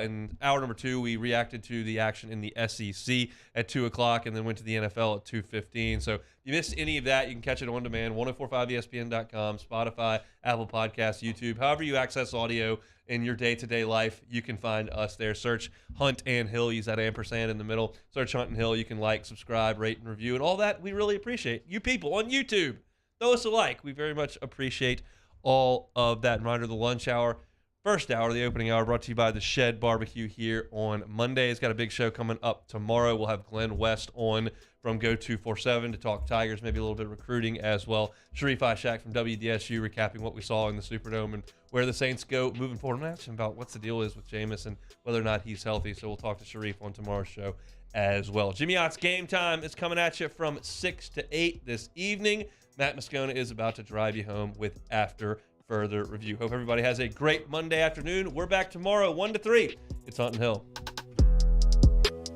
In hour number 2, we reacted to the action in the SEC at 2 o'clock and then went to the NFL at 2:15. So if you missed any of that, you can catch it on demand, 1045ESPN.com, Spotify, Apple Podcasts, YouTube. However you access audio in your day-to-day life, you can find us there. Search Hunt and Hill. Use that ampersand in the middle. Search Hunt and Hill. You can like, subscribe, rate, and review, and all that. We really appreciate you people on YouTube. Throw us a like. We very much appreciate all of that. Reminder, the lunch hour, first hour, the opening hour, brought to you by the Shed Barbecue here on Monday. It's got a big show coming up tomorrow. We'll have Glenn West on from Go247 to talk Tigers, maybe a little bit of recruiting as well. Sharif Ishak from WDSU recapping what we saw in the Superdome and where the Saints go moving forward. I'm going to ask him about what's the deal is with Jameis and whether or not he's healthy, so we'll talk to Sharif on tomorrow's show as well. Jimmy Ott's Game Time is coming at you from 6 to 8 this evening. Matt Moscona is about to drive you home with After Further Review. Hope everybody has a great Monday afternoon. We're back tomorrow, 1 to 3. It's Hunt and Hill.